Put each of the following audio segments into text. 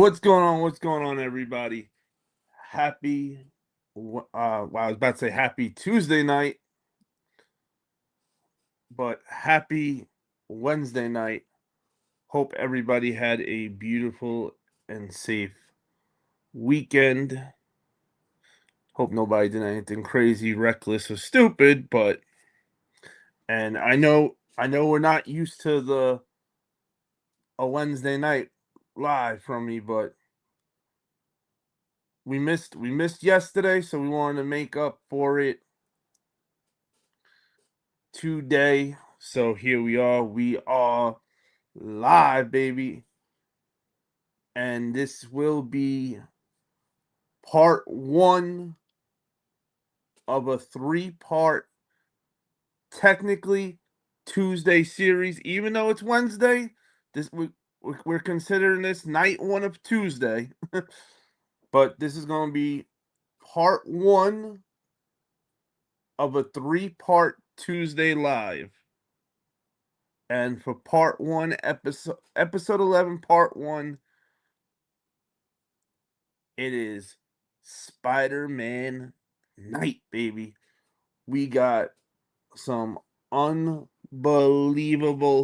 What's going on? What's going on, everybody? Happy, well, I was about to say happy Tuesday night, but happy Wednesday night. Hope everybody had a beautiful and safe weekend. Hope nobody did anything crazy, reckless, or stupid, and I know we're not used to a Wednesday night live from me, but we missed yesterday, so we wanted to make up for it today. So here we are. We are live, baby. And this will be part one of a three-part, technically Tuesday series. Even though it's Wednesday, we're considering this night one of Tuesday. But this is going to be part one of a three-part Tuesday live. And for part one, episode 11, part one, it is Spider-Man night, baby. We got some unbelievable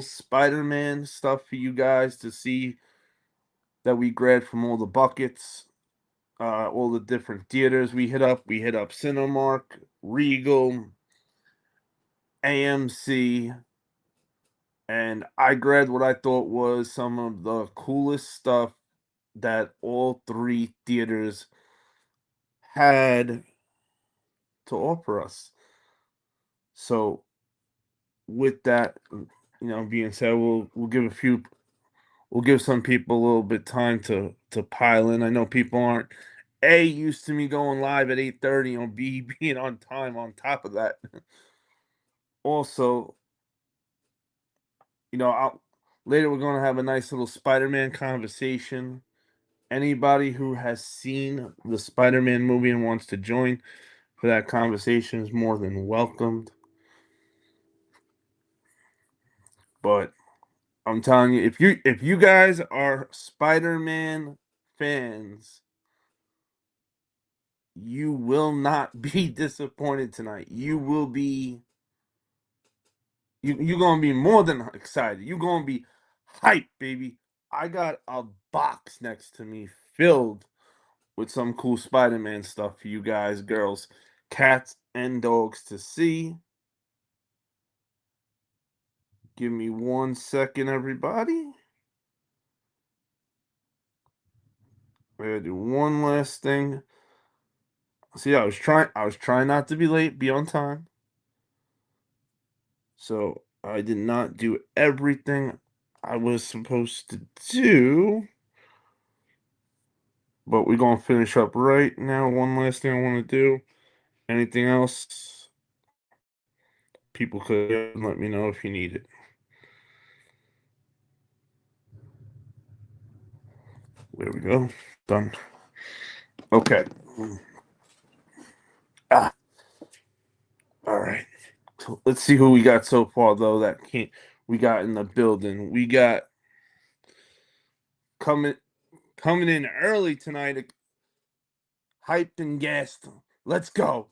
Spider-Man stuff for you guys to see that we grabbed from all the buckets, all the different theaters we hit up. We hit up Cinemark, Regal, AMC, and I grabbed what I thought was some of the coolest stuff that all three theaters had to offer us. So with that, being said, we'll give some people a little bit time to pile in. I know people aren't used to me going live at 8:30 or being on time on top of that. Also, later we're going to have a nice little Spider-Man conversation. Anybody who has seen the Spider-Man movie and wants to join for that conversation is more than welcomed. But I'm telling you, if you guys are Spider-Man fans, you will not be disappointed tonight. You're gonna be more than excited. You're gonna be hyped, baby. I got a box next to me filled with some cool Spider-Man stuff for you guys, girls, cats, and dogs to see. Give me 1 second, everybody. I gotta do one last thing. See, I was trying not to be late, be on time. So I did not do everything I was supposed to do. But we're gonna finish up right now. One last thing I want to do. Anything else? People could let me know if you need it. There we go. Done. Okay. Ah, all right. So let's see who we got so far though we got in the building. We got coming in early tonight, hyped and gassed. Let's go.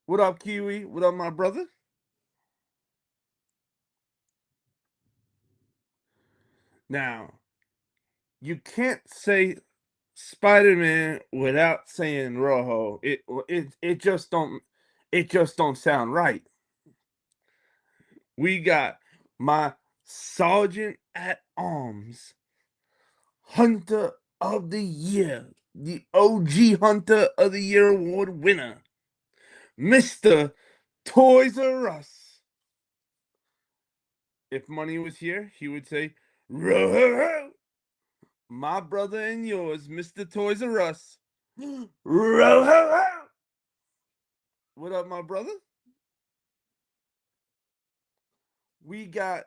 What up, Kiwi? What up, my brother? Now, you can't say Spider-Man without saying Rojo. It just don't sound right. We got my Sergeant at Arms, Hunter of the Year, the OG Hunter of the Year award winner, Mr. Toys R Us. If money was here, he would say, Rojo. My brother and yours, Mr. Toys R Us. Rojo. What up, my brother? We got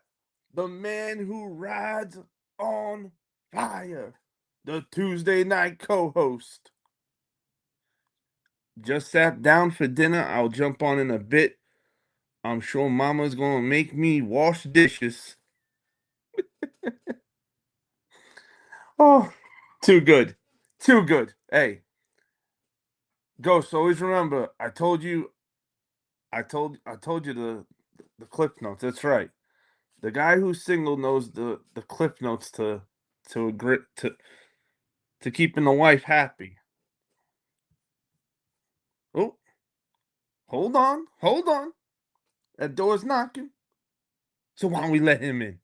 the man who rides on fire, the Tuesday night co-host. Just sat down for dinner. I'll jump on in a bit. I'm sure mama's gonna make me wash dishes. Oh, Too good. Too good. Hey, Ghost, always remember, I told you the clip notes. That's right. The guy who's single knows the clip notes to agree to keeping the wife happy. Oh, hold on, hold on. That door's knocking. So why don't we let him in?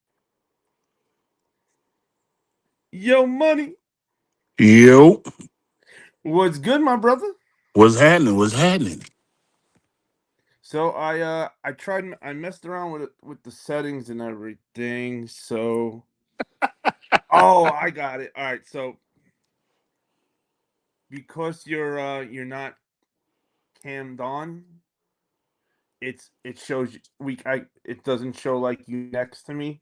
Yo, money. Yo, What's good, my brother? what's happening? What's happening? So I messed around with the settings and everything. So I got it. All right. So because you're not cammed on, it shows it doesn't show like you next to me.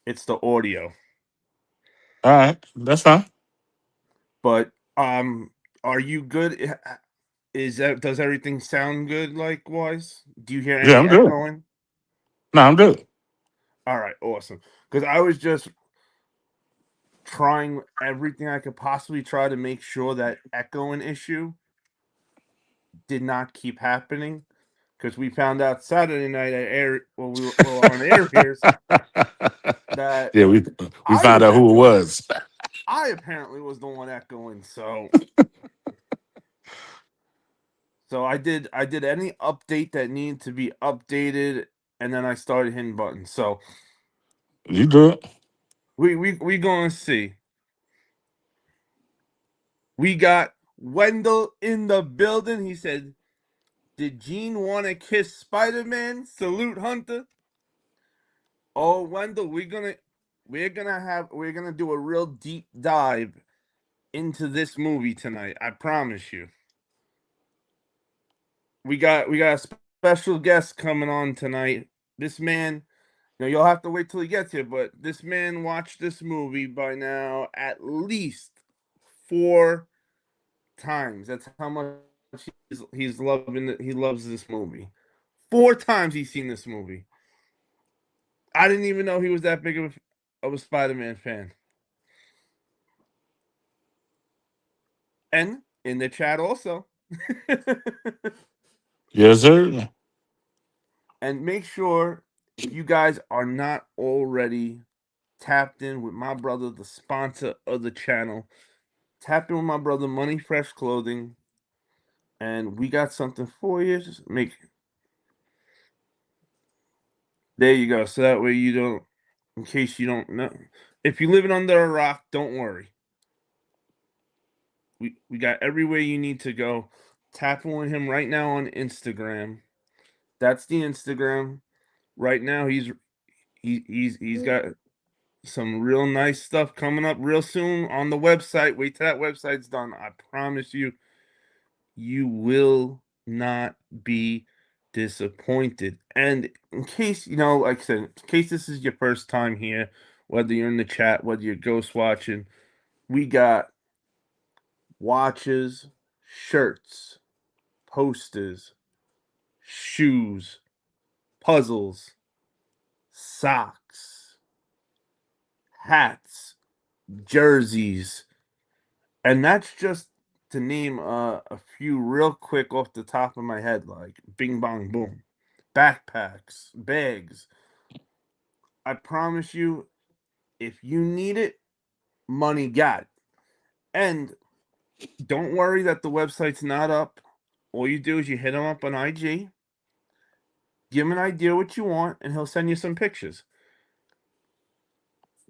It's the audio. All right, that's fine. But are you good? Is that does everything sound good likewise? Do you hear Yeah, any I'm good. echoing? No, I'm good. All right, awesome. Because I was just trying everything I could possibly try to make sure that echoing issue did not keep happening. Because we found out Saturday night at air well on air here's that Yeah, we I found was out who it echoing. was. I apparently was the one echoing. So I did any update that needed to be updated, and then I started hitting buttons. So You good? we gonna see. We got Wendell in the building. He said, "Did Gene want to kiss Spider-Man? Salute Hunter." Oh, Wendell, we're gonna do a real deep dive into this movie tonight. I promise you. We got a special guest coming on tonight. This man, you'll have to wait till he gets here, but this man watched this movie by now at least 4 times. That's how much he's loving it. He loves this movie. 4 times he's seen this movie. I didn't even know he was that big of a Spider-Man fan. And in the chat also. Yes, sir. And make sure if you guys are not already tapped in with my brother, the sponsor of the channel, tap in with my brother, Money Fresh Clothing, and we got something for you. Just make there you go. So that way you don't, in case you don't know, if you're living under a rock, don't worry. We got everywhere you need to go. Tap in with him right now on Instagram. That's the Instagram. Right now he's got some real nice stuff coming up real soon on the website. Wait till that website's done. I promise you, you will not be disappointed. And in case, like I said, in case this is your first time here, whether you're in the chat, whether you're ghost watching, we got watches, shirts, posters, shoes, puzzles, socks, hats, jerseys, and that's just to name a few real quick off the top of my head, like Bing Bong Boom, backpacks, bags. I promise you, if you need it, money got it. And don't worry that the website's not up. All you do is you hit him up on IG, give him an idea what you want, and he'll send you some pictures.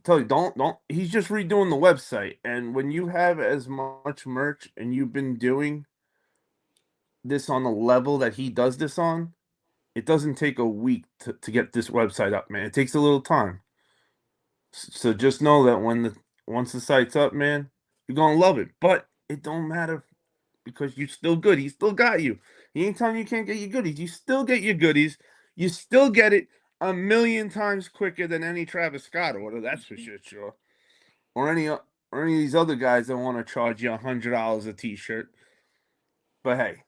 Tell you, don't. He's just redoing the website, and when you have as much merch and you've been doing this on the level that he does this on, it doesn't take a week to get this website up, man. It takes a little time. So just know that once the site's up, man, you're gonna love it. But it don't matter because you're still good. He still got you. He ain't telling you can't get your goodies. You still get your goodies. You still get it a million times quicker than any Travis Scott order. That's for sure. Or any of these other guys that want to charge you $100 a T-shirt. But hey,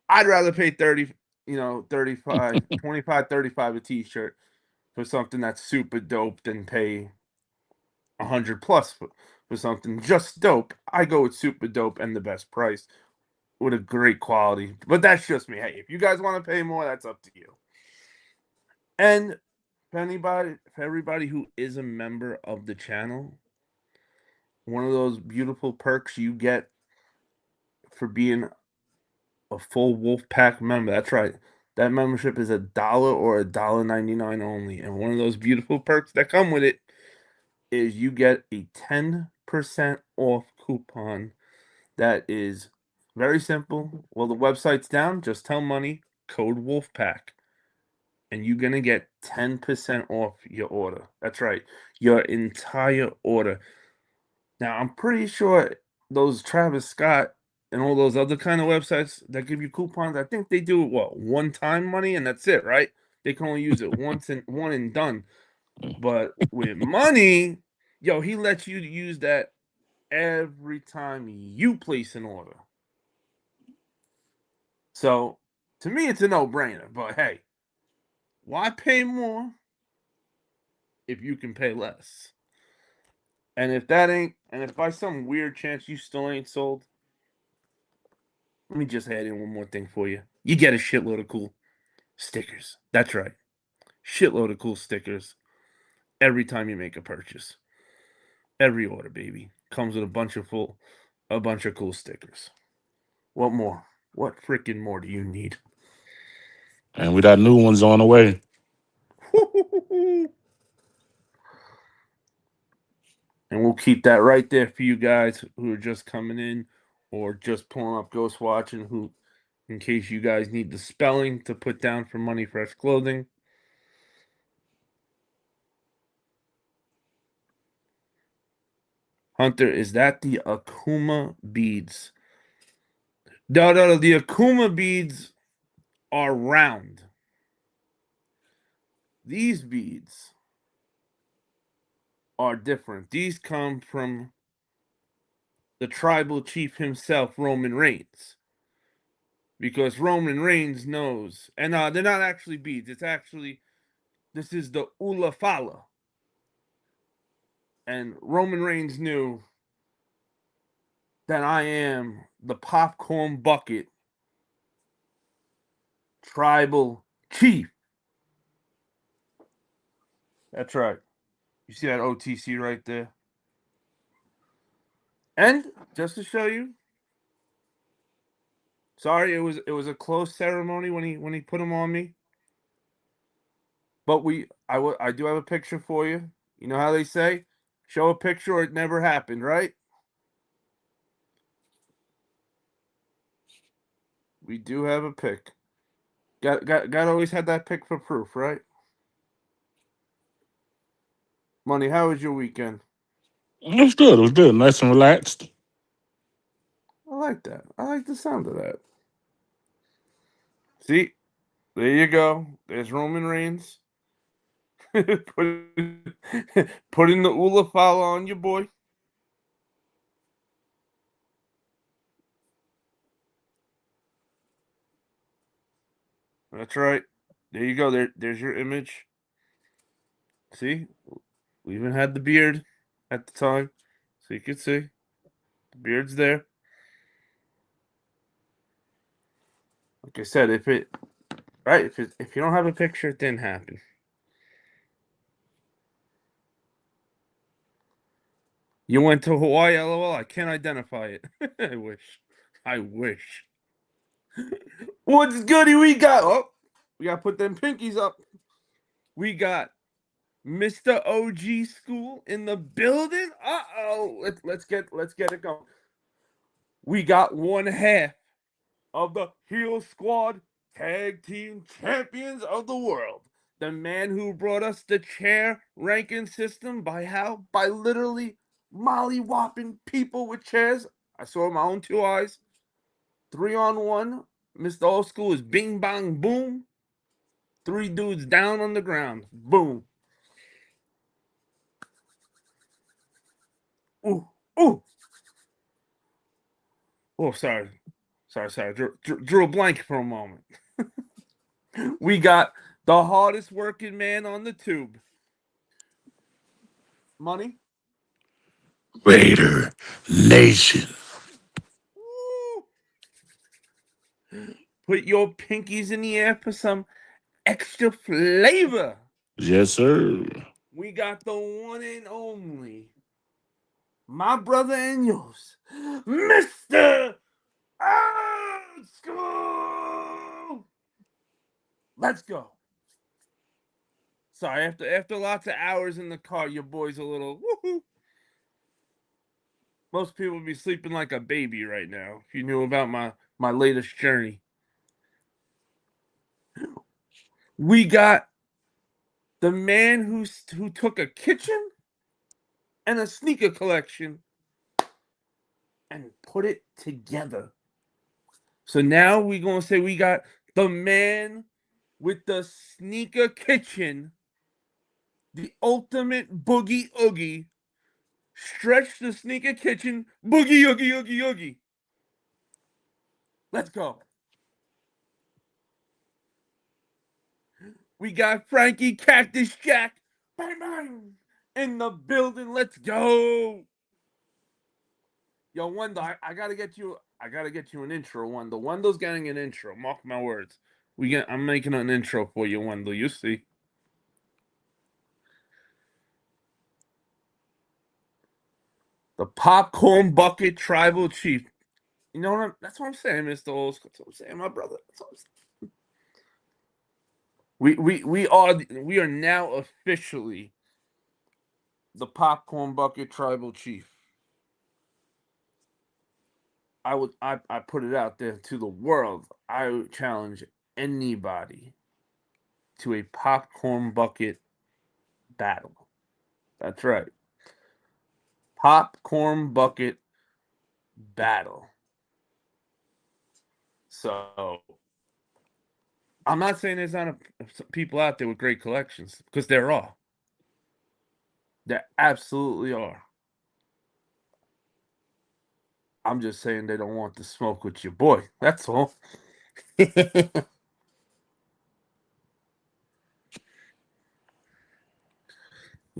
I'd rather pay 30, 35, 25, 35 a T-shirt for something that's super dope than pay 100 plus for something just dope, I go with super dope and the best price with a great quality. But that's just me. Hey, if you guys want to pay more, that's up to you. And for everybody who is a member of the channel, one of those beautiful perks you get for being a full Wolfpack member. That's right. That membership is $1 or $1.99 only. And one of those beautiful perks that come with it is you get a 10% off coupon that is very simple. Well, the website's down. Just tell Money, code Wolfpack, and you're going to get 10% off your order. That's right. Your entire order. Now, I'm pretty sure those Travis Scott and all those other kind of websites that give you coupons, I think they do it, what, one time Money, and that's it, right? They can only use it once and one and done. But with Money, yo, he lets you use that every time you place an order. So to me, it's a no-brainer. But hey, why pay more if you can pay less? And if by some weird chance you still ain't sold, let me just add in one more thing for you. You get a shitload of cool stickers. That's right. Shitload of cool stickers every time you make a purchase. Every order, baby, comes with a bunch of cool stickers. What more? What freaking more do you need? And we got new ones on the way. And we'll keep that right there for you guys who are just coming in or just pulling up Ghost Watching, who, in case you guys need the spelling to put down for Money Fresh Clothing. Hunter, is that the Akuma beads? No, the Akuma beads are round. These beads are different. These come from the tribal chief himself, Roman Reigns. Because Roman Reigns knows, and they're not actually beads. This is the Ulafala. And Roman Reigns knew that I am the popcorn bucket tribal chief. That's right. You see that OTC right there? And just to show you, sorry, it was a close ceremony when he put them on me. But I do have a picture for you. You know how they say, show a picture or it never happened, right? We do have a pic. Got always had that pic for proof, right? Money, how was your weekend? It was good. It was good. Nice and relaxed. I like that. I like the sound of that. See, there you go. There's Roman Reigns. putting, putting the Ulafala on your boy. That's right. There you go. There's your image. See, we even had the beard at the time, so you could see the beard's there. Like I said, if you don't have a picture, it didn't happen. You went to Hawaii, lol. I can't identify it. I wish. I wish. What's goody? We got to put them pinkies up. We got Mr. OG School in the building. Let's get it going. We got one half of the Heel Squad Tag Team Champions of the world. The man who brought us the chair ranking system by how? By literally molly-whopping people with chairs. I saw with my own two eyes. 3-on-1. Mr. Old School is bing bang boom. Three dudes down on the ground. Boom. Ooh, ooh. Oh, sorry. Sorry. Drew a blank for a moment. We got the hardest working man on the tube. Money? Raider Nation. Woo! Put your pinkies in the air for some extra flavor. Yes, sir. We got the one and only, my brother and yours, Mr. Old School. Let's go. Sorry, after lots of hours in the car, your boy's a little woohoo. Most people would be sleeping like a baby right now if you knew about my latest journey. We got the man who took a kitchen and a sneaker collection and put it together. So now we're gonna say we got the man with the sneaker kitchen, the ultimate boogie oogie. Stretch the sneaker kitchen, boogie oogie oogie oogie. Let's go. We got Frankie Cactus Jack, bang bang, in the building. Let's go. Yo, Wendell, I gotta get you. I gotta get you an intro, Wendell. Wendell's getting an intro. Mark my words. I'm making an intro for you, Wendell. You see. The popcorn bucket tribal chief. You know what? That's what I'm saying, Mr. Old. That's what I'm saying, my brother. That's what I'm saying. We are now officially the popcorn bucket tribal chief. I put it out there to the world. I would challenge anybody to a popcorn bucket battle. That's right. Popcorn bucket battle. So I'm not saying there's not people out there with great collections, because there are. There absolutely are. I'm just saying they don't want to smoke with your boy. That's all. You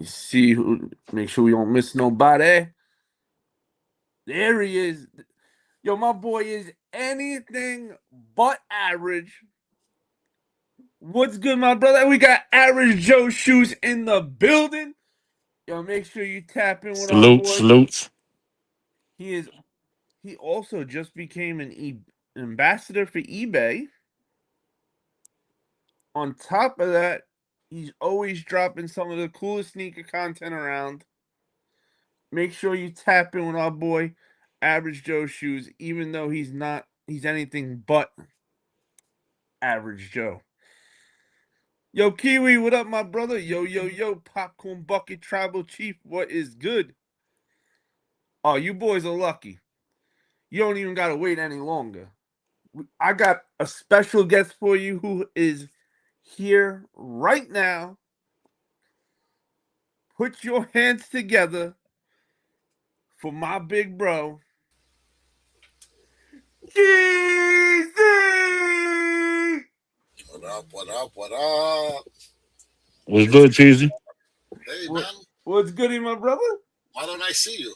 see who? Make sure we don't miss nobody. There he is. Yo, my boy is anything but average. What's good, my brother? We got Average Joe Shoes in the building. Yo, make sure you tap in with our Salute, boy. salutes. He is. He also just became an ambassador for eBay. On top of that, he's always dropping some of the coolest sneaker content around. Make sure you tap in with our boy, Average Joe Shoes, even though he's anything but Average Joe. Yo, Kiwi, what up, my brother? Yo, yo, yo, Popcorn Bucket Tribal Chief, what is good? Oh, you boys are lucky. You don't even got to wait any longer. I got a special guest for you who is here right now. Put your hands together for my big bro, Cheesy! What up? What up? What up? What's good, Cheesy? Hey, What, man. what's goody, my brother? Why don't I see you?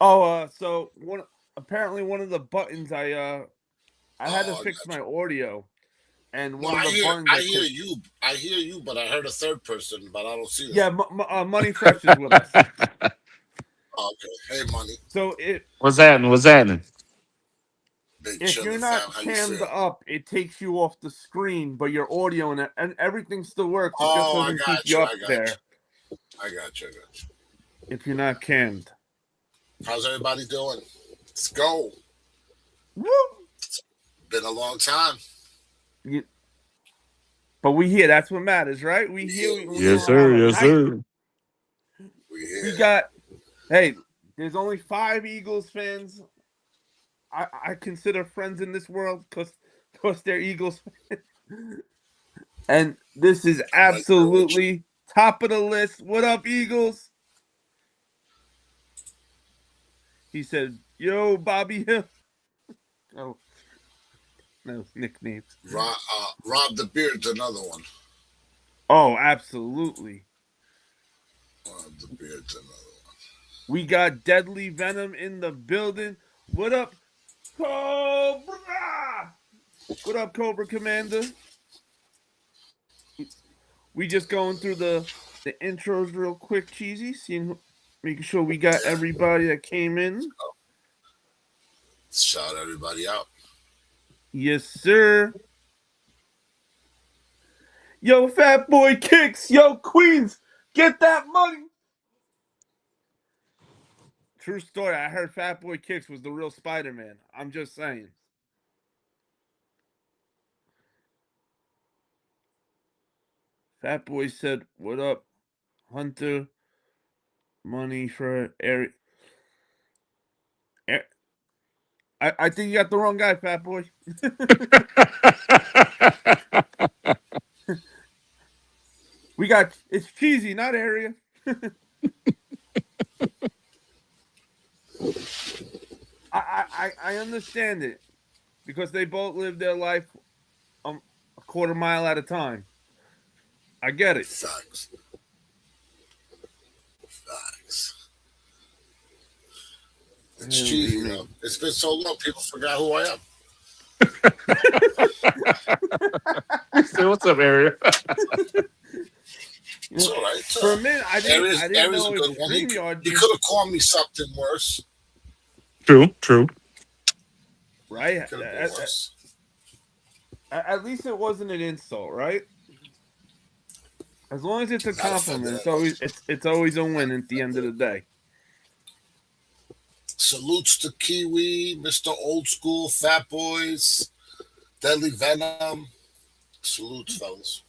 Oh, so apparently one of the buttons I had to Oh, I fix got my you. audio, and No, one of the buttons I I hear could. you. I hear you, but I heard a third person, but I don't see them. Yeah, Money Fresh is with us. Oh, okay. Hey, money. So it What's happening? What's happening? Big if you're chillin', fam. not How you cammed feel? up, it takes you off the screen, but your audio and everything still works. It just Oh, I doesn't keep got you you. up I got there you. I got you. I got you. if you're not cammed. How's everybody doing? Let's go. Woo! Been a long time. You- But we here. That's what matters, right? We We here. here. We We Yes, here. gonna have sir. a Yes, night. sir. We We here. got. Hey, there's only 5 Eagles fans I consider friends in this world because they're Eagles fans. And this is Right there with you. absolutely top of the list. What up, Eagles? He said, "Yo, Bobby Hill." Oh, no nicknames. Rob the Beard's another one. Oh, absolutely. Rob the Beard's another one. We got Deadly Venom in the building. What up, Cobra? What up, Cobra Commander? We just going through the intros real quick, cheesy, making sure we got Yeah. everybody that came in. Shout everybody out. Yes, sir. Yo, Fat Boy Kicks. Yo, Queens, get that money. True story. I heard Fat Boy Kicks was the real Spider-Man. I'm just saying. Fat Boy said, "What up, Hunter? Money for Eric." I think you got the wrong guy, Fat Boy. We got it's cheesy, not area. I understand it because they both live their life a quarter mile at a time. I get it. Facts. Facts. It's cheesy though. It's been so long, people forgot who I am. Say what's up, area? It's all right. For a minute, I didn't Aries know a if good one. StreamYard. He could have called me something worse. True. Right? Could have been worse. At least it wasn't an insult, right? As long as it's a Not compliment, offended. it's always a win at the end of the day. Salutes to Kiwi, Mr. Old School, Fat Boys, Deadly Venom. Salutes, fellas.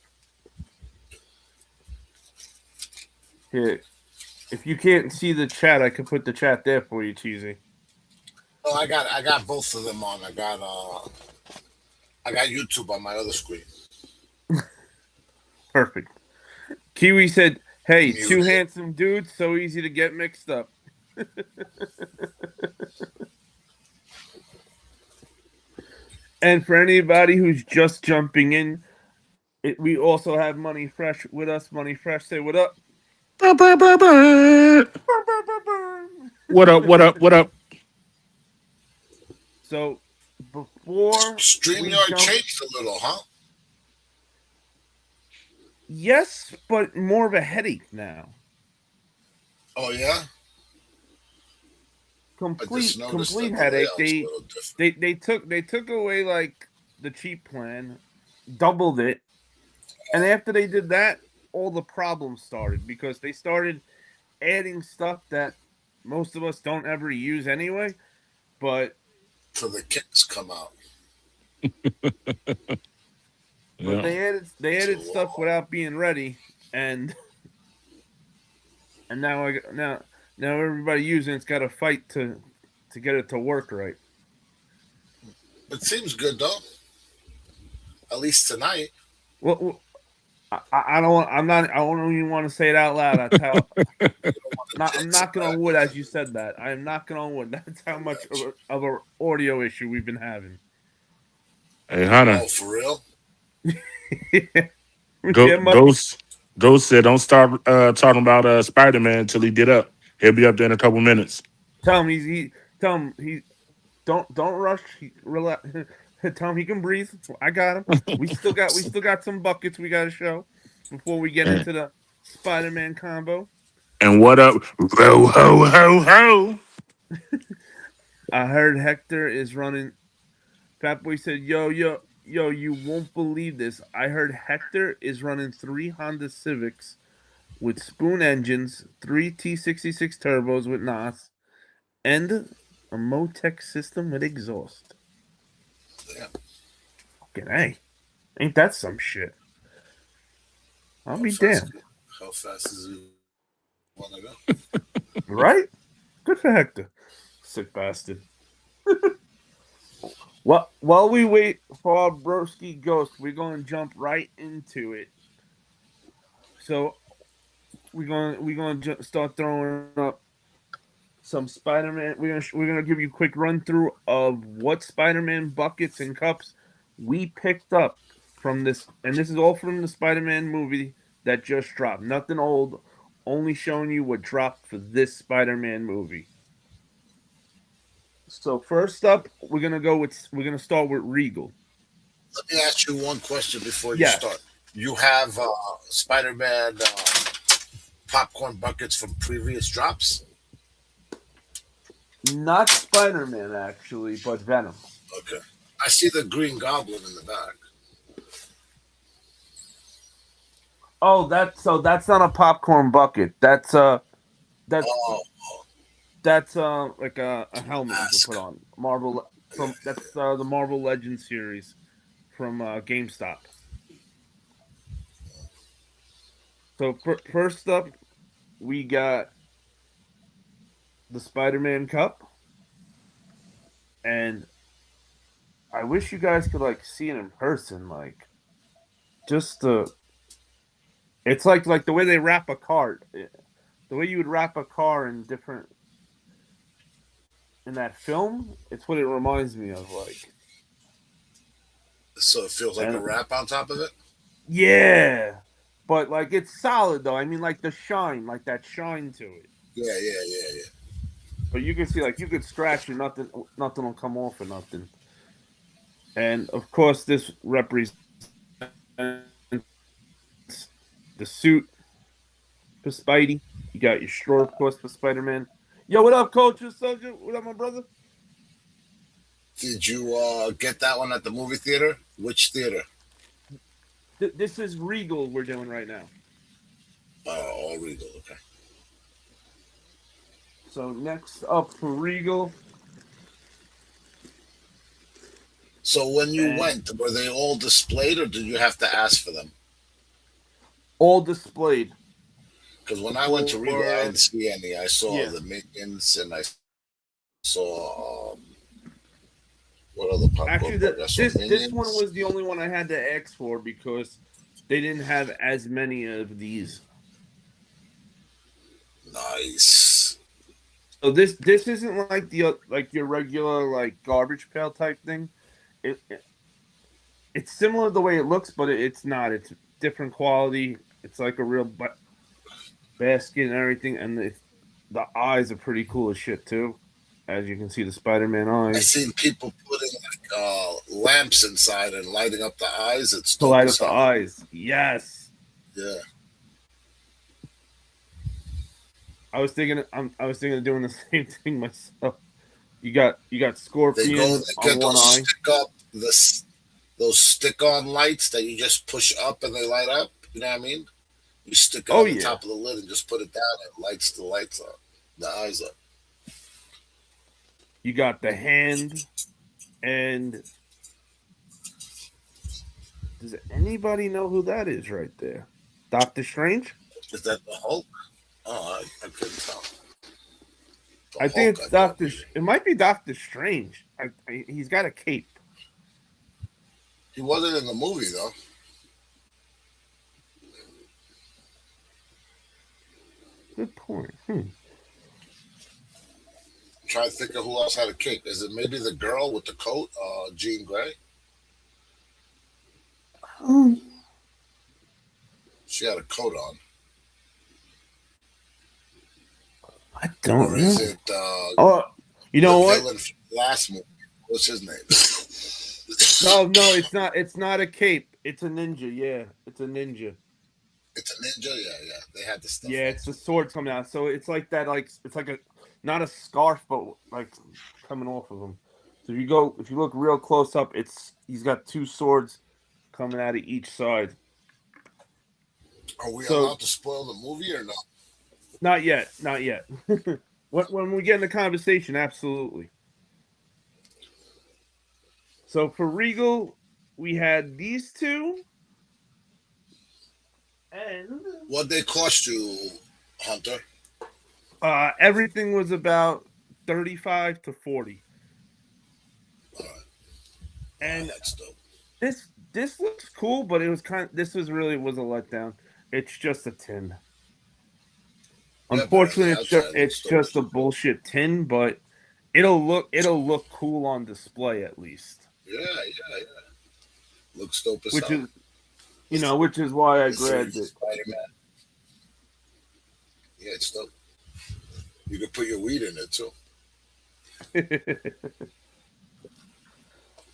Here, if you can't see the chat, I could put the chat there for you, cheesy. Oh, I got both of them on. I got YouTube on my other screen. Perfect. Kiwi said, "Hey, Muted. two handsome dudes, so easy to get mixed up." And for anybody who's just jumping in, we also have Money Fresh with us. Money Fresh, say what up. What up? So before StreamYard changed a little, huh? Yes, but more of a headache now. Oh yeah. Complete headache. They took away like the cheap plan, doubled it, and after they did that, all the problems started because they started adding stuff that most of us don't ever use anyway. But till the kicks come out. But they added stuff without being ready, and now everybody using it's got to fight to get it to work right. It seems good though. At least tonight. Well, I don't. I don't even want to say it out loud. That's how. I'm knocking on wood as you said that. I am knocking on wood. That's how much of an audio issue we've been having. Hey, Hunter. Oh, for real? Ghost said, "Don't start talking about Spider-Man until he get up. He'll be up there in a couple minutes." Tell him he don't rush. Relax. Tell him he can breathe. I got him. We still got some buckets we got to show before we get into the Spider-Man combo. And what up, ho ho ho ho? I heard Hector is running. Fat Boy said, "Yo, you won't believe this. I heard Hector is running 3 Honda Civics with spoon engines, 3 T66 turbos with NOS, and a Motec system with exhaust." Yeah. Fucking A. Ain't that some shit? I'll be damned. How fast is he want to go? Right? Good for Hector. Sick bastard. While we wait for our broski ghost, we're going to jump right into it. So we're going to start throwing up some Spider-Man. We're gonna give you a quick run through of what Spider-Man buckets and cups we picked up from this, and this is all from the Spider-Man movie that just dropped. Nothing old, only showing you what dropped for this Spider-Man movie. So first up, we're gonna start with Regal. Let me ask you one question before you start. Yes, You have Spider-Man popcorn buckets from previous drops. not Spider-Man actually, but Venom. Okay. I see the Green Goblin in the back. Oh, that's not a popcorn bucket. That's Oh, that's like a helmet you can put mask. on. Marvel from that's the Marvel Legends series from GameStop. So first up, we got the Spider-Man cup, and I wish you guys could like see it in person. Like just it's like the way they wrap a card, the way you would wrap a car in different in that film. It's what it reminds me of. Like So it feels like a and wrap on top of it. yeah, but like it's solid though. I mean, like the shine, like that shine to it. Yeah, yeah, yeah, yeah. But you can see like you could scratch and nothing will come off or nothing. And of course, this represents the suit for Spidey. You got your straw, of course, for Spider Man. Yo, what up, Coach? What up, my brother? Did you get that one at the movie theater? Which theater? This is Regal we're doing right now. All Regal. Okay. So next up for Regal, So when you and went, were they all displayed, or did you have to ask for them? all displayed Because when I went to Regal, I for didn't see any. I saw yeah. the Minions, and I saw what other Actually, popcorn bucket? I saw this one Minions. was the only one I had to ask for because they didn't have as many of these. Nice. So this isn't like the like your regular like garbage pail type thing. It's similar the way it looks, but it's not. It's different quality. It's like a real basket and everything, and the eyes are pretty cool as shit too. As you can see, the Spider-Man I eyes seen people putting like lamps inside and lighting up the eyes. It's to dope light as up the hell. eyes. Yes, Yeah. I was thinking of doing the same thing myself. You got They go. Scorpion They on get one those eye. those stick-on lights that you just push up and they light up. You know what I mean? You stick it Oh on the yeah, top of the lid and just put it down. It lights the lights up, the eyes up. you got the hand, and does anybody know who that is right there? Doctor Strange. Is that the Hulk? Oh, I couldn't tell. The I think Hulk, it's I thought Doctor. maybe. It might be Doctor Strange. He's got a cape. He wasn't in the movie though. Good point. I'm trying to think of who else had a cape. Is it maybe the girl with the coat, Jean Grey? Hmm. She had a coat on. I Or don't is know. it Oh, you the know what? villain from the last movie? What's his name? No, it's not. It's not a cape. It's a ninja. Yeah, it's a ninja. It's a ninja. Yeah, yeah. They had the stuff Yeah, on. it's the sword coming out. So it's like that. Like it's like a not a scarf, but like coming off of him. So if you look real close up, it's he's got two swords coming out of each side. Are we So allowed to spoil the movie or not? not yet, not yet. When we get in the conversation, absolutely. So for Regal, we had these two, and What they cost you, Hunter? everything was about 35 to 40. All right. And That's dope. this looks cool, but it was this was really was a letdown. It's just a tin. Yeah, but on Unfortunately, the outside, it looks it's dope. just a bullshit tin, but it'll look cool on display at least. Yeah, yeah, yeah. Looks dope as Which hell. is which is why I Is there grabbed it. Spider Man? Yeah, it's dope. You can put your weed in it too.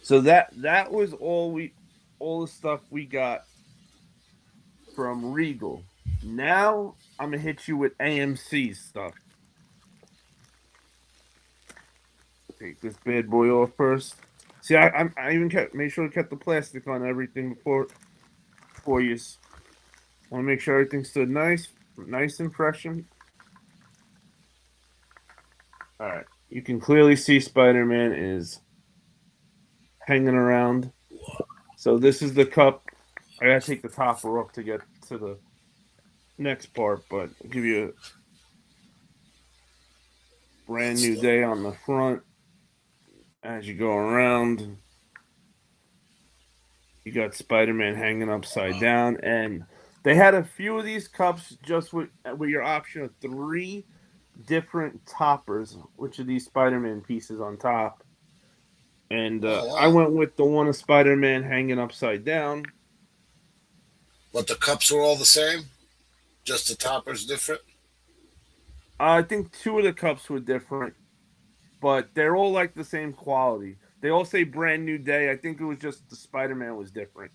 So that was all the stuff we got from Regal. Now I'm gonna hit you with AMC stuff. Take this bad boy off first. See, I even made sure to cut the plastic on everything before for you. Want to make sure everything stood nice and fresh. All right, you can clearly see Spider-Man is hanging around. So this is the cup. I gotta take the topper off to get to the next part, but I'll give you a brand That's new dope. day on the front. As you go around, you got Spider-Man hanging upside down, and they had a few of these cups just with your option of 3 different toppers, which are these Spider-Man pieces on top. And Oh I wow! went with the one of Spider-Man hanging upside down. But the cups are all the same. Just the topper's different. I think 2 of the cups were different, but they're all like the same quality. They all say brand new day. I think it was just the Spider-Man was different.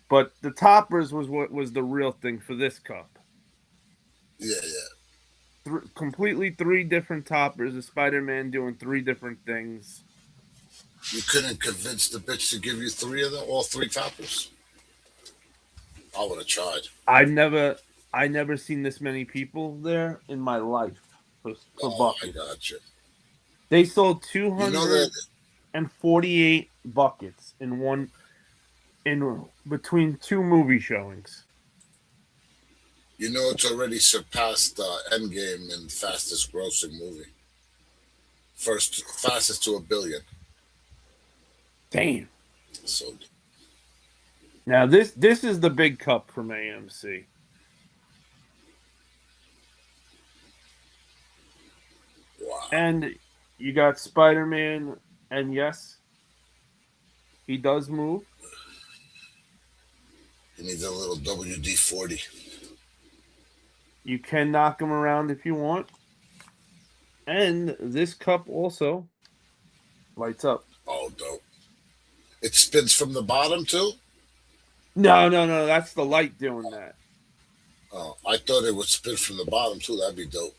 But the toppers was what was the real thing for this cup. Yeah, yeah. Completely 3 different toppers of Spider-Man doing 3 different things. You couldn't convince the bitch to give you 3 of them, all 3 toppers. I would have tried. I never seen this many people there in my life for Oh, I buckets. got you. They sold You know that 248 buckets in one in between 2 movie showings. it's already surpassed Endgame in fastest grossing movie. First, fastest to 1 billion. Damn. So Now this is the big cup from AMC. wow. And you got Spider-Man, and yes, he does move. He needs a little WD-40. You can knock him around if you want. And this cup also lights up. Oh, dope. It spins from the bottom too. No, that's the light doing that. Oh, I thought it would spin from the bottom too. That'd be dope.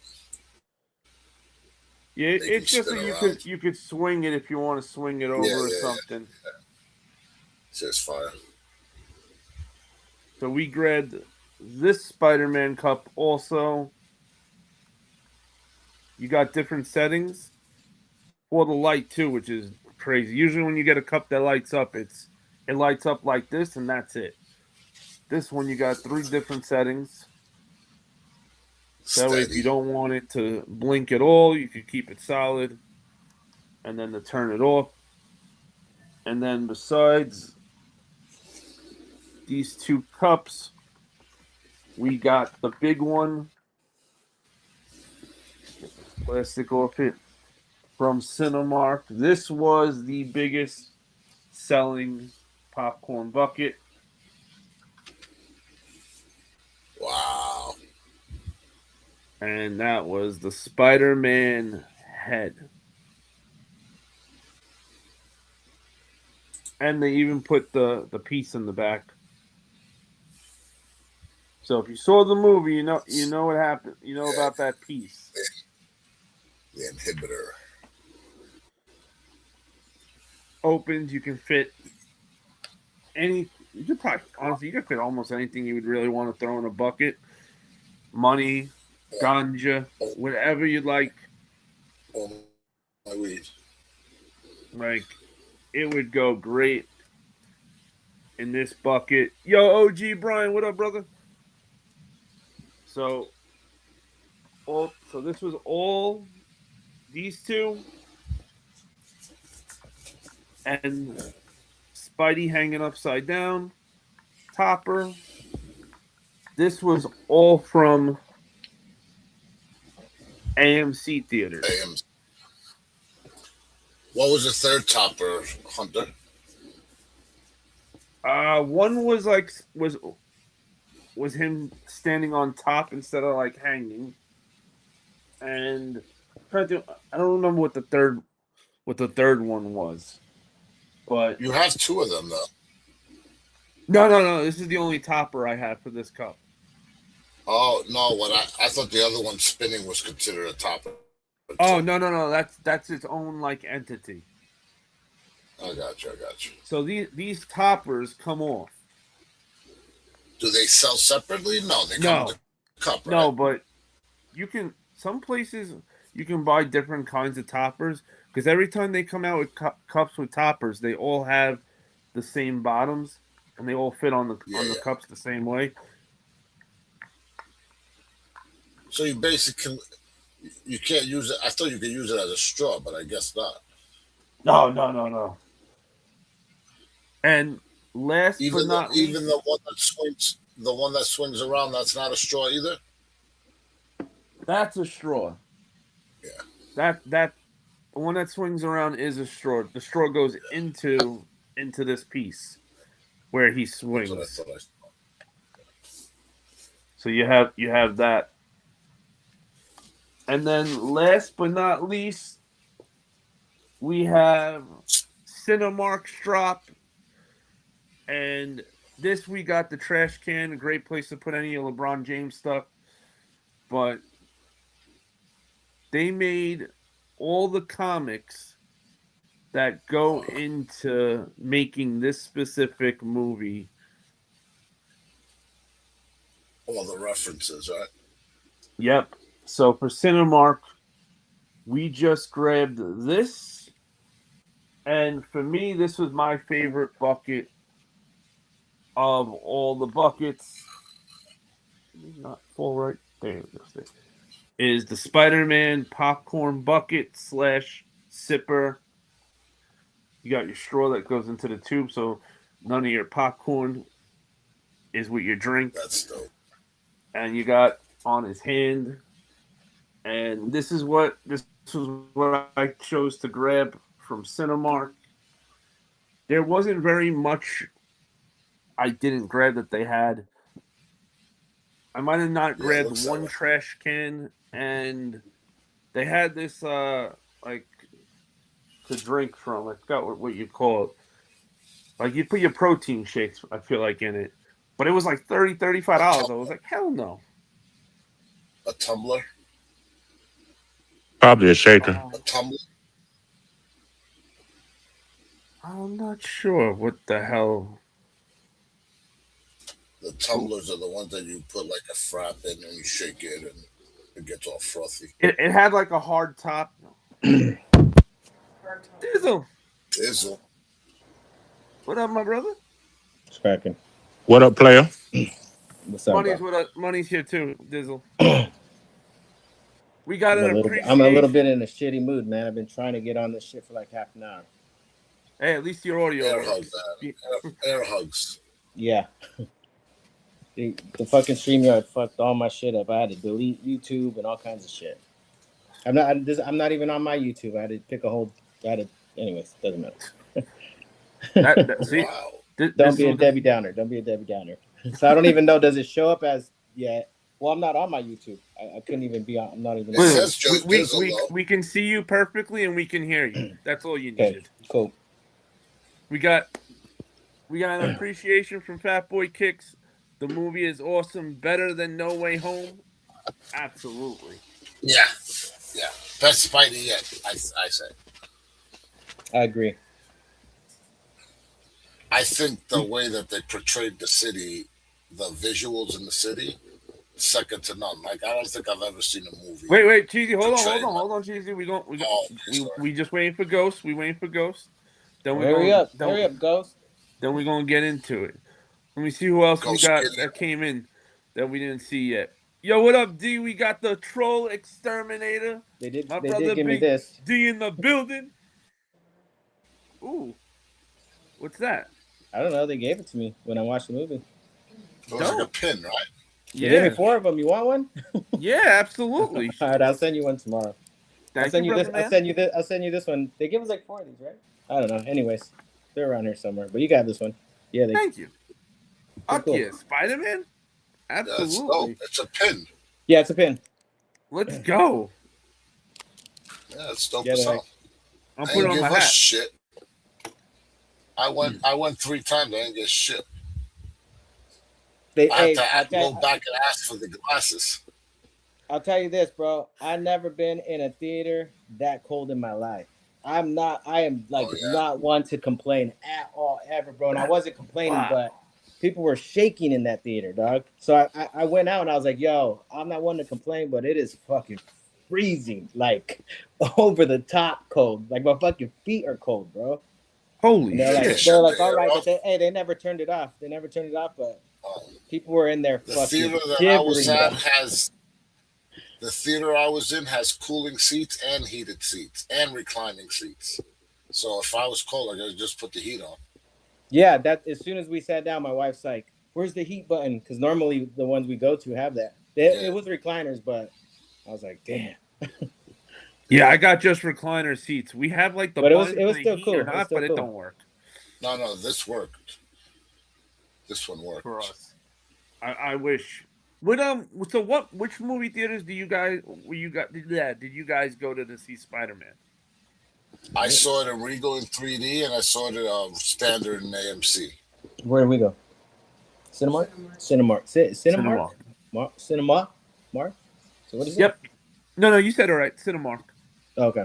Yeah, Make him it's just spin that around. you could swing it if you want to swing it Yeah, over or yeah, yeah. something. Says fire. So we grabbed this Spider-Man cup also. You got different settings for the light too, which is crazy. Usually when you get a cup that lights up, it lights up like this and that's it. This one you got 3 different settings. That way if you Steady. don't want it to blink at all, you could keep it solid and then to turn it off. And then besides these 2 cups, we got the big one. Get this plastic off it from Cinemark. This was the biggest selling popcorn bucket. Wow. And that was the Spider-Man head. And they even put the piece in the back. So if you saw the movie, you know what happened. You know Yeah, about that piece. the inhibitor. Opens, you can fit any. You could probably honestly, you could fit almost anything you would really want to throw in a bucket. Money, ganja, Oh, whatever you'd like. oh my weed. Like it would go great in this bucket. Yo, OG Brian, what up, brother? So so this was all these 2 and Spidey hanging upside down, Topper. This was all from AMC theaters. AM. What was the third topper, Hunter? One was was him standing on top instead of like hanging. And I don't remember what the third one was. But You have two of them though. no. This is the only topper I have for this cup. Oh no! What I thought the other one spinning was considered a topper. Oh no. That's its own like entity. I got you. So these toppers come off. Do they sell separately? No, they come No, with a cup, right? no, but you can some places you can buy different kinds of toppers because every time they come out with cups with toppers, they all have the same bottoms and they all fit on the cups the same way. So you basically you can't use it. I thought you could use it as a straw, but I guess not. No. And last but not least, even the one that swings around, that's not a straw either. That's a straw. Yeah. That the one that swings around is a straw. The straw goes into this piece where he swings. That's what I thought. So you have that. And then last but not least, we have Cinemark's drop. And this we got the trash can, a great place to put any of LeBron James stuff. But they made all the comics that go into making this specific movie. All the references, right? Yep. So for Cinemark, we just grabbed this. And for me, this was my favorite bucket of all the buckets. Not full right there. Is the Spider-Man popcorn bucket / sipper. You got your straw that goes into the tube, so none of your popcorn is with your drink. That's dope. And you got on his hand. And this was what I chose to grab from Cinemark. There wasn't very much I didn't grab that they had. I might have not grabbed one trash can, and they had this like to drink from. I forgot what you call it. Like you put your protein shakes, I feel like, in it. But it was like $35. I was like, hell no. A tumbler? Probably a shaker. A tumbler? I'm not sure what the hell. The tumblers are the ones that you put like a frap in and you shake it and it gets all frothy. It had like a hard top. Dizzle. What up, my brother? It's cracking. What up, player? What's up? Money's what up. Money's here too, Dizzle. We got an appreciation. I'm a little bit in a shitty mood, man. I've been trying to get on this shit for like half an hour. Hey, at least your audio. Air hugs, air hugs. Yeah. The fucking StreamYard fucked all my shit up. I had to delete YouTube and all kinds of shit. I'm not even on my YouTube. I had to pick a whole. Anyways, doesn't matter. See, wow. Don't be a Debbie Downer. Don't be a Debbie Downer. So I don't even know. Does it show up as yet? Well, I'm not on my YouTube. I couldn't even be on. I'm not even. We can see you perfectly and we can hear you. That's all you needed. Cool. We got an appreciation from Fat Boy Kicks. The movie is awesome. Better than No Way Home. Absolutely. Yeah. Best Spidey yet. I say. I agree. I think the way that they portrayed the city, the visuals in the city, second to none. Like I don't think I've ever seen a movie. Wait, Cheesy, hold on, Cheesy. We just waiting for Ghost. We waiting for Ghost. Then hurry up, Ghost. Then we're gonna get into it. Let me see who else we got that came in that we didn't see yet. Yo, what up, D? We got the Troll Exterminator. They did give me this. D in the building. Ooh, what's that? I don't know. They gave it to me when I watched the movie. It was like a pin, right? Yeah. They gave me 4 of them. You want one? Yeah, absolutely. All right, I'll send you one tomorrow. I'll send you this one. They give us like 4 of these, right? I don't know. Anyways, they're around here somewhere. But you got this one. Yeah. Thank you. Cool. Yeah, Spider-Man. Yeah, it's dope. Absolutely. It's a pin. Yeah, it's a pin. Let's go. Yeah, it's dope Yeah, as they're hell. I'm They putting ain't on give my us hat. shit. I went 3 times. I didn't get shit. I had to go back and ask for the glasses. I'll tell you this, bro. I never been in a theater that cold in my life. I am like Oh yeah. not one to complain at all ever, bro. And I wasn't complaining, Wow. but people were shaking in that theater, dog. So I went out and I was like, yo, I'm not one to complain, but it is fucking freezing, like over the top cold. Like my fucking feet are cold, bro. Holy And they're They like, shit. shut the all air right, but off. they never turned it off. They never turned it off, but Oh. people were in there The fucking theater that I was shivering, at bro. has the theater I was in has cooling seats and heated seats and reclining seats. So if I was cold, I could just put the heat on. Yeah, that as soon as we sat down, my wife's like, "Where's the heat button?" Because normally the ones we go to have that. It was recliners, but I was like, "Damn!" Yeah, I got just recliner seats. We have like the But button it for was the still heat cool. or It was not, still but it cool. don't work No, this worked. This one worked. for us. I wish. What So what? Which movie theaters do you guys? Did you guys go to see Spider-Man? I saw it in Regal in 3D, and I saw it standard in AMC. Where did we go? Cinemark. Cinemark. Cinema. Mark. So what is it? Yep. No, you said it right. Cinemark. Oh, okay.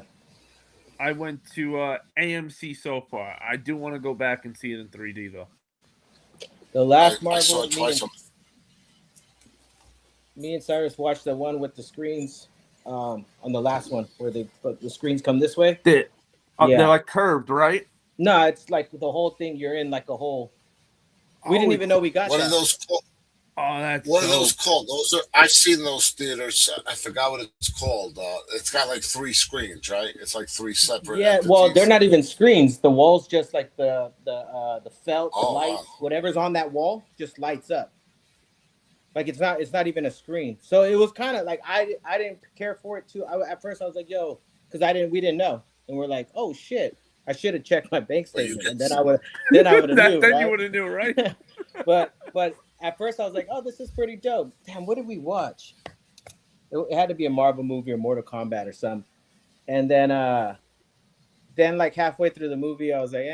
I went to AMC so far. I do want to go back and see it in 3D though. The last I Marvel. saw it twice. Me and Cyrus watched the one with the screens. On the last one where the screens come this way. They're like curved, right? No, it's like the whole thing. You're in like a whole. We didn't even know we got What that. are those called? Oh, that's What dope. are those called? Those are I've seen those theaters. I forgot what it's called. It's got like 3 screens, right? It's like 3 separate. Yeah, entities. well, they're not even screens. The wall's just like the felt, the Oh, lights, wow. whatever's on that wall just lights up. Like it's not even a screen. So it was kind of like I didn't care for it too. At first I was like, yo, because we didn't know, and we're like, oh shit, I should have checked my bank statement, and then I would have knew. Then right? you would have knew, right? but at first I was like, oh, this is pretty dope. Damn, what did we watch? It had to be a Marvel movie or Mortal Kombat or something. And then like halfway through the movie, I was like,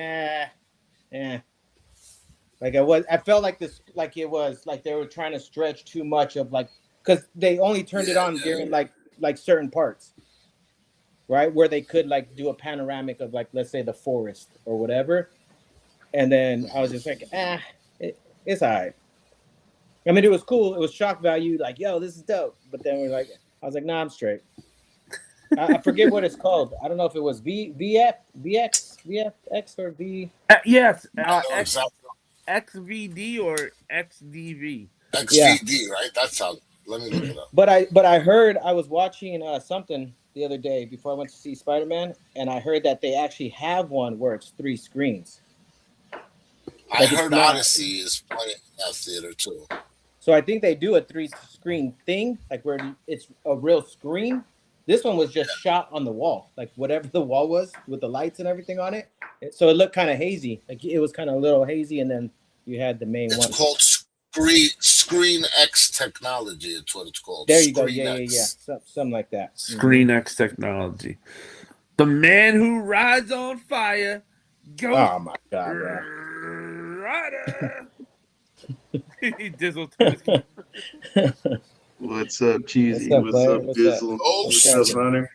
Like I felt like this, like it was like they were trying to stretch too much of like, because they only turned it on during like certain parts, right, where they could like do a panoramic of like, let's say the forest or whatever. And then I was just like, it's all right. I mean, it was cool. It was shock value, like, yo, this is dope. But then I was like, nah, I'm straight. I forget what it's called. I don't know if it was VFX or V. Yes, Exactly. XVD or XDV. XVD, right? That's how. Let me look it up. But I heard, I was watching something the other day before I went to see Spider-Man, and I heard that they actually have one where it's 3 screens. I heard Odyssey is playing in that theater too. So I think they do a 3-screen thing, like where it's a real screen. This one was just shot on the wall, like whatever the wall was with the lights and everything on it. So it looked kind of hazy, like it was kind of a little hazy, and then you had the main one. It's called Screen X technology. It's what it's called. There you go. Screen Yeah. X. Something like that. Screen X technology. The man who rides on fire. Oh my god, bro. Rider. He dizzled to his What's up, Cheesy? What's up, What's player? up, Dizzle? Oh, What's up, Hunter?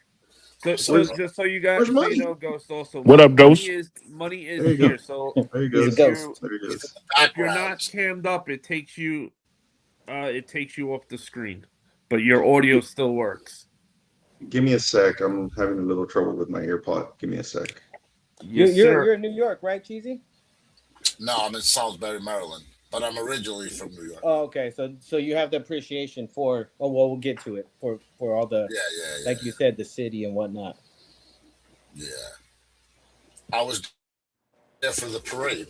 So just so you guys, where's so money? you know, Ghost. Also, What up, Ghost? Money is There you go. here. So There you go. He's a ghost. There he goes. if you're not cammed up, it takes you off the screen, but your audio still works. Give me a sec. I'm having a little trouble with my AirPod. Give me a sec. Yes, You're in New York, right, Cheesy? No, I'm in Salisbury, Maryland, but I'm originally from New York. Oh, okay. So you have the appreciation for. Oh well, we'll get to it for all the. Yeah. Like you said, the city and whatnot. Yeah. I was there for the parade.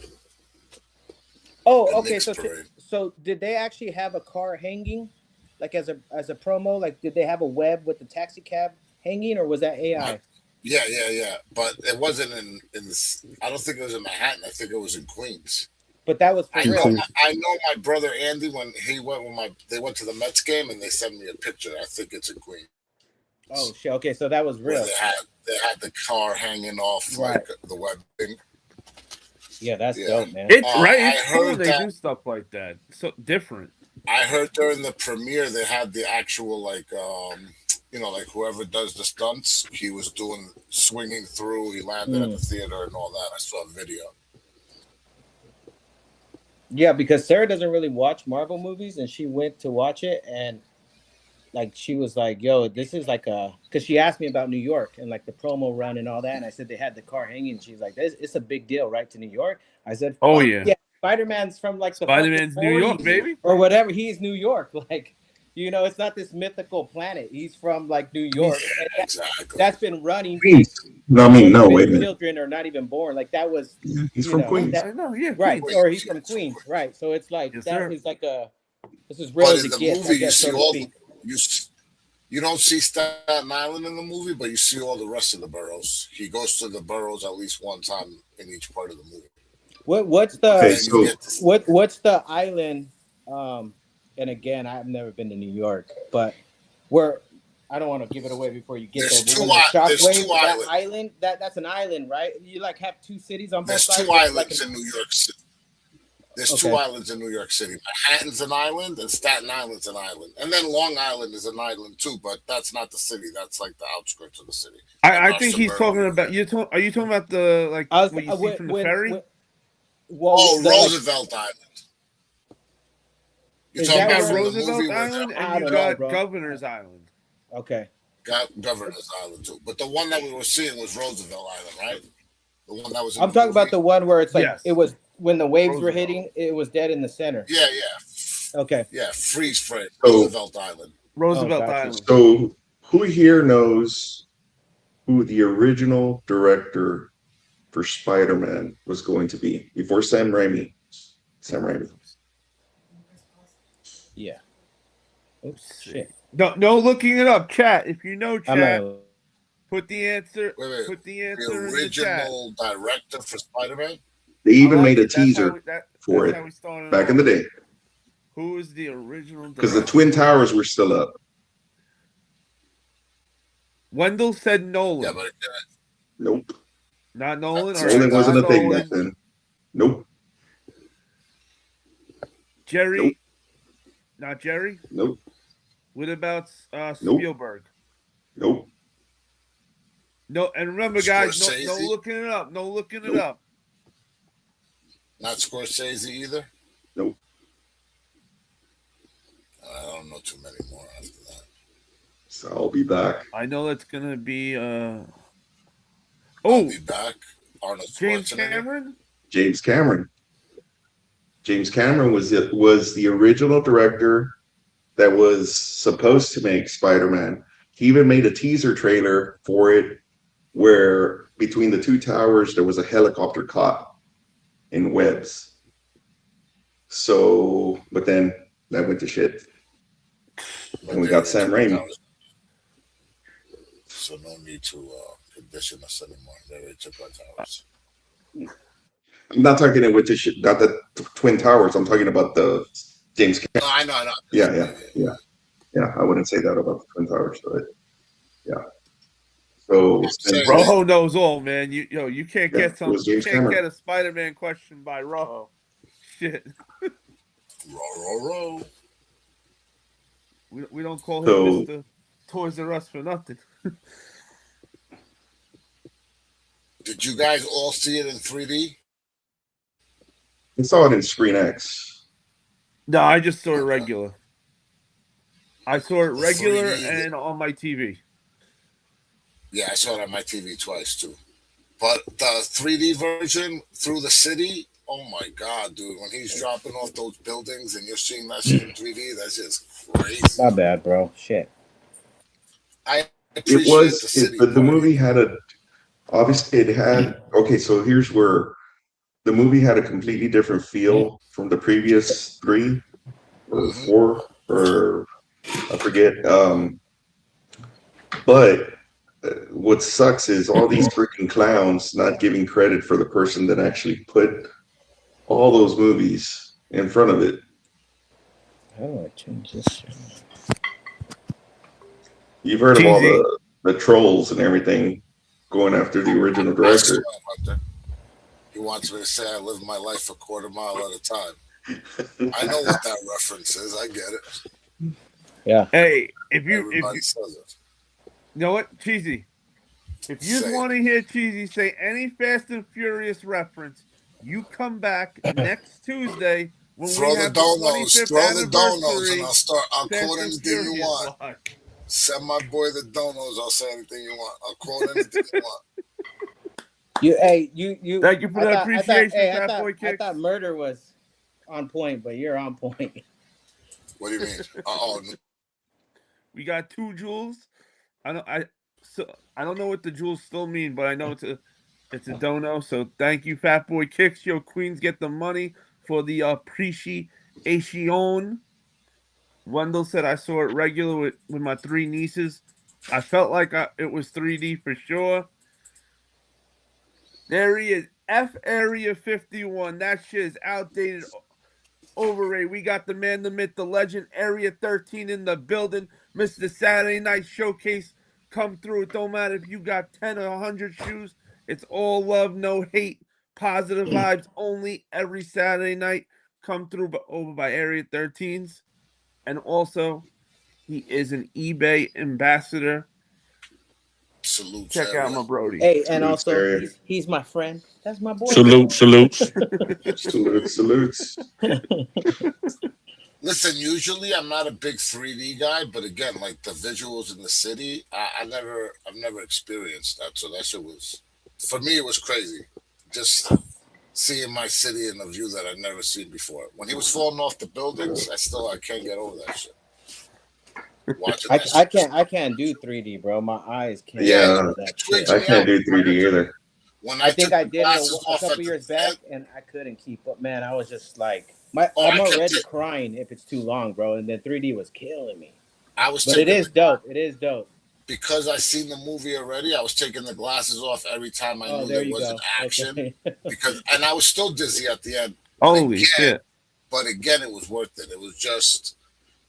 Oh, The okay. Knicks So parade. so did they actually have a car hanging, like as a promo? Like, did they have a web with the taxi cab hanging, or was that AI? Yeah. But it wasn't in this. I don't think it was in Manhattan. I think it was in Queens. But that was for I real. know my brother Andy when they went to the Mets game and they sent me a picture. I think it's in Queens. Oh shit. Okay, so that was Where real. they had the car hanging off like the webbing. Yeah, that's dope, man. It's right. I It's cool when heard they that. do stuff like that. So different. I heard during the premiere they had the actual like like whoever does the stunts, he was swinging through. He landed at the theater and all that. I saw a video. Yeah, because Sarah doesn't really watch Marvel movies, and she went to watch it, and like she was like, "Yo, this is like a," because she asked me about New York and like the promo run and all that, and I said they had the car hanging. She's like, "It's a big deal, right, to New York?" I said, "Oh yeah, Spider-Man's from like the Spider-Man's New York, baby, or whatever. He's New York, like." It's not this mythical planet. He's from like New York. Yeah, exactly. That's been running. Queens. No, I mean, no, wait a minute. Children are not even born. Like that was. Yeah, he's from Queens. I know, yeah, right. Queens. Or he's from Queens, right? So it's like Yes, that sir. is like a. This is real as it gets. Movie, you see all you don't see Staten Island in the movie, but you see all the rest of the boroughs. He goes to the boroughs at least one time in each part of the movie. What's the Okay, what's the island? And again, I've never been to New York, but where I don't want to give it away before you get there. There's two islands. Island that's an island, right? You like have two cities on both sides. There's two islands in New York City. There's two islands in New York City. Manhattan's an island and Staten Island's an island. And then Long Island is an island too, but that's not the city. That's like the outskirts of the city. I think he's talking about are you talking about the what you see from the ferry? Roosevelt Island. You're talking about Roosevelt Island and you got Governor's Island. Okay. Got Governor's Island too. But the one that we were seeing was Roosevelt Island, right? The one that was I'm talking about the one where it's like it was when the waves Roosevelt. were hitting, it was dead in the center. Yeah. Okay. Yeah, freeze frame. Roosevelt Island. Roosevelt Island. So who here knows who the original director for Spider-Man was going to be before Sam Raimi? Sam Raimi. Yeah. Oops, shit. No, looking it up, chat. If you know, chat, put the answer. Wait. Put the answer. The original director for Spider-Man. They even made a teaser for it back in the day. Who is the original director? Because the Twin Towers were still up. Wendell said Nolan. Yeah, but Nope. Not Nolan. Nolan wasn't a thing back then. Nope. Jerry. Nope. Not Jerry. Nope. What about Spielberg? Nope. No, and remember, guys, no Scorsese? looking it up. No looking it up. Not Scorsese either. Nope. I don't know too many more after that. So I'll be back. I know that's gonna be. I'll be back. Arnold James Schwarzenegger. Cameron. James Cameron. James Cameron was the original director that was supposed to make Spider-Man. He even made a teaser trailer for it where between the two towers there was a helicopter caught in webs. So, but then that went to shit. And we got Sam Raimi. So no need to condition us anymore. They already took our towers. I'm not talking about the Twin Towers. I'm talking about the James Cameron. No, I know. Yeah, I wouldn't say that about the Twin Towers, but yeah. So Rojo knows all, man. You can't get James Cameron. get a Spider-Man question by Rojo. Shit. Row. We don't call him Mr. Toys R Us for nothing. Did you guys all see it in 3D? I saw it in Screen X. No, I just saw it regular. I saw it regular and on my TV. Yeah, I saw it on my TV twice too. But the 3D version through the city, oh my God, dude. When he's dropping off those buildings and you're seeing that shit in 3D, that's just crazy. Not bad, bro. Shit. I It was, but the movie had so here's where the movie had a completely different feel from the previous 3 or 4, or I forget. But what sucks is all these freaking clowns not giving credit for the person that actually put all those movies in front of it. How do I change this? You've heard of all Cheesy. the trolls and everything going after the original I director. swear, Hunter. He wants me to say I live my life a quarter mile at a time. I know what that reference is. I get it. Yeah. Hey, if you Everybody says it. you know what, Cheesy, if you Say want to hear Cheesy say any Fast and Furious reference, you come back next Tuesday when throw we the have the donos, 25th throw the donos, and anniversary I'll Fast quote and anything you Furious want. live. Send my boy the donos. I'll say anything you want. I'll quote anything you want. You Thank you for the appreciation, I Fat Boy Kicks. thought murder was on point, but you're on point. What do you mean? Oh, We got 2 jewels. I don't know what the jewels still mean, but I know it's a dono. So thank you, Fat Boy Kicks. Yo, Queens get the money for the appreciation. Wendell said I saw it regular with my 3 nieces. I felt like it was 3D for sure. There he is, F Area 51. That shit is outdated, overrated. We got the man, the myth, the legend, Area 13 in the building. Mr. Saturday Night Showcase, come through. It don't matter if you got 10 or 100 shoes. It's all love, no hate, positive vibes only every Saturday night. Come through over by Area 13s. And also, he is an eBay ambassador. salute. Check out my Brody. Hey, and Salutes, also Area. he's my friend. That's my boy. Salutes. Salutes. Listen, usually I'm not a big 3D guy, but again, like the visuals in the city, I've never experienced that. So that shit was, for me, it was crazy. Just seeing my city in a view that I'd never seen before. When he was falling off the buildings, I can't get over that shit. Watching that I shit. can't do 3D, bro. My eyes can't. Yeah, do that shit. twitch I me can't out. do 3D either. When I think took I the did it glasses a off at couple the years back, end, and I couldn't keep up. Man, I was just like, I I'm kept already it. crying if it's too long, bro. And then 3D was killing me. I was But it taking is dope. It is dope. because I seen the movie already. I was taking the glasses off every time I Oh, knew there there you was an go. action Okay. and I was still dizzy at the end. Holy shit. But again, it was worth it. It was just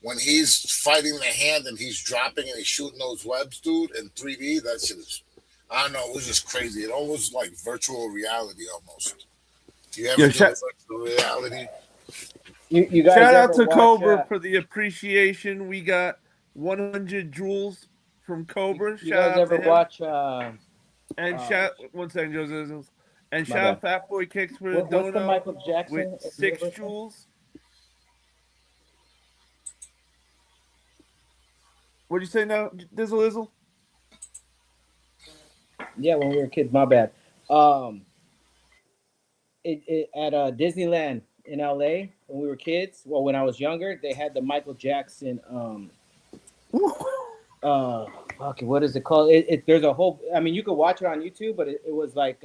when he's fighting the hand and he's dropping and he's shooting those webs, dude, in 3D. That shit is, I don't know, it was just crazy. It almost like virtual reality almost. Do you ever do virtual reality? You guys Shout ever out to watch, Cobra for the appreciation. We got 100 jewels from Cobra. You Shout guys out ever to him. watch? And shout 1 second, Joseph. And My shout out bad. Fat Boy Kicks for the What's the dono Michael Jackson? with 6 jewels. What'd you say now, Dizzle Izzle? Yeah, when we were kids. My bad. At Disneyland in LA when we were kids. Well, when I was younger, they had the Michael Jackson. Fuck, what is it called? There's a whole. I mean, you could watch it on YouTube, but it was like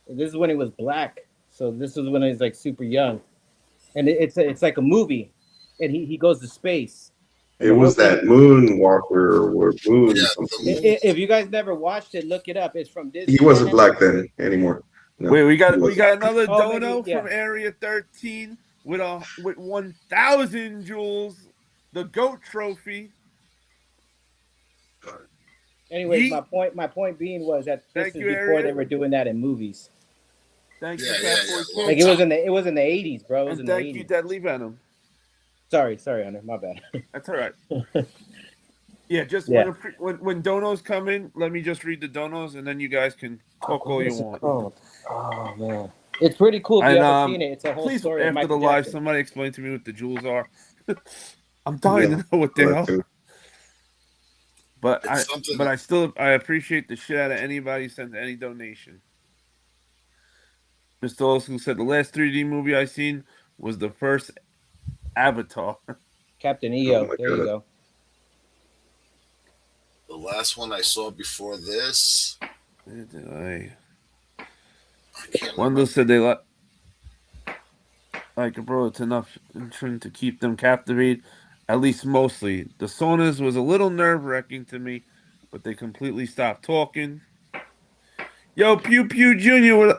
this is when he was black. So this is when he was like super young, and it's like a movie, and he goes to space. It was that Moonwalker or Moon something. If you guys never watched it, look it up. It's from Disney. He wasn't black then anymore. No, Wait, we got another dono maybe, yeah. from Area 13 with 1,000 jewels, the GOAT trophy. Anyways, my point being was that this is before they were doing that in movies. Thank you, Like it was in the 80s, bro. It was and in thank the 80s. you, Deadly Venom. Sorry, Hunter. My bad. That's all right. Yeah, just when donos come in, let me just read the donos, and then you guys can talk all you want. Oh man, it's pretty cool. If you haven't seen it, it's a whole story. After the live, somebody explain to me what the jewels are. I'm dying to know what they are. But I appreciate the shit out of anybody who sends any donation. Mr. Olson said the last 3D movie I seen was the first Avatar. Captain EO. There you go. The last one I saw before this. Wendell said they like bro, it's enough to keep them captivated, at least mostly. The saunas was a little nerve-wracking to me, but they completely stopped talking. Yo, Pew Pew Jr.,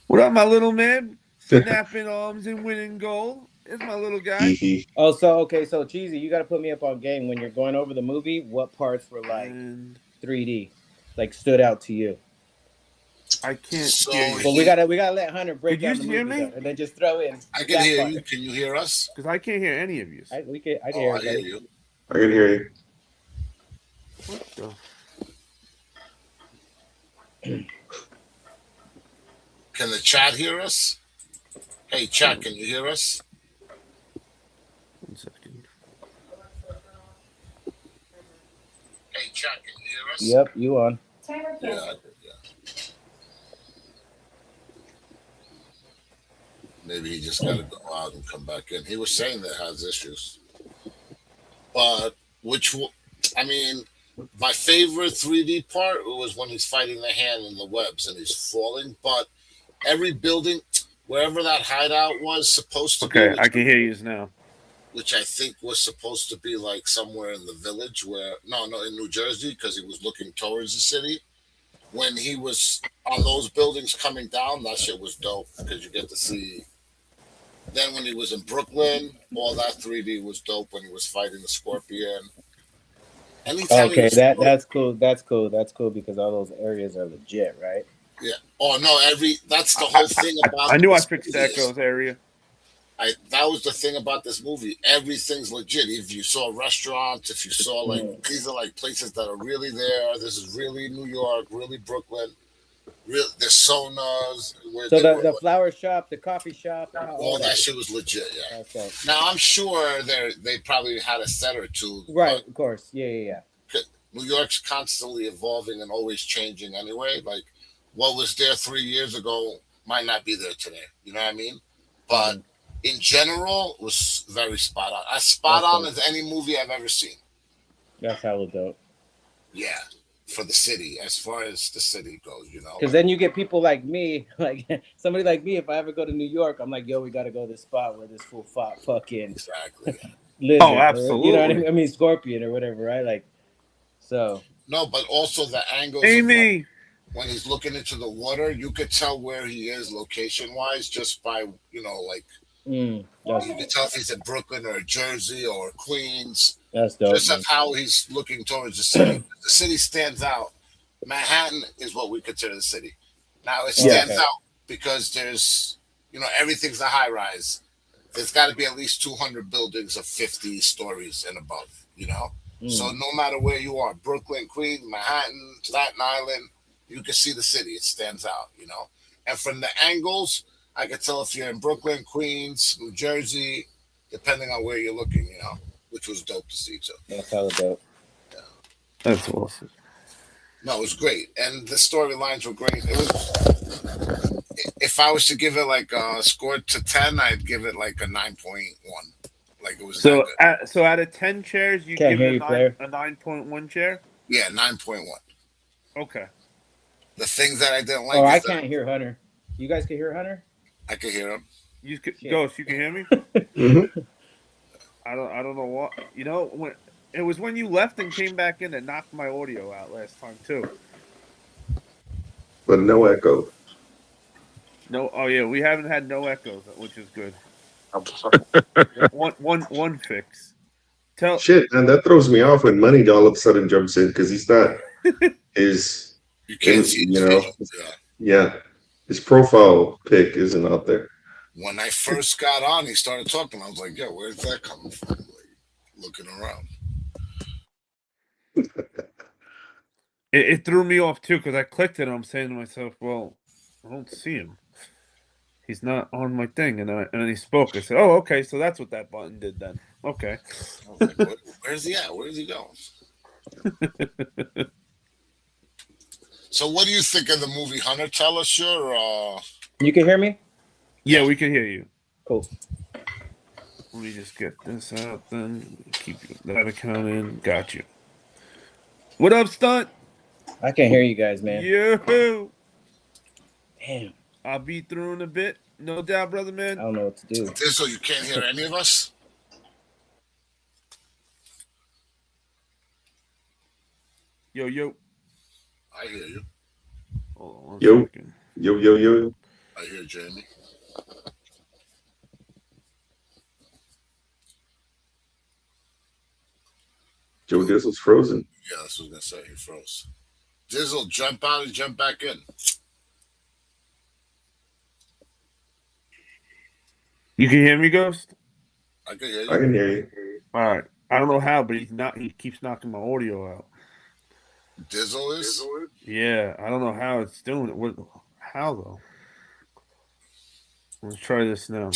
what up, my little man? snapping arms and winning goal. It's my little guy. Oh, so Cheesy, you got to put me up on game when you're going over the movie. What parts were like And 3D, like stood out to you? I can't So hear you. Well, we gotta let Hunter break Could you down the hear movie me? though, and then just throw in. I can that hear part. you. Can you hear us? Because I can't hear any of you. I can hear Oh, I everybody. hear you. I can hear you. What the? Can the chat hear us? Hey, chat, can you hear us? 1 second. Hey, chat, can you hear us? Yep, you on. Yeah. Maybe he just got to go out and come back in. He was saying that has issues. But I mean, my favorite 3D part was when he's fighting the hand in the webs and he's falling. But every building, wherever that hideout was supposed to be. Okay, I can hear you now. Which I think was supposed to be like somewhere in the village no, in New Jersey, because he was looking towards the city. When he was on those buildings coming down, that shit was dope because you get to see. Then when he was in Brooklyn, all that 3D was dope when he was fighting the Scorpion. Okay, that's cool. That's cool because all those areas are legit, right? Yeah. Oh no, that's the whole thing about. I knew I fixed Echo's area. That was the thing about this movie. Everything's legit. If you saw restaurants, if you saw these are like places that are really there. This is really New York, really Brooklyn. Real, the saunas. So the flower shop, the coffee shop, all that shit was legit. Yeah. Okay. Now I'm sure they probably had a set or two. Right. Of course. Yeah. New York's constantly evolving and always changing. Anyway, like what was there 3 years ago might not be there today. You know what I mean? But in general, it was very spot on. As spot on as any movie I've ever seen. That's hella dope. Yeah, for the city, as far as the city goes, you know. Because then you get people like me, like somebody like me. If I ever go to New York, I'm like, yo, we got to go to this spot where this fool fucking exactly lizard, oh, absolutely. You know what I mean? I mean, scorpion or whatever, right? Like, so. No, but also the angles. Amy. When he's looking into the water, you could tell where he is location-wise just by, like. You can tell if he's in Brooklyn or Jersey or Queens. That's dope. Just of how he's looking towards the city. The city stands out. Manhattan is what we consider the city. Now it stands out because there's, everything's a high rise. There's got to be at least 200 buildings of 50 stories and above, So no matter where you are, Brooklyn, Queens, Manhattan, Staten Island, you can see the city. It stands out, And from the angles, I can tell if you're in Brooklyn, Queens, New Jersey, depending on where you're looking, which was dope to see too. That's hella dope. Yeah. That's awesome. No, it was great, and the storylines were great. It was. If I was to give it like a score to 10, I'd give it like a 9.1. Like it was. So out of 10 chairs, you Can't give it a 9.1 chair. Yeah, 9.1. Okay. The things that I didn't like. Oh, I can't hear Hunter. You guys can hear Hunter? I can hear him. Ghost, you can hear me? Mm-hmm. I don't know what. When it was when you left and came back in that knocked my audio out last time too. But no echo. No, oh yeah, we haven't had no echoes, which is good. one fix. Shit, and that throws me off when Money all of a sudden jumps in because he's not his. You can't see, Yeah, his profile pic isn't out there. When I first got on, he started talking. I was like, "Yo, where's that coming from?" Like, looking around. It threw me off too because I clicked it and I'm saying to myself, "Well, I don't see him. He's not on my thing." And then he spoke. I said, "Oh, okay, so that's what that button did then." Okay. I was like, where's he at? Where's he going? So, what do you think of the movie Hunter? Tell us your. You can hear me? Yeah, we can hear you. Cool. Let me just get this out then. Keep that account in. Got you. What up, Stunt? I can't hear you guys, man. Yoo-hoo. Damn. I'll be through in a bit. No doubt, brother, man. I don't know what to do. So you can't hear any of us? Yo. I hear you. Hold on one Yo. second. Yo. I hear Jamie. Joe Dizzle's frozen. Yeah, that's what I was gonna say. He froze. Dizzle, jump out and jump back in. You can hear me, Ghost? I can hear I you. can hear you. All right. I don't know how, but he keeps knocking my audio out. Dizzle is. Yeah, I don't know how it's doing it. How though? Let's try this now.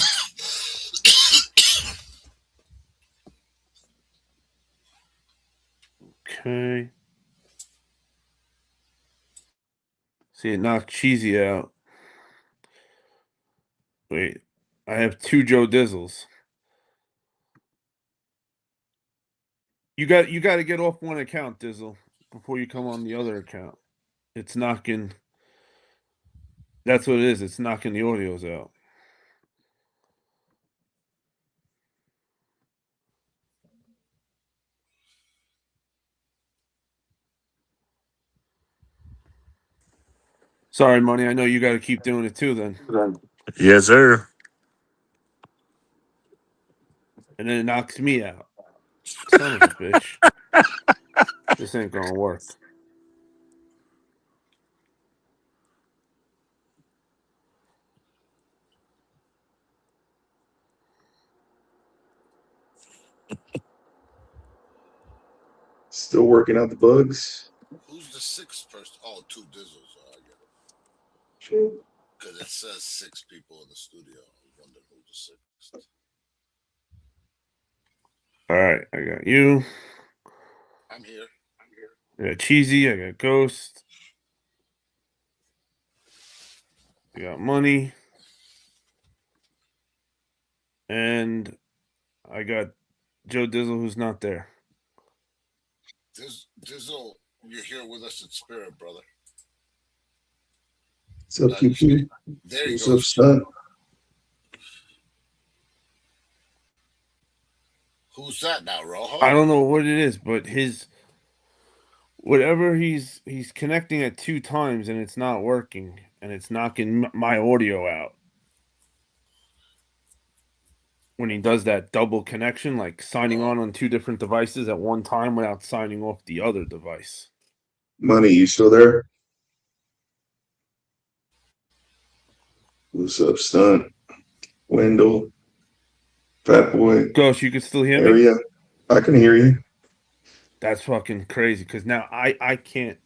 Okay. See, it knocked Cheesy out. Wait, I have 2 Joe Dizzles. You got to get off one account, Dizzle, before you come on the other account. It's knocking. That's what it is. It's knocking the audios out. Sorry, Money. I know you got to keep doing it too then. Yes, sir. And then it knocks me out. Son of a bitch. This ain't going to work. Still working out the bugs. Who's the 6th person? Oh, 2 Dizzles. I get it. Sure. Because it says 6 people in the studio. I wonder who the 6th. All right, I got you. I'm here. I got Cheesy. I got Ghost. I got Money. And I got Joe Dizzle, who's not there. Dizzle, you're here with us in spirit, brother. What's up, QQ? There you What's go. up, son? Who's that now, Rojo? I don't know what it is, but his whatever he's connecting at 2 times and it's not working, and it's knocking my audio out. When he does that double connection, like signing on 2 different devices at one time without signing off the other device. Money, you still there? What's up, stunt? Wendell, Fat Boy, Ghost, you can still hear me? Area. I can hear you. That's fucking crazy because now I can't.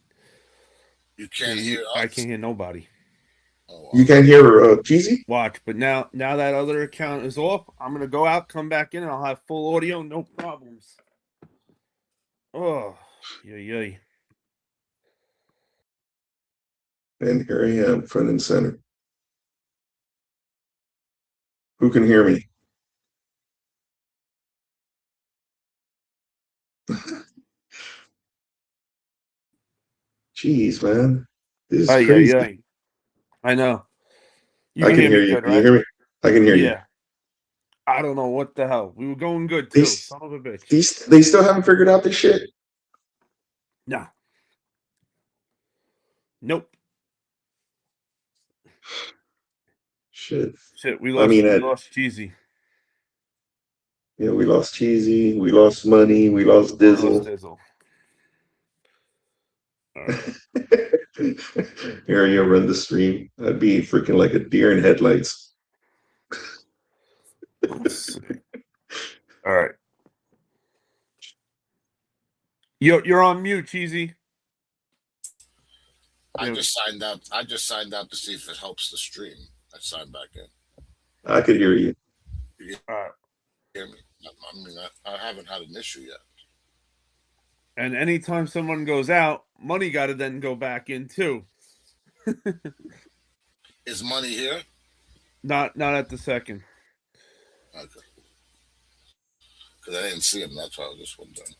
You can't hear us? I can't hear nobody. Oh, wow. You can't hear Cheesy? Watch, but now that other account is off, I'm gonna go out, come back in, and I'll have full audio, no problems. Oh, yay. And here I am, front and center. Who can hear me? Jeez, man. This is crazy. I know. I can hear you. Good, Can right? you hear me? I can hear you. Yeah. I don't know what the hell. We were going good too. Son of a bitch. They still haven't figured out this shit? No. Nope. Shit. We lost Cheesy. Yeah, we lost Cheesy. We lost Money. We lost Dizzle. All right. Here you run the stream. I'd be freaking like a deer in headlights. Let's see. All right. You're on mute, Cheesy. I just signed out. I just signed out to see if it helps the stream. I signed back in. I could hear you. All right. Hear me? I mean, I haven't had an issue yet. And anytime someone goes out, Money got to then go back in too. Is Money here? Not at the second. Okay. Because I didn't see him. That's why I was just wondering.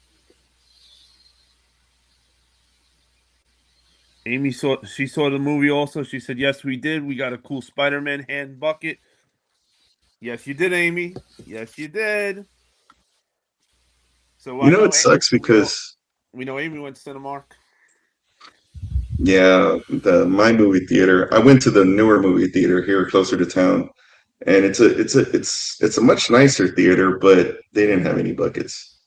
Amy saw the movie also. She said, yes, we did. We got a cool Spider-Man hand bucket. Yes, you did, Amy. Yes, you did. So you know it sucks because we know Amy went to Cinemark. Yeah, my movie theater. I went to the newer movie theater here closer to town, and it's a much nicer theater, but they didn't have any buckets.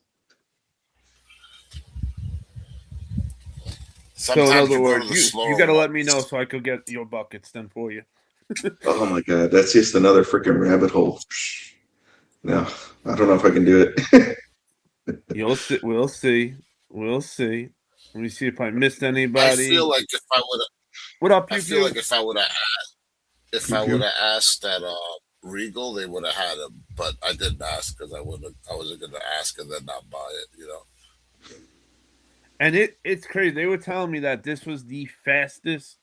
So in Sometimes other you go to words, the you slower got to let ones. me know so I could get your buckets then for you. Oh my god, that's just another freaking rabbit hole. No, I don't know if I can do it. You'll see. We'll see. We'll see. Let me see if I missed I anybody. feel like if I would, What up, I Pew feel like Pew? if Pew I would pew. have asked at Regal, they would have had him, but I didn't ask because I wasn't gonna ask and then not buy it. You know. And it's crazy. They were telling me that this was the fastest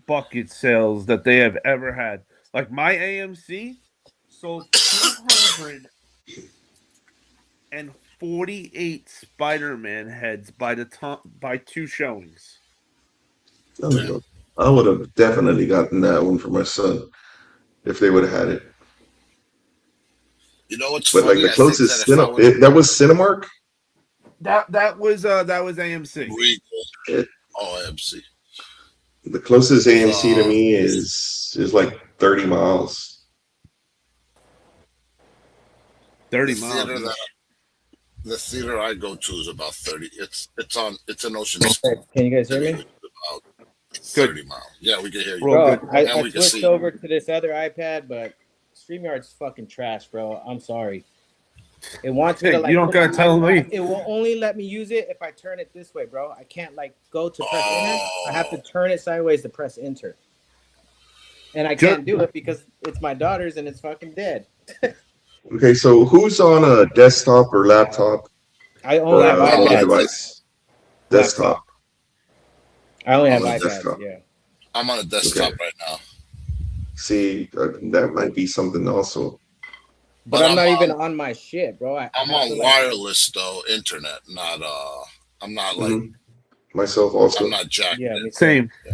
bucket sales that they have ever had. Like my AMC sold 248 Spider-Man heads by the time by two showings. Damn. I would have definitely gotten that one for my son if they would have had it. You know what's But like funny? the I think that closest if I would have that was Cinemark. That was AMC. Regal, It, OMC, the closest AMC to the me is like 30 miles. 30 the miles. theater that Each. the theater I go to is about 30. It's an Ocean City. Can you guys hear me? It's about Good. 30 miles. Yeah, we can hear you. We're all Bro, good. And I we can switched see. over to this other iPad, but StreamYard's fucking trash, bro. I'm sorry. It wants me Hey, to like. you don't gotta tell me. It will only let me use it if I turn it this way, bro. I can't like go to press enter. I have to turn it sideways to press enter, and I can't do it because it's my daughter's and it's fucking dead. Okay, so who's on a desktop or laptop I only or have a mobile iPads. device? Laptop. Desktop. I only have I'm on a iPads. desktop. Yeah. I'm on a desktop Okay. right now. See, that might be something also. But I'm not even on my shit, bro. I I'm have on to wireless though, internet, not I'm not like Myself I'm also. not jacked Yeah, in. me too. Same. Yeah.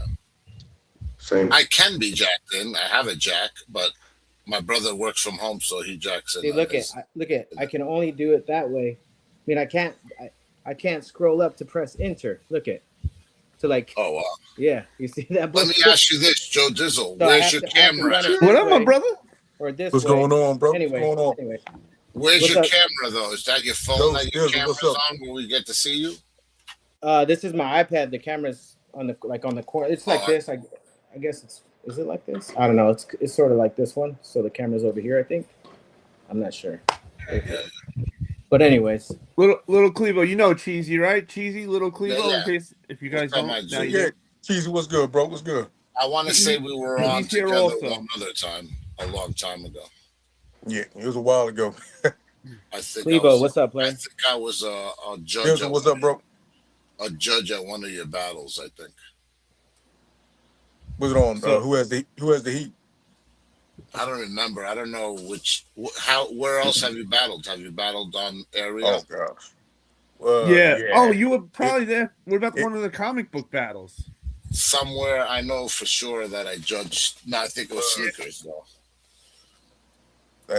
Same. I can be jacked in. I have a jack, but my brother works from home, so he jacks in. See, look at. I can only do it that way. I mean, I can't scroll up to press enter. Look at. To like. Oh wow. Yeah, you see that? Let me ask you this, Joe Dizzle. So Where's your I have to camera run at? it What this up, my way brother? or this What's way. going on, bro? Anyway, What's going on? anyway. Where's What's your up? camera though? Is that your phone Yo, that your Dizzle, what's camera's up? on when we get to see you? This is my iPad. The camera's on the corner. It's like this. I guess it's. Is it like this? I don't know. It's sort of like this one. So the camera's over here. I think. I'm not sure. But anyways, Little Clevo, you know Cheesy, right? Cheesy, Little Clevo. Yeah. In case if you guys What's up, don't, my now G? you Yeah, do. Cheesy, what's good, bro? What's good? I want to say we were on He's here together also. one other time, a long time ago. Yeah, it was a while ago. I think Clevo, what's up, I player? think I was a judge. Dizzle, what's up, bro? A judge at one of your battles, I think. What's it on? So- Who has the heat? I don't remember. I don't know where else have you battled? Have you battled on area? Oh gosh. Yeah. Yeah. Oh, you were probably there. What about one of the comic book battles? Somewhere I know for sure that I judged. No, I think it was sneakers though.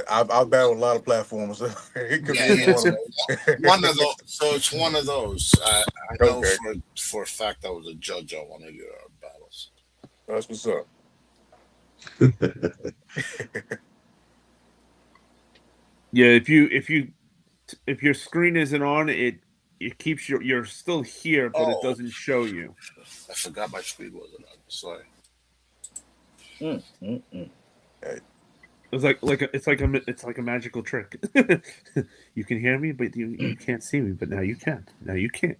I've battled a lot of platforms. It could Yeah, be yeah. one of them. One of those. So it's one of those. I know Okay. for a fact I was a judge on one of your battles. That's what's up. Yeah. If your screen isn't on, it keeps you're still here, but it doesn't show you. I forgot my screen wasn't on. Sorry. It's like a magical trick. You can hear me, but you can't see me. But now you can. Now you can't.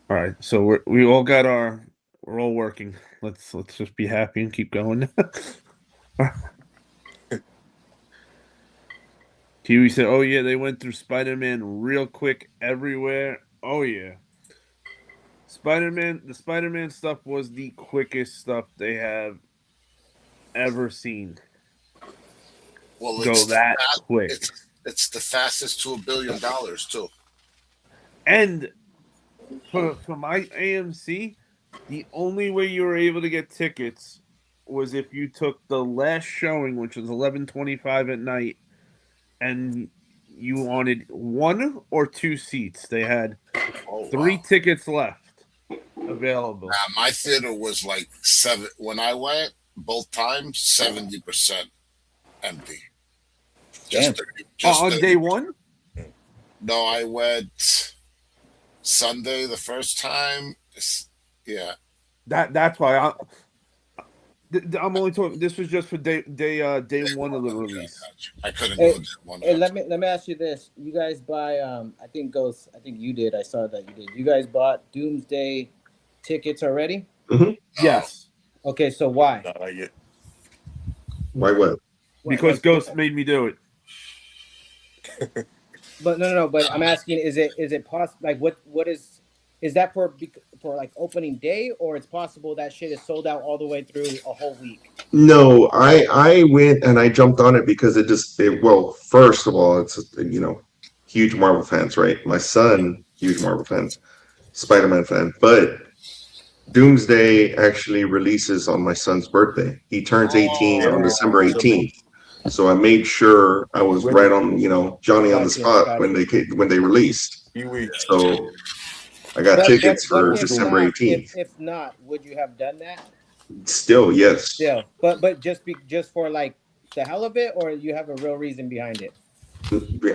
All right, so we're all working. Let's just be happy and keep going. Kiwi said, "Oh yeah, they went through Spider-Man real quick everywhere. Oh yeah, the Spider-Man stuff was the quickest stuff they have ever seen. Well, Go that quick. It's the fastest to $1 billion too. And for my AMC, the only way you were able to get tickets was if you took the last showing, which was 11:25 at night, and you wanted 1 or 2 seats. They had 3 tickets left available. My theater was like 7 when I went both times, 70% empty. Just 30, on day 1? No, I went Sunday the first time. Yeah. That's why I'm only talking. This was just for day one of the Okay, release. gotcha. I couldn't Hey, go day one. hey, let me ask you this: you guys buy? I think Ghost. I think you did. I saw that you did. You guys bought Doomsday tickets already? Hmm. Yes, Okay, so why? Not yet. Why what? because Ghost made me do it. But no. But I'm asking: is it possible? Like, what is that for like opening day, or it's possible that shit is sold out all the way through a whole week? No, I went and I jumped on it because well, first of all, it's huge Marvel fans, right? My son, huge Marvel fan, Spider-Man fan, but Doomsday actually releases on my son's birthday. He turns 18 on December Oh, 18th. So I made sure I was right on, Johnny on the spot when they released. Few weeks. So I got tickets for if December not, 18th. if not, would you have done that? Still, yes. Still, but just for like the hell of it, or you have a real reason behind it?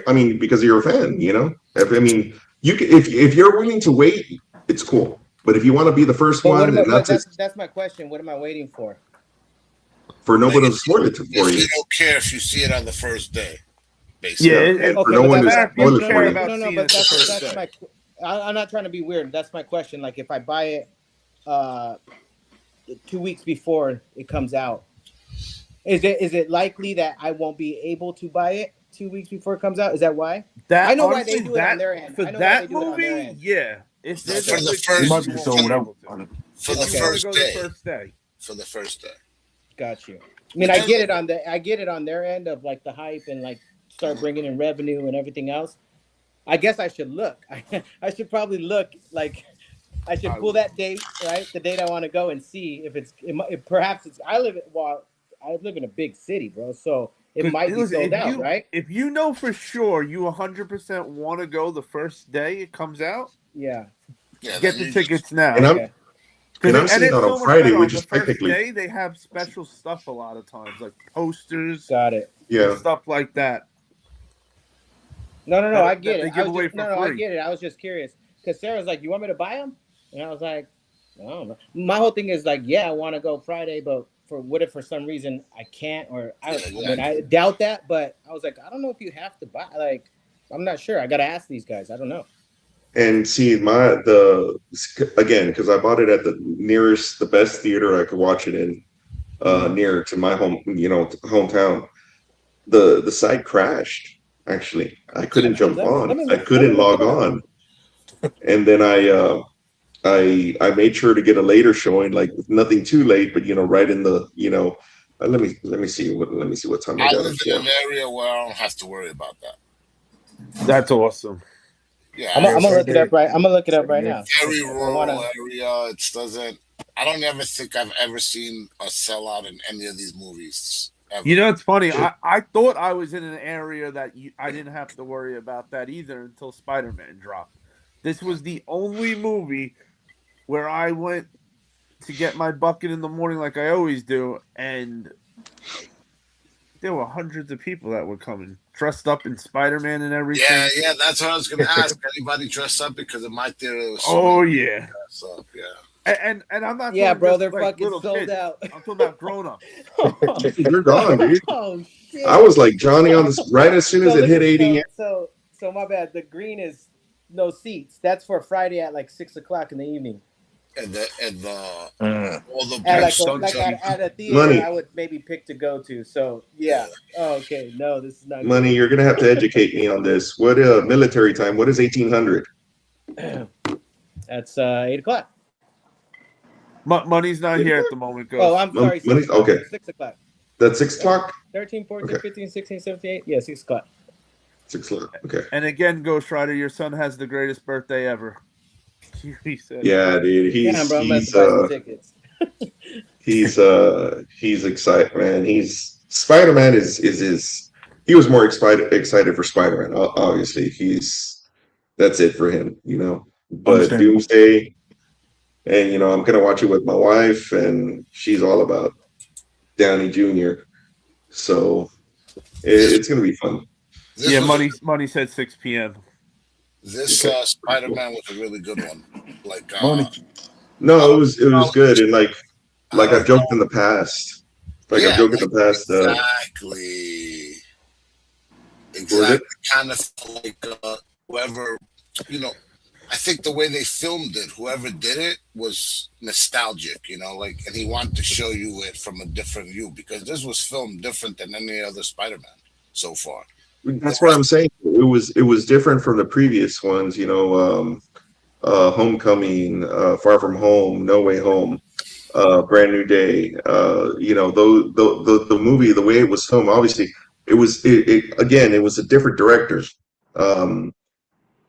I mean, because you're a fan, I mean, you can, if you're willing to wait, it's cool. But if you want to be the first But one, and not that's my question. What am I waiting for? for like nobody to spoil it for if you. you don't care if you see it on the first day, basically. Yeah, And Okay, for no but one to that's spoil it care for you. about no, seeing but it the first that's day. I'm not trying to be weird. That's my question. Like, if I buy it, 2 weeks before it comes out, is it likely that I won't be able to buy it 2 weeks before it comes out? Is that why? That I know honestly, why they do it on their end. for I know why they that do it on their movie, end. yeah. If there's For a the quick first- It release, might you be won't sold be out. able to. For the If you want to first go day. the first day. For the first day. Got you. I mean, I get it on their end of like the hype and like start bringing in revenue and everything else. I guess I should look. I should probably look like I should pull that date, right? The date I want to go and see if perhaps it's. I live in a big city, bro, so it might be sold out, right? If you know for sure you 100% want to go the first day it comes out, Yeah. Yeah, get then the you tickets now. And I'm Okay. and I'm And seeing it it's on so much Friday, better on which the is first technically day. They have special stuff a lot of times, like posters Got it. and yeah. stuff like that. No. I get That it. they give away for I free. get it. I was just curious because Sarah's like, "You want me to buy them?" And I was like, "I don't know." My whole thing is like, "Yeah, I want to go Friday, but what if for some reason I can't?" Or I mean, I doubt that, but I was like, I don't know if you have to buy. Like, I'm not sure. I gotta ask these guys. I don't know. And see again, because I bought it at the best theater I could watch it in, near to my hometown. The site crashed. Actually, I couldn't jump on. I let me couldn't look log it up. on, and then I made sure to get a later showing, like nothing too late, but right in the let me see what time I I got live it in for. an area where I don't have to worry about that. That's awesome. Yeah, I'm gonna look it up right. I'm gonna look it up right now. Very rural area. It doesn't. I don't ever think I've ever seen a sellout in any of these movies. Ever. You know, it's funny. I thought I was in an area that I didn't have to worry about that either until Spider-Man dropped. This was the only movie where I went to get my bucket in the morning like I always do, and there were hundreds of people that were coming, dressed up in Spider-Man and everything. Yeah, that's what I was going to ask. Anybody dressed up? Because in my theater, it was yeah. dressed up, yeah. And I'm not Yeah, bro, they're like fucking sold kids. out. I'm talking about grown-ups. You're gone, dude. Oh shit! I was like Johnny on this right as soon as it hit 80. So my bad. The green is no seats. That's for Friday at like 6 o'clock in the evening. And all the at a theater Money. I would maybe pick to go to. So yeah. Oh, okay. No, this is not Money. good. You're gonna have to educate me on this. What military time? What is 1800? That's 8 o'clock. Money's not here at the moment. Ghost. Oh, I'm sorry. 6 o'clock. Okay. 6 o'clock. That's 6 o'clock. 13, 14, Okay. 15, 16, 17, 18. Yeah, 6 o'clock. 6 o'clock. Okay. And again, Ghost Rider, your son has the greatest birthday ever. He said, Yeah, dude. Yeah, bro. I'm gonna have to buy some tickets. He's excited, man. Spider-Man is he was more excited for Spider-Man. Obviously, that's it for him, But Doomsday, and I'm gonna watch it with my wife, and she's all about Downey Jr. So it's gonna be fun. Yeah, money said 6 p.m. This Spider-Man was a really good one. Like, Money. No, it was good, and like I I've don't joked in the past. Like I've yeah, joked in the past. exactly. What was it? Kind of felt like whoever, you know, I think the way they filmed it, whoever did it was nostalgic, like, and he wanted to show you it from a different view because this was filmed different than any other Spider-Man so far. That's what I'm saying. It was different from the previous ones. Homecoming, Far From Home, No Way Home, Brand New Day. The movie, the way it was filmed, obviously, it was a different director.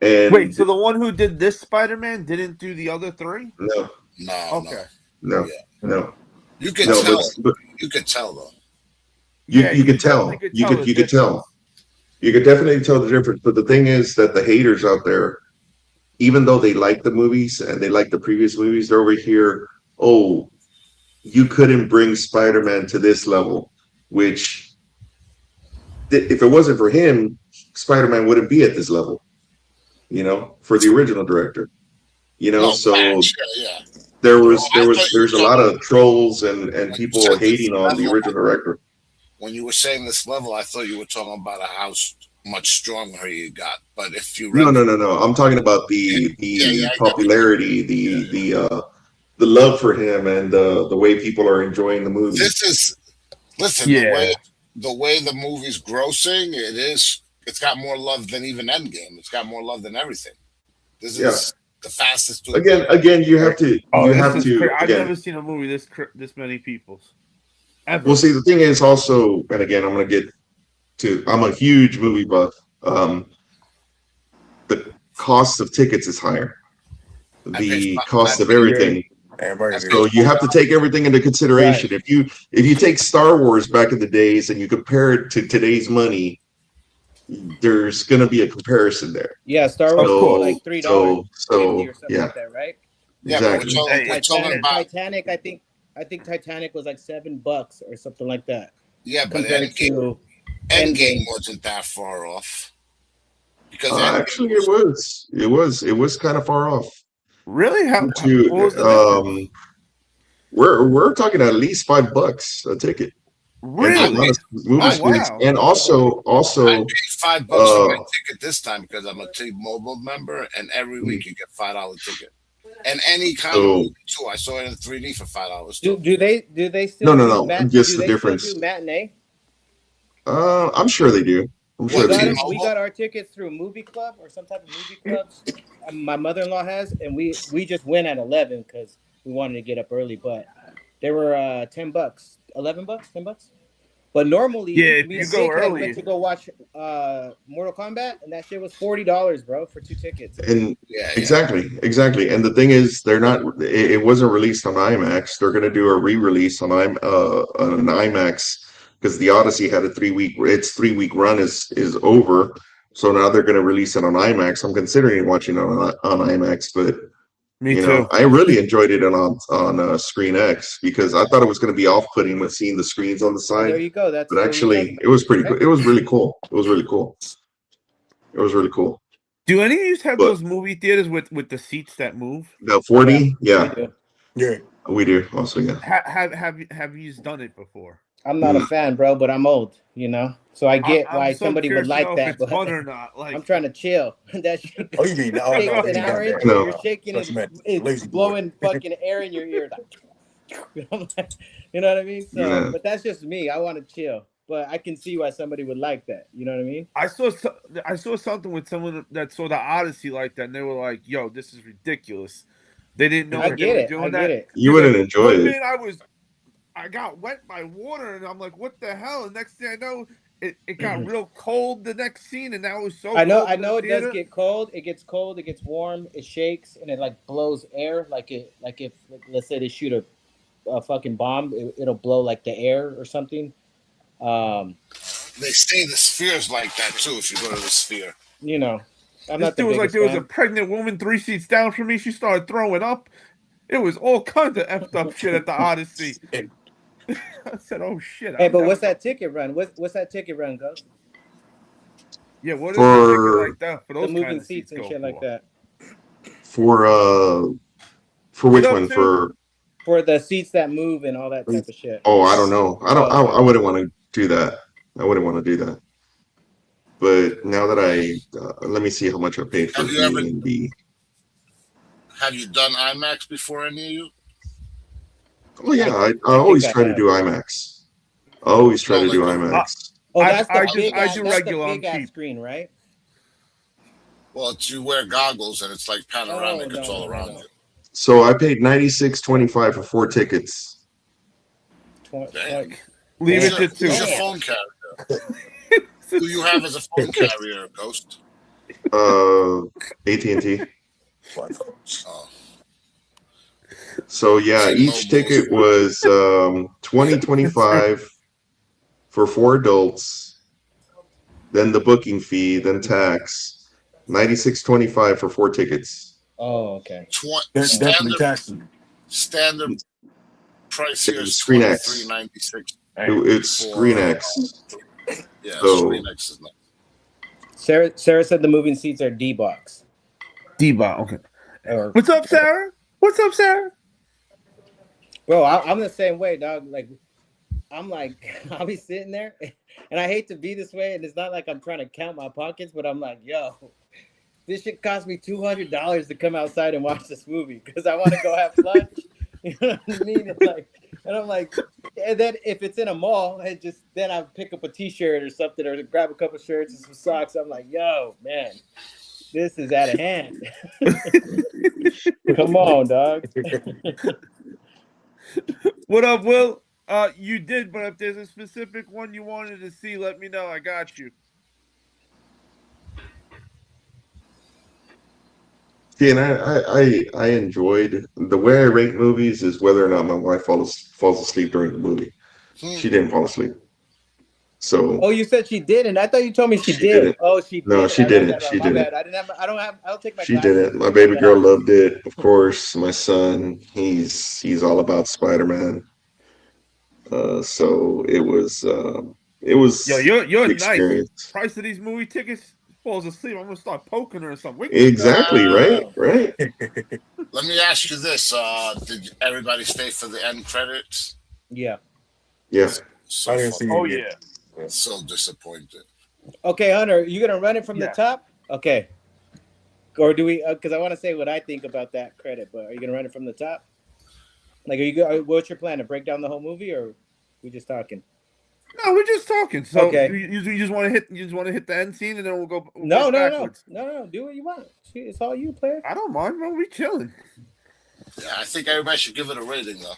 And Wait, so the one who did this Spider-Man didn't do the other three? no, Okay. no, Yeah. no. You could No, tell. but You could tell though. you could tell. definitely You the could difference. tell. You could definitely tell the difference. But the thing is that the haters out there, even though they like the movies and they like the previous movies, they're over here. Oh, you couldn't bring Spider-Man to this level, which if it wasn't for him, Spider-Man wouldn't be at this level. For the original director. So yeah. there's a lot of trolls and people hating on the original director. When you were saying this level, I thought you were talking about how much stronger he got. But if you No. I'm talking about the popularity, the love for him, and the way people are enjoying the movie. The way the movie's grossing, it's got more love than even Endgame. It's got more love than everything. This is the fastest. Again, you have to. I've never seen a movie this many people's. Ever. Well, see, the thing is also, and again, I'm going to get to. I'm a huge movie buff. The cost of tickets is higher. The cost of everything. So you have to take everything into consideration. Right. If you take Star Wars back in the days and you compare it to today's money, there's going to be a comparison there. Yeah, Star Wars was like $3 or something like that, right? Yeah, exactly. we're talking about Titanic. I think Titanic was like $7 or something like that. Yeah, but Endgame wasn't that far off. Because actually, it was. It was kind of far off. Really? What was the we're talking at least $5 a ticket. Really? Wow. And also I paid $5 for my ticket this time because I'm a T-Mobile member, and every week you get $5 ticket. And any kind of movie too. I saw it in 3D for $5 too. Do they still no. Just the difference. Do matinee? I'm sure they do. We got our tickets through a movie club or some type of movie clubs. My mother-in-law has, and we just went at 11 because we wanted to get up early. But they were $10, $11, $10. But normally, if you go early, went to go watch Mortal Kombat, and that shit was $40, bro, for 2 tickets. And exactly. And the thing is, they're not. It wasn't released on IMAX. They're going to do a re-release on an IMAX. Because the Odyssey had a 3-week, its 3-week run is over, so now they're going to release it on IMAX. I'm considering watching it on IMAX, but me too. I really enjoyed it on Screen X because I thought it was going to be off-putting with seeing the screens on the side. There you go. But actually, it was pretty. It was really cool. It was really cool. Do any of you have those movie theaters with the seats that move? The 4D, yeah, we do also. Yeah. Have you done it before? I'm not a fan, bro, but I'm old, so I get why somebody would like that. But fun or not. Like, I'm trying to chill. That shit. Oh, you mean you're shaking it's blowing fucking air in your ear. You know what I mean? So, but that's just me. I want to chill, but I can see why somebody would like that. You know what I mean? I saw something with someone that saw the Odyssey like that, and they were like, "Yo, this is ridiculous." They didn't know what they were doing. That you wouldn't enjoy it. I got wet by water, and I'm like, "What the hell?" And next thing I know, it got real cold. The next scene, and that was so. I know it does get cold. It gets cold. It gets warm. It shakes, and it like blows air. Like if let's say they shoot a fucking bomb, it'll blow like the air or something. They say the sphere's like that too. If you go to the sphere, I'm not the biggest fan. There was a pregnant woman 3 seats down from me. She started throwing up. It was all kinds of effed up shit at the Odyssey. I said, "Oh shit!" Hey, but what's that ticket run? What's that ticket run, Ghost? Yeah, what is the ticket like that for The those moving kind of seats seats and go shit like for? that. For What which up, one? too? For the seats that move and all that type of shit. Oh, I don't know. I don't. Oh, okay. I wouldn't want to do that. I wouldn't want to do that. But now that let me see how much I paid for Have you B ever and B. have you done IMAX before, any of you? Oh yeah, I I think always I try to have. do IMAX. I always try No, to do like the IMAX. Oh, that's the big I ass. do That's the regular. I'm big ass cheap. screen, right? well, it's you wear goggles and it's like Oh panoramic. It's no all no around no. you. So I paid $96.25 for 4 tickets. Damn. Leave Who's it your, to who's your 2. phone carrier? Who you have as a phone carrier, Ghost? AT&T. Oh, So yeah, each T-Mobile. ticket was $20.25 for 4 adults. Then the booking fee, then tax. $96.25 for 4 tickets. Oh, okay. Definitely taxing. Standard price here is Screen X. $23.96. It's Screen X. Yeah, So- Screen X is nice. Sarah said the moving seats are D-box. D-Bot, okay. Or, What's up, Sarah? What's up, Sarah? bro, I'm the same way, dog. Like, I'm like, I'll be sitting there, and I hate to be this way, and it's not like I'm trying to count my pockets, but I'm like, yo, this shit cost me $200 to come outside and watch this movie because I want to go have lunch. You know what I mean? It's like, and I'm like, and then if it's in a mall, then I pick up a T-shirt or something, or grab a couple shirts and some socks. I'm like, yo, man, this is out of hand. Come on, dog. What up, Will? You did, but if there's a specific one you wanted to see, let me know. I got you. See, and I enjoyed the way I rate movies is whether or not my wife falls asleep during the movie. She didn't fall asleep. So Oh, you said she didn't. I thought you told me she did. didn't. Oh, she did. No, she I read didn't. that wrong. She My didn't. bad. I don't take my She glasses. didn't. My baby girl loved it. Of course, my son, he's all about Spider-Man. So it was Yo, you're an nice. experience. Price of these movie tickets falls asleep. I'm gonna start poking her or something. Wake Exactly, right? Right. Let me ask you this: did everybody stay for the end credits? Yeah. Yeah. So I didn't see Oh it yeah. yet. So disappointed. Okay, Hunter, you gonna run it from the Yeah. top? Okay. Or do we? Because I want to say what I think about that credit, but are you gonna run it from the top? Like, what's your plan to break down the whole movie, or we just talking? No, we're just talking. So Okay. you just want to hit the end scene, and then we'll go. No. backwards. Do what you want. It's all you, player. I don't mind, bro. We chilling. Yeah, I think everybody should give it a rating though.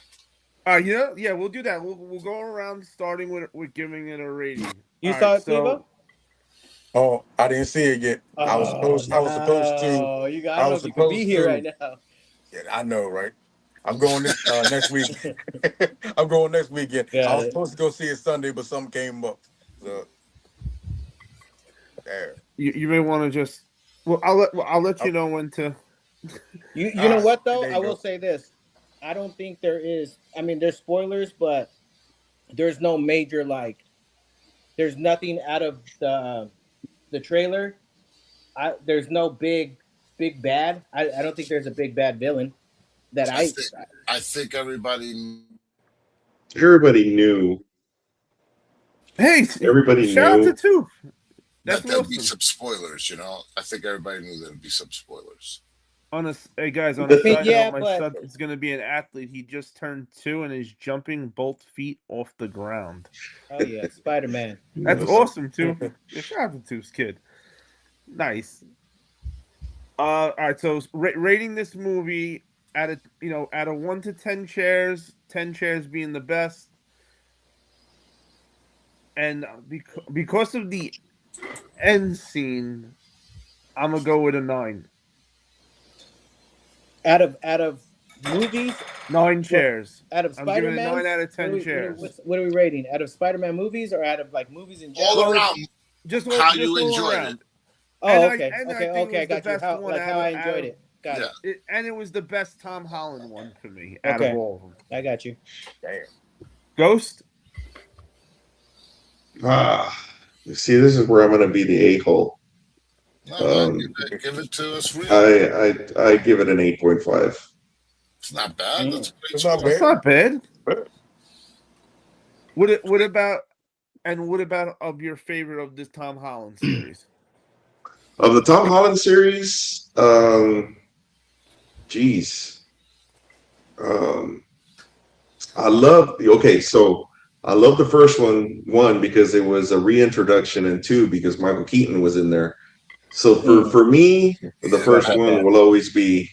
Yeah, we'll do that. We'll go around starting with giving it a rating. You All saw right, it, Steve-O? Oh, I didn't see it yet. I was supposed to. I don't know if you could be here right now. Yeah, I know, right? I'm going next week. I'm going next weekend. I was supposed to go see it Sunday, but something came up. So there. You may want to just. Well, I'll let you know when to. You know what though? There you I will go. say this. I don't think there is. I mean, there's spoilers, but there's no major like. There's nothing out of the trailer. There's no big bad. I don't think there's a big bad villain that I think everybody Everybody knew. Everybody shout out to knew. Tooth. that That's there'd be awesome. some spoilers. You know, I think everybody knew there'd be some spoilers. Hey guys, on a side yeah, note, my but- son is going to be an athlete. He just turned 2 and is jumping both feet off the ground. Oh yeah, Spider-Man. That's awesome, too. Yeah, shout out to Tooth's kid. Nice. All right, so rating this movie out of 1 to 10 chairs, 10 chairs being the best, and because of the end scene, I'm gonna go with a 9. Out of movies, 9 chairs. out of I'm giving it Spider-Man, 9 out of 10 chairs. What are we rating? Out of Spider-Man movies or out of like movies in general? All around, Just how just you all enjoyed around. it. Oh, And okay, I think okay, it was I the got you. best How one I enjoyed it. Got Yeah. it. And it was the best Tom Holland one for me out Okay. of all of them. I got you. Damn. Ghost? See, this is where I'm going to be the a-hole. No, give it to us real. I give it an 8.5. It's not bad. That's a great It's score. not That's bad. not bad. But What about of your favorite of this Tom Holland series? Of the Tom Holland series, geez. I love the first one because it was a reintroduction, and two because Michael Keaton was in there. So for me, the first one will always be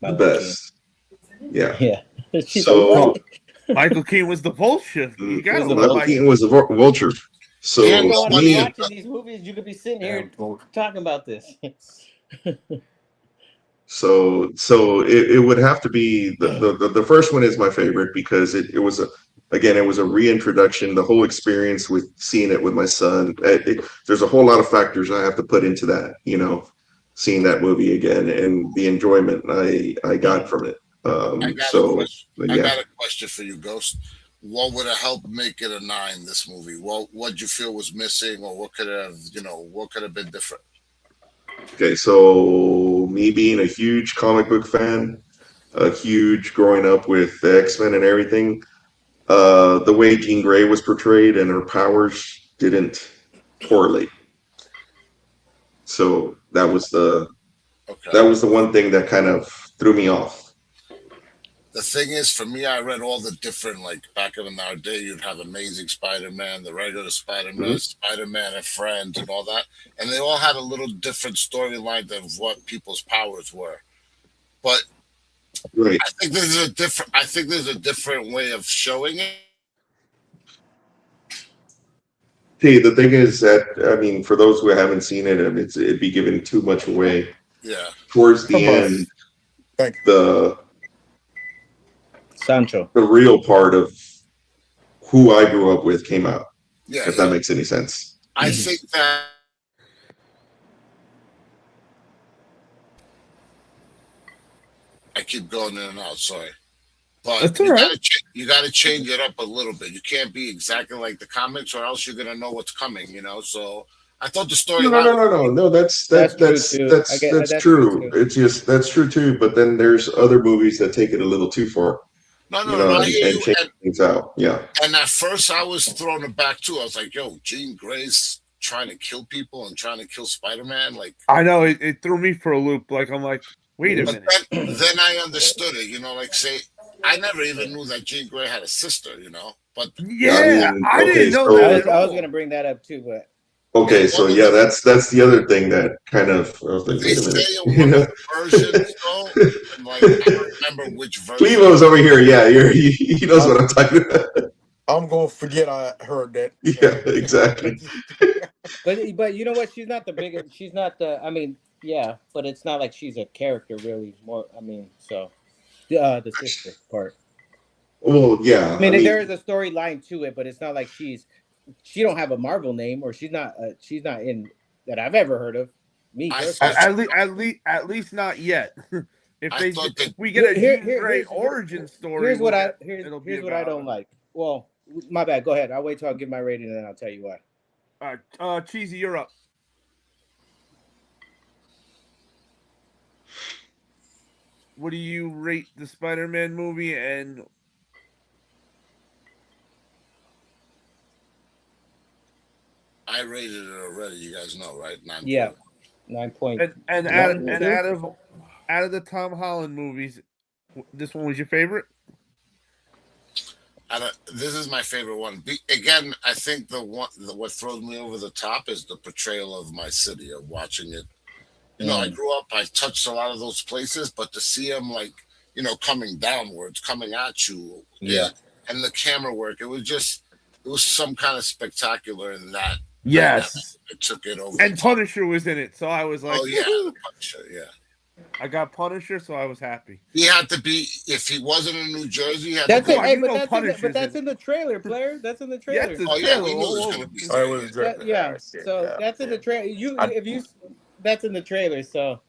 the best. Yeah. Yeah. So Michael Keaton was the vulture. You gotta Michael Keaton was the vulture. So you don't want to be me, watching these movies. You could be sitting here talking about this. so it would have to be the first one is my favorite because it was a reintroduction. The whole experience with seeing it with my son. There's a whole lot of factors I have to put into that. Seeing that movie again and the enjoyment I got from it. I got a question for you, Ghost. What would have helped make it a 9? This movie. What you feel was missing, or what could have been different? Okay, so me being a huge comic book fan, a huge growing up with the X-Men and everything, the way Jean Grey was portrayed and her powers didn't correlate. So that was the one thing that kind of threw me off. The thing is, for me, I read all the different, like back in our day, you'd have Amazing Spider-Man, the regular Spider-Man, Spider-Man and Friends, and all that, and they all had a little different storyline of what people's powers were. But right. I think there's a different way of showing it. See, the thing is that for those who haven't seen it, it'd be giving too much away. Yeah. Towards the end, Sancho. the real part of who I grew up with came out. Yeah. If that makes any sense. I think that I keep going in and out. Sorry, but you gotta change it up a little bit. You can't be exactly like the comics, or else you're gonna know what's coming. So I thought the story. No. That's true. It's just that's true too. But then there's other movies that take it a little too far. No, and change things out. Yeah. And at first, I was thrown aback too. I was like, "Yo, Jean Grey's trying to kill people and trying to kill Spider-Man." Like, I know it threw me for a loop. Like I'm like, wait a minute. Then I understood it. Say I never even knew that Jean Grey had a sister. But yeah, I didn't know that. I was going to bring that up too, but. Okay, so that's the other thing that kind of I was like, wait a minute. Versions, I don't remember which version. Clevo's over here. Yeah, he knows what I'm talking about. I'm gonna forget I heard that. Yeah, exactly. but you know what? She's not the biggest. She's not the. Yeah, but it's not like she's a character really. More. So the sister part. Well, yeah. There is a storyline to it, but it's not like she don't have a Marvel name, or she's not in that I've ever heard of. Me at least not yet. If we get a Jean Grey origin story, here's what I don't like. Well, my bad. Go ahead. I'll wait till I give my rating and then I'll tell you why. All right, Cheesy, you're up. What do you rate the Spider-Man movie and? I rated it already. You guys know, right? 9. Yeah, 9 point. And out of the Tom Holland movies, this one was your favorite? This is my favorite one. Again, I think what throws me over the top is the portrayal of my city, of watching it. I grew up, I touched a lot of those places, but to see them coming downwards, coming at you, and the camera work, it was some kind of spectacular in that. Yes, it took it over. And Punisher was in it, so I was like, "Oh yeah, Punisher, yeah." I got Punisher, so I was happy. He had to be. If he wasn't in New Jersey, that's in the trailer, player. That's in the trailer. Yeah, we knew it was going to be. So that's in the trailer. That's in the trailer. So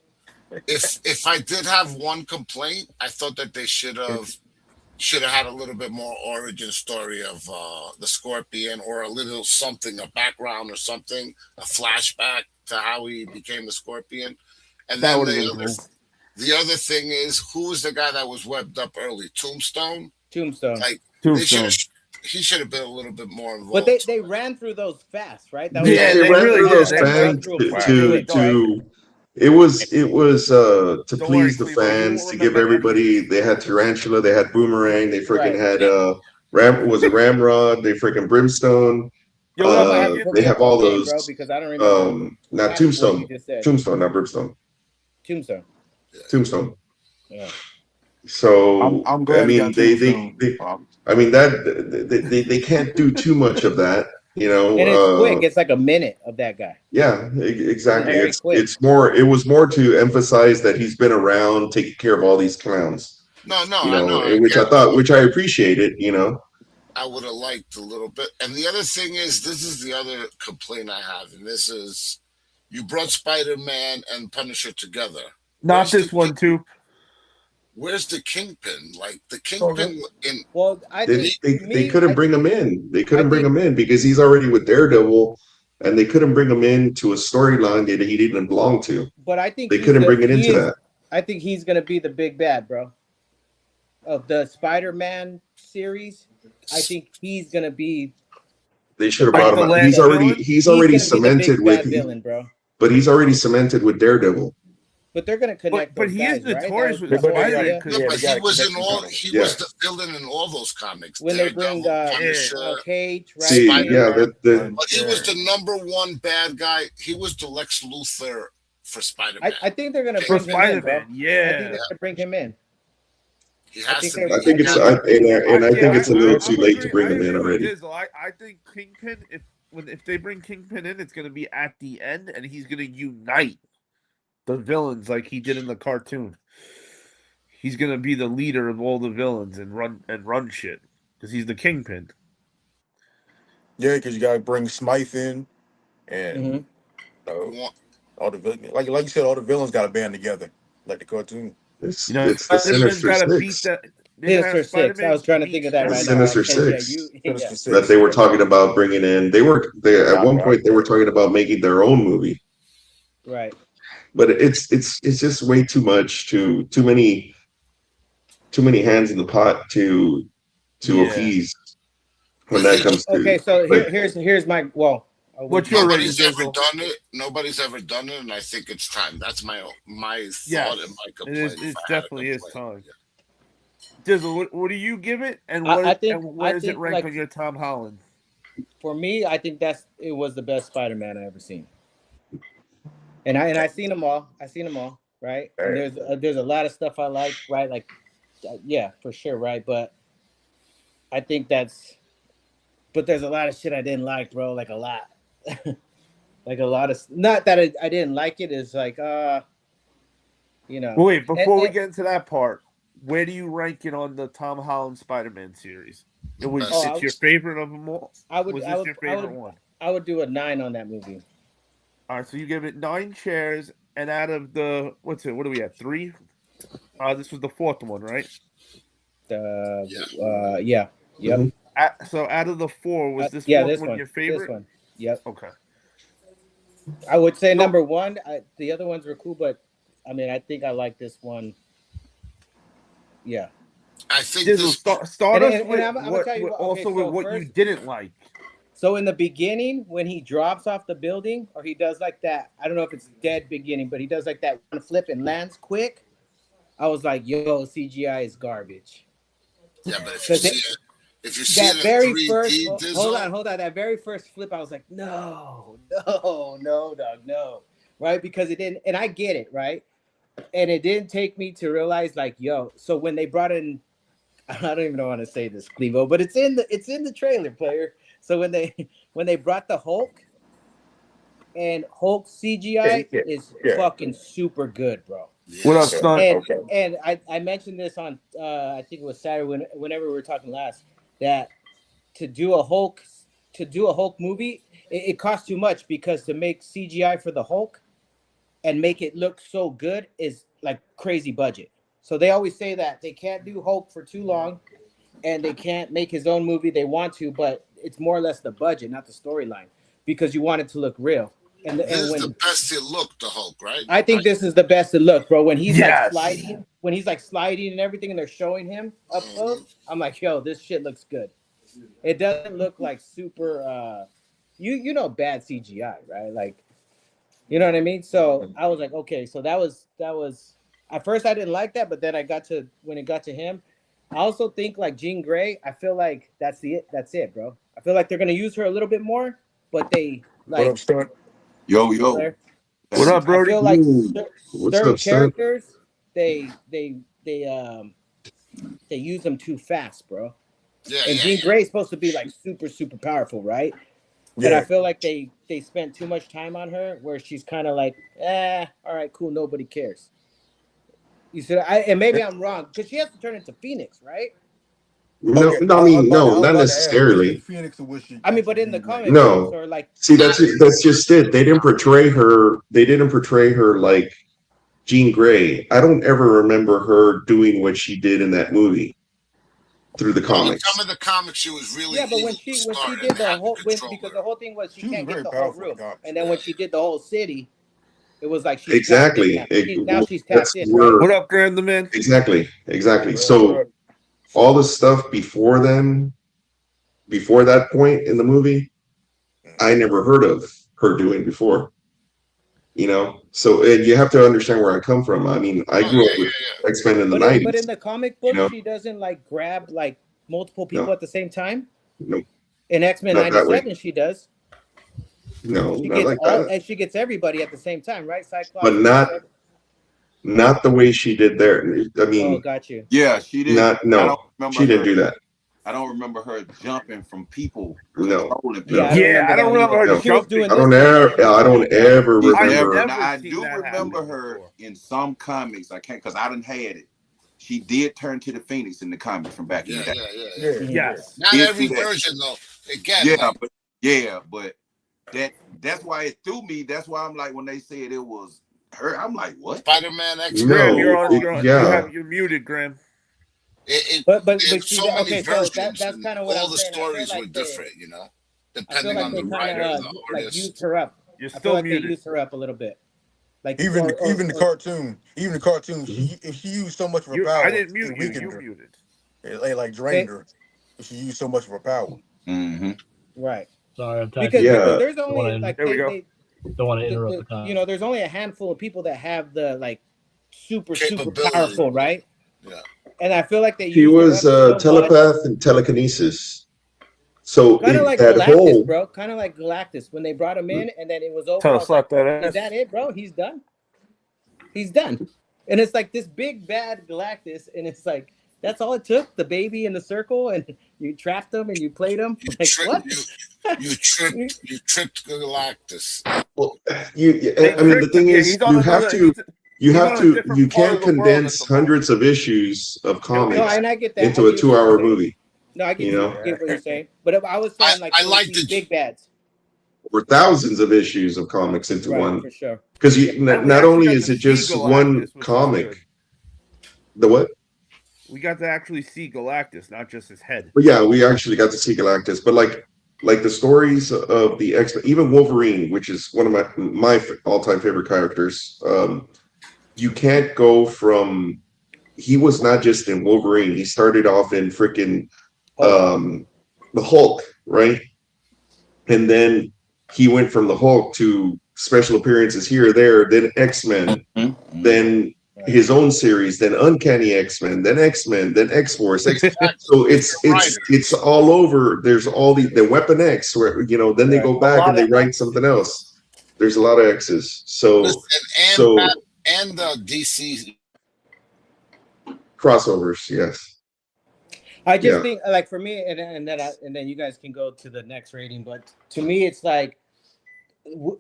if I did have one complaint, I thought that they should have should have had a little bit more origin story of the Scorpion, or a little something, a background or something, a flashback to how he became the Scorpion. And That then would have been cool. the other thing is, who was the guy that was webbed up early? Tombstone. Tombstone. Like Tombstone. he should have been a little bit more involved. But they ran through those fast, right? That Yeah, they ran really through did. those They fans really to it was to Don't please worry, the Cleo, you fans, won't to give remember everybody. They had Tarantula, they had Boomerang, they freaking Right. had Ramrod, they freaking Brimstone. Yo, I might have to They look have up all again, those. bro, because I don't remember Not half of what Tombstone, you just said. Tombstone, not Brimstone, Tombstone. Tombstone. Yeah. So I'm I glad he mean, got Tombstone. I mean that they can't do too much of that, you know. And it's quick. It's like a minute of that guy. Yeah, exactly. Very quick. It's more. It was more to emphasize that he's been around, taking care of all these clowns. No, You I know, know. and which I thought, which I appreciated. You know, I would have liked a little bit. And the other thing is, this is the other complaint I have, and this is, you brought Spider-Man and Punisher together. Not this one too. Where's the Kingpin? Like the Kingpin in. Well, I think they couldn't bring him in. They couldn't bring him in because he's already with Daredevil, and they couldn't bring him in to a storyline that he didn't belong to. But I think they couldn't bring it into that. I think he's gonna be the big bad, bro, of the Spider-Man series. I think he's gonna be. They should have brought him. He's already cemented with villain, bro. But he's already cemented with Daredevil. But they're gonna connect. But he is notorious with Spider-Man. But he was in all. He was the villain in all those comics. When they bring Cage, right? See, but he was the #1 bad guy. He was the Lex Luthor for Spider-Man. I think they're gonna bring him in, bro. Yeah, I think they're gonna bring him in. I think it's a little too late to bring him in already. I think Kingpin, if they bring Kingpin in, it's gonna be at the end, and he's gonna unite the villains like he did in the cartoon. He's gonna be the leader of all the villains and run shit because he's the Kingpin. Yeah, because you gotta bring Smythe in, and all the villains, like you said, all the villains got to band together like the cartoon. It's the Sinister Six. Sinister Six. I was trying to think of that right now. Sinister Six. That they were talking about bringing in. They at one point they were talking about making their own movie. Right. But it's just way too much, too many hands in the pot to appease when that comes to. Okay, so here's my what's your nobody's ever done it. Nobody's ever done it, and I think it's time. That's my thought and my complaint. It definitely is time. Dizzle, what do you give it, and where does it rank on your Tom Holland? For me, I think it was the best Spider-Man I ever seen. And I seen them all. Right? And there's a lot of stuff I like, right? Like, yeah, for sure, right? But I think but there's a lot of shit I didn't like, bro. Like a lot, like a lot of. Not that I didn't like it. It's like, you know. Wait, before we get into that part, where do you rank it on the Tom Holland Spider-Man series? It's your favorite of them all. Your favorite one? I would do a 9 on that movie. All right, so you give it 9 chairs, and out of the what do we have? 3? This was the 4th one, right? Yeah. Yep. Mm-hmm. So out of the 4, was this one your favorite? This one. Yep. Okay. I would say number 1. The other ones were cool, but I mean, I think I like this one. Yeah. I think start us with what you didn't like. So in the beginning, when he drops off the building, or he does like that, I don't know if it's dead beginning, but he does like that one flip and lands quick. I was like, yo, CGI is garbage. Yeah, but if you see that it very in 3D, first, hold on, that very first flip, I was like, no, dog, no, right? Because it didn't, and I get it, right? And it didn't take me to realize, like, yo, so when they brought in, I don't even want to say this, Clevo, but it's in the trailer, player. So when they brought the Hulk, and Hulk CGI is fucking super good, bro. What up, son? And I mentioned this on I think it was Saturday whenever we were talking last, that to do a Hulk movie, it costs too much, because to make CGI for the Hulk and make it look so good is like crazy budget. So they always say that they can't do Hulk for too long, and they can't make his own movie. They want to, but it's more or less the budget, not the storyline, because you want it to look real. And This is when the best it looked, the Hulk, right? I think this is the best it looked, bro. When he's Yes. like sliding and everything, and they're showing him up close, I'm like, yo, this shit looks good. It doesn't look like super, you know, bad CGI, right? Like, you know what I mean? So I was like, okay, so that was. At first, I didn't like that, but then when it got to him, I also think like Jean Grey. I feel like that's it, bro. I feel like they're gonna use her a little bit more, but they like. What up, Stunt? Yo. What up, I Brody? feel like What's certain up, Stunt? characters they use them too fast, bro. Yeah, And Jean Grey is supposed to be like super super powerful, right? And I Yeah. feel like they spent too much time on her, where she's kind of like, all right, cool, nobody cares. You said, and maybe I'm wrong, because she has to turn into Phoenix, right? No, Okay, no, I I was mean, about to- I no, was not about to ask, was she necessarily. Phoenix or was she? I mean, but in the Jean Grey? comic No. books, or like, See, that's just it. They didn't portray her. They didn't portray her like Jean Grey. I don't ever remember her doing what she did in that movie through the comics. Some of the comics, she was really yeah, but when she did the whole, because the whole thing was she She was can't very get the whole powerful in room, comics. and then when she did the whole city, it was like she's Exactly. tapped in now. She's That's tapped in, where- right? What up, Graham the Man? Exactly. Right, So right. all the stuff before that point in the movie, I never heard of her doing before. You know, so and you have to understand where I come from. I mean, I grew up with X-Men in the 90s. But in the comic book, you know? she doesn't like grab like multiple people No. at the same time. No, In X-Men Not that way. 97, she does. no, She not gets like that. and she gets everybody at the same time, right? Cyclops. But not the way she did there. I Oh, mean, got you. Yeah, she did. not I no, don't remember she didn't her. do that. I don't remember her jumping from people, No. controlling people. Yeah, I don't remember her No. She was jumping. doing I don't this ever I've remember. never, now, I seen do that remember happen her before. in some comics. I can't because I didn't had it. She did turn to the Phoenix in the comics from back in the day. Yeah. Yes. Not Did every do that. version though. Again, Yeah, but that's why it threw me. That's why I'm like when they said it was her, I'm like, what? Spider-Man X. No. Graham, Yeah. you're muted, Graham. But there's see, so many okay, so versions. that's kind of what all I'm the saying. I feel stories like were different, you know, I feel depending like on they the kind writer, of the like artist. used her up. You're I feel still like they muted. used her up a little bit. Like Even the cartoon, Mhm. if she used so much of her power, I didn't mute it you. weakened You her. muted. It like drained her. If she used so much of her power. Mm-hmm. right. Sorry, I'm typing. Because there's only like There we go. Don't want to interrupt the time. you know, there's only a handful of people that have the like super Capability. powerful, right? Yeah. And I feel like they She used her was up so much. telepath and telekinesis. So Kind of like that Galactus, whole bro. Kind of like Galactus when they brought him in, and then it was over. Tell I us was like, slap that is ass. that it, bro? He's done. He's done. And it's like this big bad Galactus, and it's like that's all it took. The baby in the circle, and you trapped him and you played him. You Like tricked, what? you tricked Galactus. well, I mean, the thing is, you can't condense hundreds of issues of No, comics and I get that. into a 2-hour movie. No, I get You know? get what you're saying, but I was saying like I like these the- big bads, Or thousands of issues of comics into right? one. For sure. Because we not actually only got is to it just see Galactus, one which was comic. good. The what? We got to actually see Galactus, not just his head. But yeah, we actually got to see Galactus. But like the stories of the X-Men, even Wolverine, which is one of my all-time favorite characters. You can't go from. He was not just in Wolverine. He started off in freaking the Hulk, right? And then he went from the Hulk to special appearances here or there, then X-Men, then his own series, then Uncanny X-Men, then X-Men, then X-Force. So it's all over. There's all the Weapon X, where then they go back and they write something else. There's a lot of X's. So And the DC crossovers, yes. I just think, like, for me, and then you guys can go to the next rating. But to me, it's like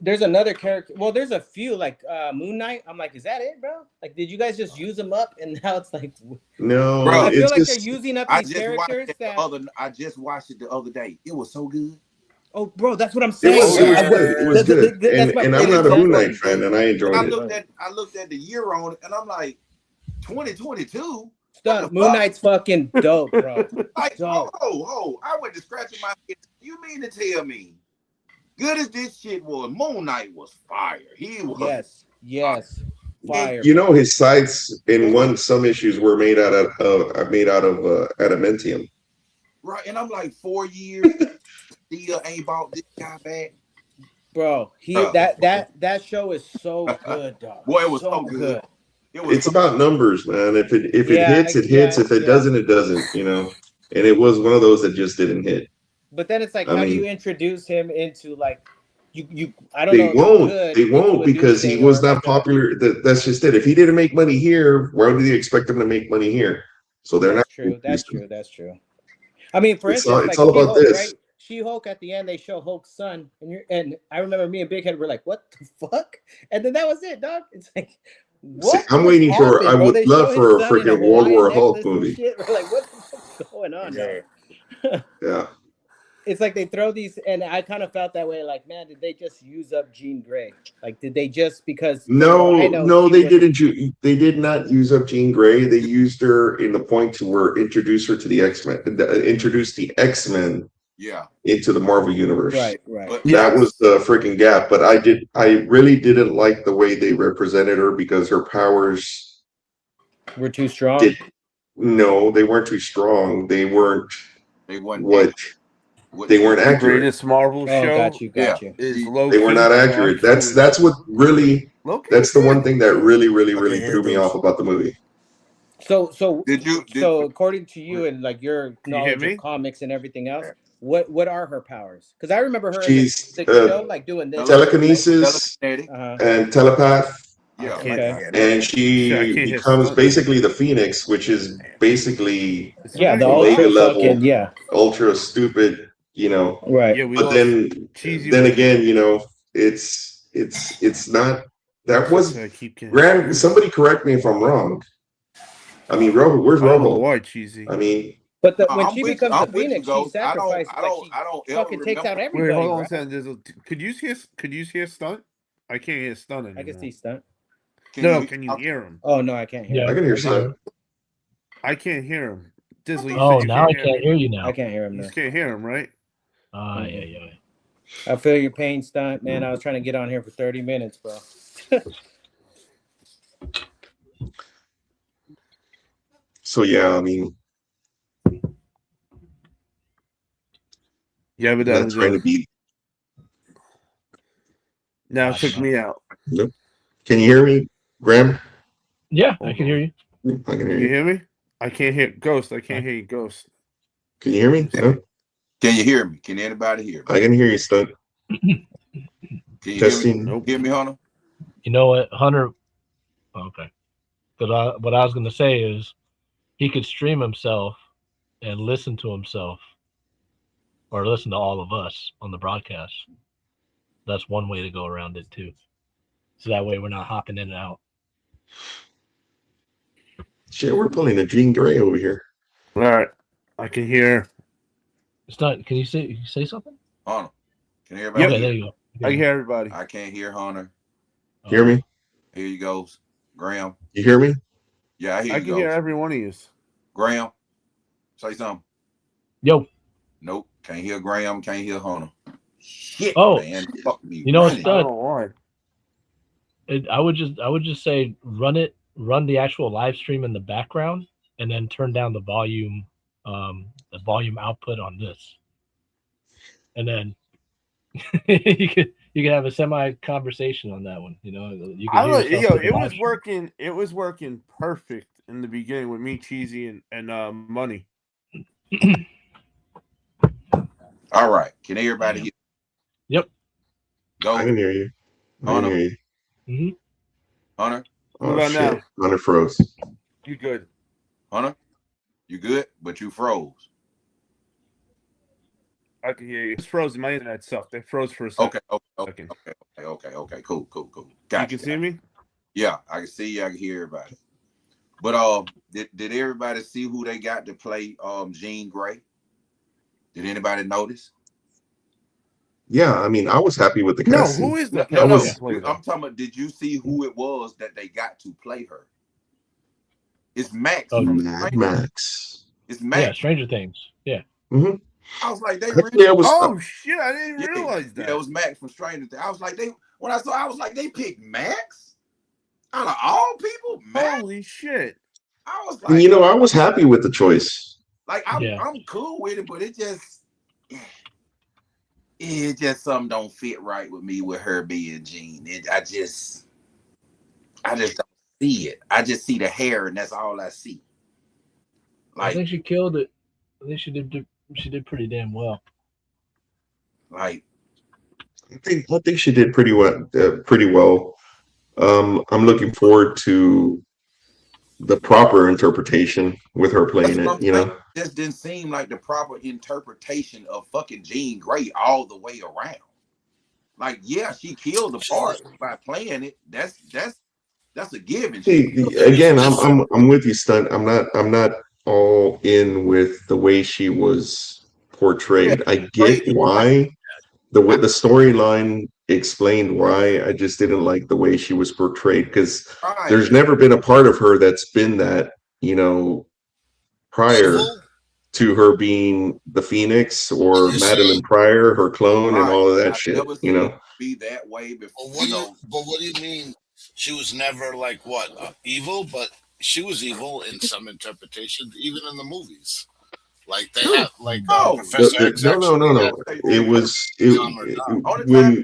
there's another character. Well, there's a few like Moon Knight. I'm like, is that it, bro? Like, did you guys just use them up? And now it's like, no, Bro, I feel it's like just, they're using up I these just characters. I just watched it the other day. It was so good. Oh, bro, that's what I'm it saying. was good. That's my And I'm favorite not a Moon example. Knight fan, and I enjoyed it. I looked at the year on it, and I'm like, 2022. Stunt. Moon Knight's fucking dope, bro. Like, Dope. I went to scratching my head. You mean to tell me, good as this shit was, Moon Knight was fire. He was. Yes. Fire. You know, his sides in some issues were made out of adamantium. Right, and I'm like 4 years still ain't bought this guy back. Bro, that show is so good, dog. Boy, it was so good. It's about numbers, man. If it hits, it hits. If it doesn't, it doesn't. You know, and it was one of those that just didn't hit. But then it's like, how do you introduce him into like you? I don't know. They won't because he was not popular. That's just it. If he didn't make money here, why would they expect him to make money here? So they're not. That's true. I mean, for instance, it's all about this. Right? She-Hulk at the end, they show Hulk's son, and I remember me and Big Head were like, "What the fuck?" And then that was it, dog. It's like, what? I'm waiting for. I would love for a freaking World War Hulk movie. We're like, what the fuck's going on? Yeah. It's like they throw these, and I kind of felt that way. Like, man, did they just use up Jean Grey? Like, did they just because? No, they didn't. They did not use up Jean Grey. They used her in the point to where introduce her to the X-Men, introduce the X-Men. Yeah. Into the Marvel universe. Right. That was the freaking gap. But I really didn't like the way they represented her because her powers were too strong. No, they weren't too strong. They weren't what. They weren't accurate. The greatest Marvel show. Got you. They were not accurate. That's what really. That's the one thing that really threw me off about the movie. So according to you and like your knowledge of comics and everything else, what are her powers? Because I remember her in the show like doing this telekinesis and telepath. Yeah. Okay. And she becomes basically the Phoenix, which is basically the ultra level, ultra stupid. You know, right? Yeah, but then again, you know, it's not. That was Graham. Somebody correct me if I'm wrong. I mean, where's Robo? Why cheesy? I mean, but when she becomes the Phoenix, she sacrifices. I don't fucking takes out everybody. Wait, hold on a second. Could you hear stunt? I can't hear stunt anymore. I can see stunt. Can you hear him? Oh no, I can't hear. I can hear stunt. I can't hear him. Dizzle, now I can't hear you now. I can't hear him now. You can't hear him, right? Yeah. I feel your pain, stunt, man. I was trying to get on here for 30 minutes, bro. So yeah, I mean, but that's trying to be. Now it took me out. Nope. Can you hear me, Graham? Yeah, I can hear you. I can hear you. You hear me? I can't hear Ghost. I can't hear you, Ghost. Can you hear me? No? Can you hear me? Can anybody hear me? I can hear you, Stunt. Can you Testing. Hear me, Hunter? You know what, Hunter? Okay. But what I was going to say is he could stream himself and listen to himself or listen to all of us on the broadcast. That's one way to go around it, too. So that way we're not hopping in and out. Shit, we're pulling a Jean Grey over here. All right. I can hear. It's not. Can you say something? Hunter. Can you hear everybody? Okay, there you go. I can hear everybody. I can't hear Hunter. Hear me? Here you go. Graham. You hear me? Yeah, I hear you. I can hear every one of you. Graham, say something. Yo. Nope. Can't hear Graham. Can't hear Hunter. Shit, man. Fuck me. You know what's done? I would just say run the actual live stream in the background and then turn down the volume output on this. And then you could have a semi conversation on that one. You know, it was working perfect in the beginning with me, Cheesy, and Money. All right. Can everybody hear? Yep. Go. I can hear you. Hunter. Mm-hmm. Hunter. Oh, shit. Now? Hunter froze. You good. Hunter? You good? But you froze. I can hear you. It's frozen. My internet sucked. It froze for a second. Okay. Cool. Gotcha. You can see me? Yeah, I can see you. I can hear everybody. But did everybody see who they got to play Jean Grey? Did anybody notice? Yeah, I mean, I was happy with the casting. No, who is the no, I'm talking about, did you see who it was that they got to play her? It's Max. Oh, from Mad Stranger- Max. It's Max. yeah, Stranger Things. Yeah. Mm-hmm. I was like, they Yeah, it was. Oh shit! I didn't realize that. Yeah, it was Max from Stranger Things. I was like, when I saw, I was like, they picked Max out of all people. Max. Holy shit! I was And, like, I was happy with the choice. like I'm cool with it, but it just something don't fit right with me with her being Jean. I just don't see it. I just see the hair, and that's all I see. I think she killed it. I think she did pretty damn well. Like, I think she did pretty well. I'm looking forward to the proper interpretation with her playing it. Just didn't seem like the proper interpretation of fucking Jean Grey all the way around. Like, yeah, she killed the part by playing it. That's a given. Again, I'm with you, Stunt. I'm not all in with the way she was portrayed. I get why the storyline explained why. I just didn't like the way she was portrayed, because there's never been a part of her that's been that, prior to her being the Phoenix or Madeline Pryor, her clone, and all of that shit. Be that way before. But what do you mean? She was never like evil, but she was evil in some interpretations, even in the movies. Like they have, like Professor X. No. It was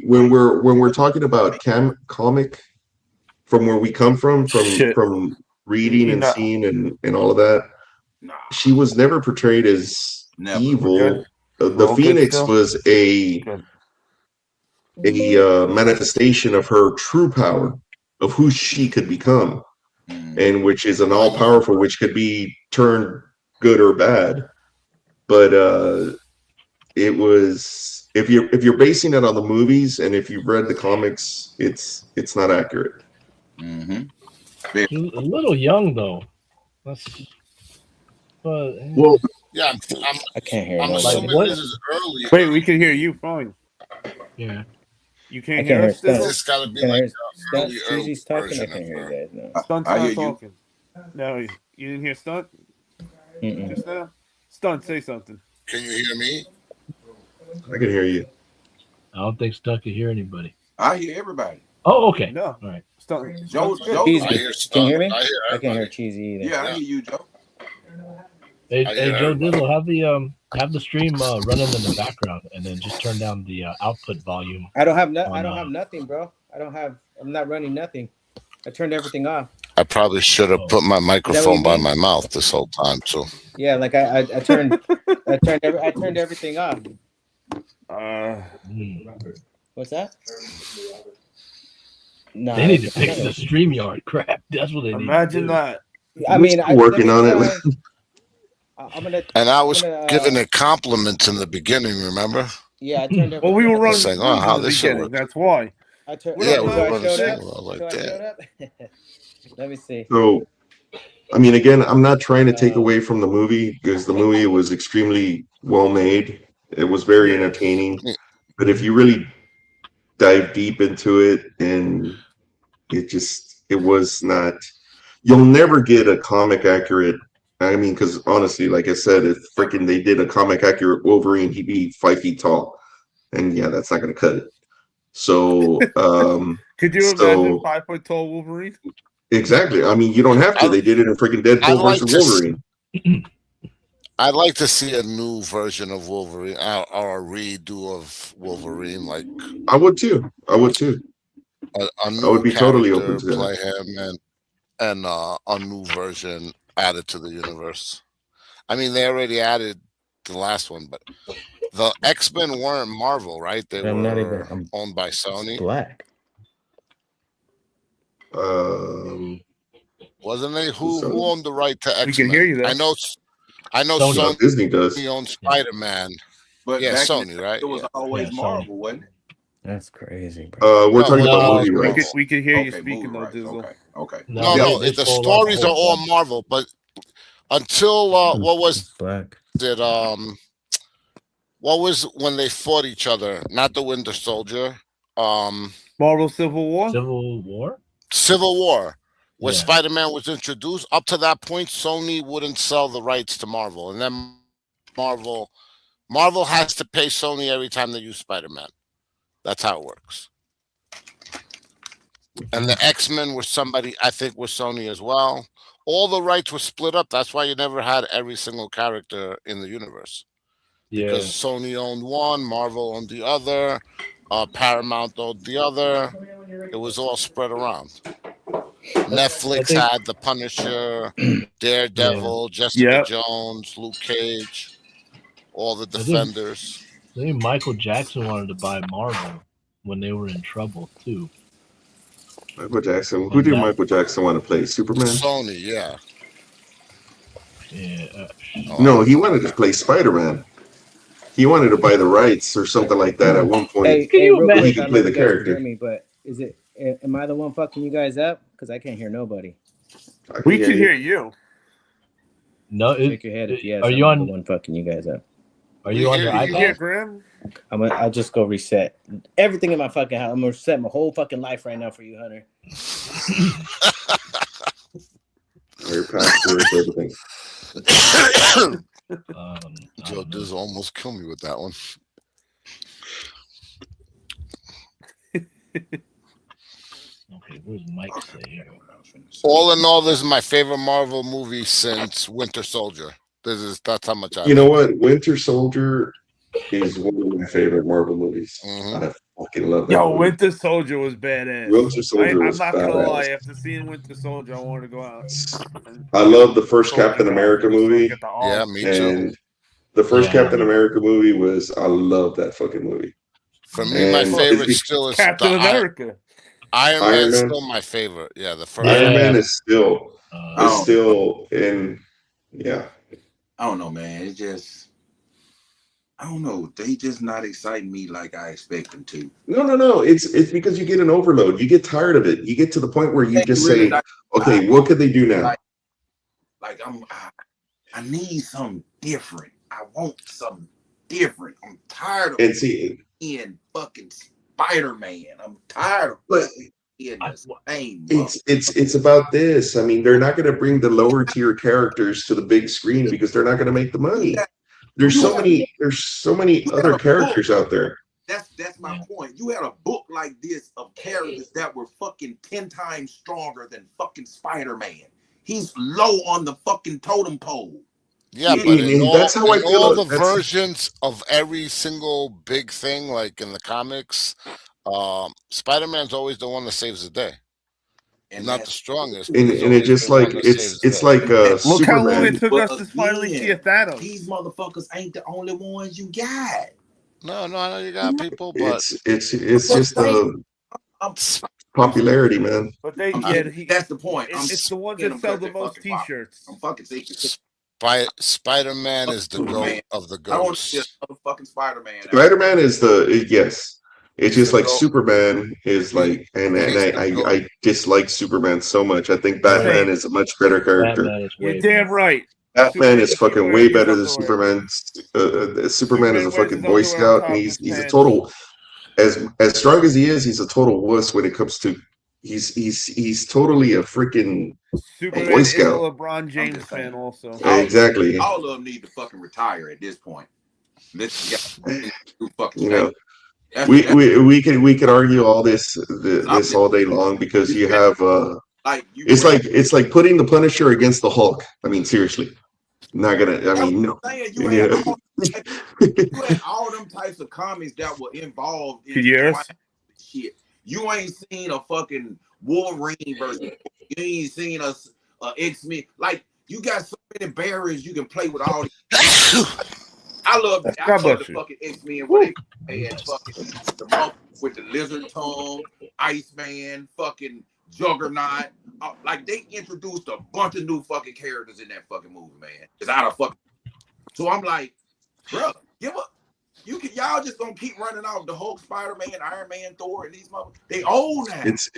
when we're talking about comic, from where we come from reading and seeing and all of that. She was never portrayed as evil. The Phoenix was a manifestation of her true power, of who she could become, and which is an all-powerful, which could be turned good or bad. But it was, if you're basing it on the movies, and if you've read the comics, it's not accurate. A little young though. Well, yeah, I can't hear. I'm assuming this is early. Wait, we can hear you fine. Yeah. You can't hear us. This got to be like early talking. I can't hear you guys now. Stunt's not talking. No, you didn't hear Stunt just now. Stunt, say something. Can you hear me? I can hear you. I don't think Stunt can hear anybody. I hear everybody. Oh, okay. No. All right. Stunt. Joe, can you hear me? I can't hear Cheesy either. Yeah, I hear you, Joe. Hey, Joe Dizzle, have the stream running in the background, and then just turn down the output volume. I don't have nothing, bro. I'm not running nothing. I turned everything off. I probably should have put my microphone by my mouth this whole time too. Yeah, like I turned everything off. What's that? No, they need to fix the StreamYard crap. That's what they need. Imagine that. I mean, working on it. And I was giving it compliments in the beginning. Remember? Yeah, I turned. Well, we were running. Saying, "Oh, how this shit works." That's why. We were running like that. Let me see. So, I mean, again, I'm not trying to take away from the movie, because the movie was extremely well made. It was very entertaining. But if you really dive deep into it, and it was not, you'll never get a comic accurate. I mean, because honestly, like I said, if freaking they did a comic accurate Wolverine, he'd be 5 feet tall. And yeah, that's not going to cut it. So, could you imagine 5 foot tall Wolverine? Exactly. I mean, you don't have to. They did it in freaking Deadpool versus Wolverine. I'd like to see a new version of Wolverine, or a redo of Wolverine. Like, I would too. A new I would be totally open to that. Play him and a new version added to the universe. I mean, they already added the last one, but the X-Men weren't Marvel, right? They were owned by Sony. Black. Wasn't they? Who owned the right to X-Men? We can hear you. Though. I know Sony. Disney does. He owns Spider-Man. But yeah, Sony, right? It was always Marvel, wasn't it? That's crazy, bro. We're talking about movie rights. We can hear you speaking though, Dizzle. Okay. No, the stories are all Marvel, but until what was Black? It what was when they fought each other? Not the Winter Soldier. Marvel Civil War. Civil War. Civil War. when Yeah. Spider-Man was introduced, up to that point, Sony wouldn't sell the rights to Marvel, and then Marvel has to pay Sony every time they use Spider-Man. That's how it works. And the X-Men were somebody, I think, was Sony as well. All the rights were split up. That's why you never had every single character in the universe. Because Yeah. Sony owned one, Marvel owned the other, Paramount owned the other. It was all spread around. Netflix think- had The Punisher, Daredevil, Jessica Yep. Jones, Luke Cage, all the think- Defenders. I think Michael Jackson wanted to buy Marvel when they were in trouble too. Michael Jackson. Who did Michael Jackson want to play? Superman? Sony, yeah. Yeah. No, he wanted to play Spider-Man. He wanted to buy the rights or something like that at one point. Hey, Can you real imagine? quick, He I could don't play know if the you guys can character. hear me, but is it? Am I the one fucking you guys up? Because I can't hear nobody. We can hear you. No, Shake your head if yes. are you I'm on? the one fucking you guys up? Are you on your hear you. Yeah, iPad? Graham. I'll just go reset everything in my fucking house. I'm gonna reset my whole fucking life right now for you, Hunter. Your passwords, everything. Joe does almost kill me with that one. Okay, where's Mike say here? All in all, this is my favorite Marvel movie since Winter Soldier. That's how much I You know love what? Winter Soldier is one of my favorite Marvel movies. Mhm. I fucking love that Yo, movie. Winter Soldier was badass. Winter Soldier I'm was not gonna badass. lie. After seeing Winter Soldier, I wanted to go out. I love the first Soldier Captain outfit America so I can movie. get the Yeah, arm. me too. And the first Yeah. Captain America movie was, I love that fucking movie. For me, my And favorite it's still is Captain the America. Iron Iron Man's Man. still my favorite. Yeah, the first Iron Yeah. Man is still Oh, in, yeah. I don't know, man. It's just, I don't know. They just not exciting me like I expect them to. No. It's because you get an overload. You get tired of it. You get to the point where you just Really say, like- okay, what could they do now? Like I need something different. I want something different. I'm tired of And see, being fucking Spider-Man. I'm tired of but being the same. it's about this. I mean, they're not going to bring the lower tier characters to the big screen because they're not going to make the money. There's so many other characters out there. That's my point. You had a book like this of characters that were fucking 10 times stronger than fucking Spider-Man. He's low on the fucking totem pole. Yeah, but that's how I feel. All the versions of every single big thing, like in the comics, Spider-Man's always the one that saves the day. And not the strongest. And it just like it's like Look how long Superman. it took us to finally see a Thanos. These motherfuckers ain't the only ones you got. No, I know you got people, but it's just the popularity, man. But that's the point. It's the ones that sell the most T-shirts. I'm fucking sick. Spider-Man is the goat of the I want to goats. see another fucking Spider-Man. Spider-Man is yes. It's just like Superman is like, and I dislike Superman so much. I think Batman is a much better character. You're damn right. Batman is fucking way better than Superman. Superman is a fucking Boy Scout, and he's a total, as strong as he is, he's a total wuss when it comes to, he's totally a freaking Superman Boy is a Scout. LeBron James fan also. Exactly. All of them need to fucking retire at this point. You know, we could argue all this all day long because you have it's like putting the Punisher against the Hulk. I mean, seriously, not gonna. I mean, no. You had all them types of comics that were involved in shit. You ain't seen a fucking Wolverine versus. You ain't seen a X-Men. Like, you got so many barriers you can play with all these. I love the fucking X-Men where they had fucking the monk with the lizard tongue, Iceman, fucking Juggernaut. Like, they introduced a bunch of new fucking characters in that fucking movie, man. It's out of fucking. So I'm like, bro, give up. Y'all just gonna keep running off the Hulk, Spider-Man, Iron Man, Thor, and these motherfuckers. They old now. It's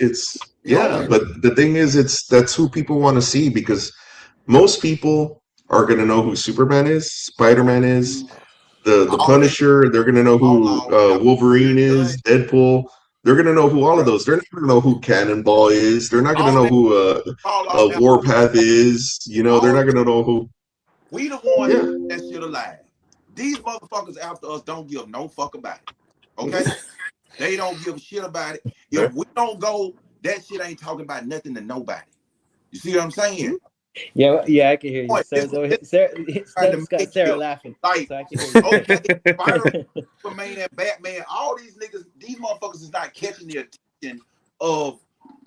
but the thing is, that's who people want to see because most people are gonna know who Superman is, Spider-Man is, the Punisher. They're gonna know who Wolverine is, Deadpool. They're gonna know who all of those. They're not gonna know who Cannonball is. They're not gonna know who Warpath is. You know, they're not gonna know who. We the ones that shit alive. These motherfuckers after us don't give no fuck about it. Okay? They don't give a shit about it. If we don't go, that shit ain't talking about nothing to nobody. You see what I'm saying? Yeah, I can hear you. Sarah's got Sarah laughing. Like, so I can hear you. Okay, Spider-Man and Batman, all these niggas, these motherfuckers is not catching the attention of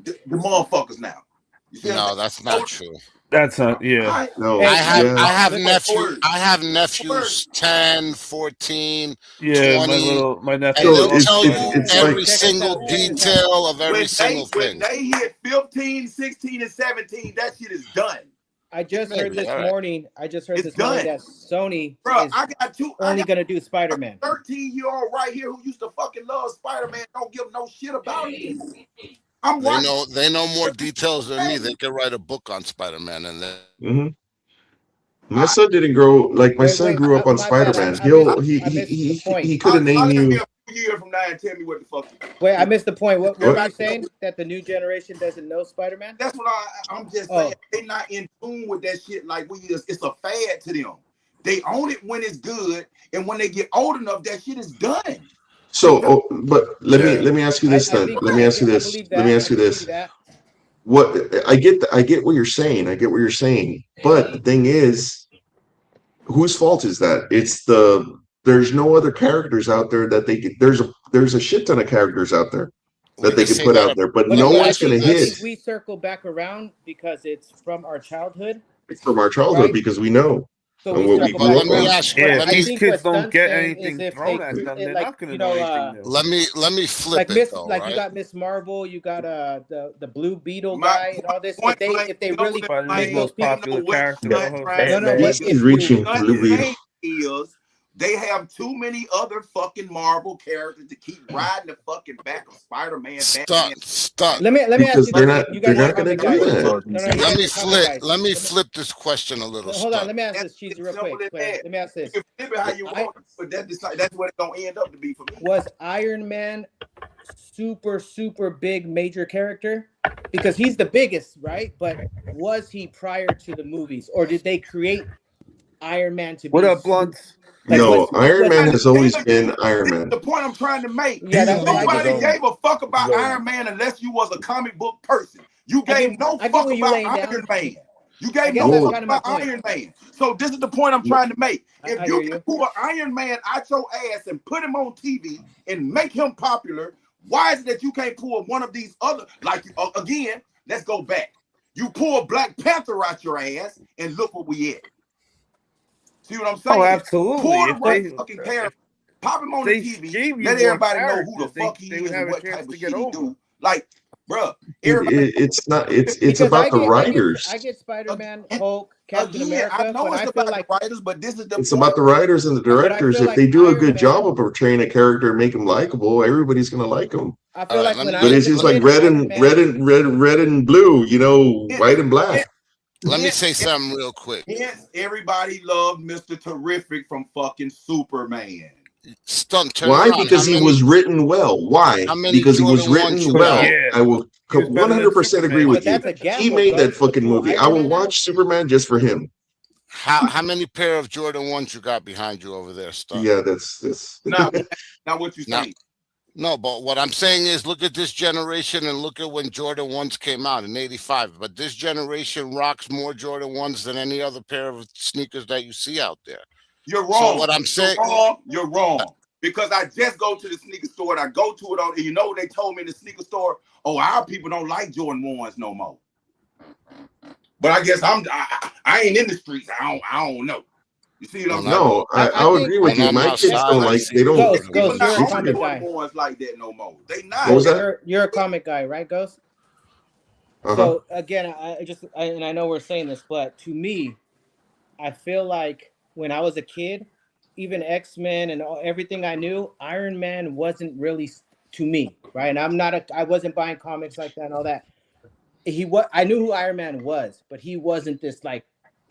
the motherfuckers now. You see no, that's not true. That's not, yeah. No, I have nephews 10, 14, yeah, 20. my nephew. And they'll tell you every like, single detail of every single thing. When they hit 15, 16, and 17, that shit is done. I just heard this morning that Sony is only going to do Spider-Man. 13-year-old right here who used to fucking love Spider-Man don't give no shit about it. They know more details than me. They can write a book on Spider-Man, and then my son didn't grow like my son grew up on Spider-Man. He could have named you. A year from now and tell me what the fuck. Wait, I missed the point. What were you saying? That the new generation doesn't know Spider-Man? That's what I'm just saying. They're not in tune with that shit like we is. It's a fad to them. They own it when it's good, and when they get old enough, that shit is done. So, but let me ask you this then. Let me ask you this. What I get what you're saying. But the thing is, whose fault is that? There's no other characters out there that they could. There's a shit ton of characters out there that they can put out there, but no one's going to hit. We circle back around because it's from our childhood. It's from our childhood because we know. So let me ask you. If these kids don't get anything thrown at them, they're not going to know anything. Let me flip it though. Like you got Miss Marvel, you got the Blue Beetle guy, and all this. If they really make those popular character, he's reaching Blue Beetle. They have too many other fucking Marvel characters to keep riding the fucking back of Spider-Man. Stop. Let me ask you. They're not going to do that. Let me flip this question a little. Hold on. Let me ask this. She's real quick. Let me ask this. You can flip it how you want, but that's what it's gonna end up to be for me. Was Iron Man super big major character? Because he's the biggest, right? But was he prior to the movies, or did they create Iron Man to be? What up, Blunts? Like, no, Iron Man has always been Iron Man. The point I'm trying to make. Yeah, nobody gave a fuck about Iron Man unless you was a comic book person. You gave no fuck about Iron Man. You gave no fuck about Iron Man. So this is the point I'm trying to make. If you can pull an Iron Man out your ass and put him on TV and make him popular, why is it that you can't pull one of these other, like, again, let's go back. You pull Black Panther out your ass and look what we at. See what I'm saying? Oh, absolutely. Pull the right fucking character, pop him on the TV, let everybody know who the fuck he is and what type of shit he do. Like, bro, it's not. It's about the writers. I get Spider-Man, Hulk, Captain America. I know it's about the writers, but this is the. It's about the writers and the directors. If they do a good job of portraying a character and make him likable, everybody's gonna like him. I feel like, but it's just like red and blue. You know, white and black. Let me say something real quick. Yes, everybody loved Mr. Terrific from fucking Superman. Why? Because he was written well. Why? Because he was written well. Yeah. I will 100% agree with you. He made that fucking movie. I will watch Superman just for him. How many pair of Jordan 1s you got behind you over there, Stunt? Yeah, that's not what you say. No, but what I'm saying is look at this generation and look at when Jordan 1s came out in 85. But this generation rocks more Jordan 1s than any other pair of sneakers that you see out there. You're wrong. So what I'm saying, you're wrong. Because I just go to the sneaker store and I go to it on, and you know what they told me in the sneaker store? Oh, our people don't like Jordan 1s no more. But I guess I ain't in the streets. I don't know. You see what I'm saying? No, I would agree with you. My kids don't like. They don't. Ghost, you're a comic guy. Ones like that no more. They not. What was that? You're a comic guy, right, Ghost? So again, I know we're saying this, but to me, I feel like when I was a kid, even X-Men and everything I knew, Iron Man wasn't really to me, right? And I wasn't buying comics like that and all that. I knew who Iron Man was, but he wasn't this like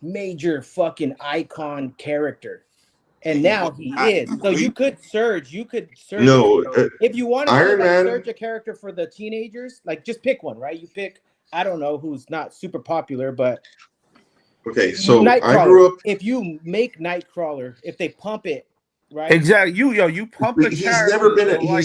major fucking icon character. and now he is. So you could surge. You could surge. No, if you wanted Iron to Man, surge a character for the teenagers, like just pick one, right? You pick, I don't know, who's not super popular, but okay. So Nightcrawler. I grew up. If you make Nightcrawler, if they pump it, right? Exactly. You pump a He's character.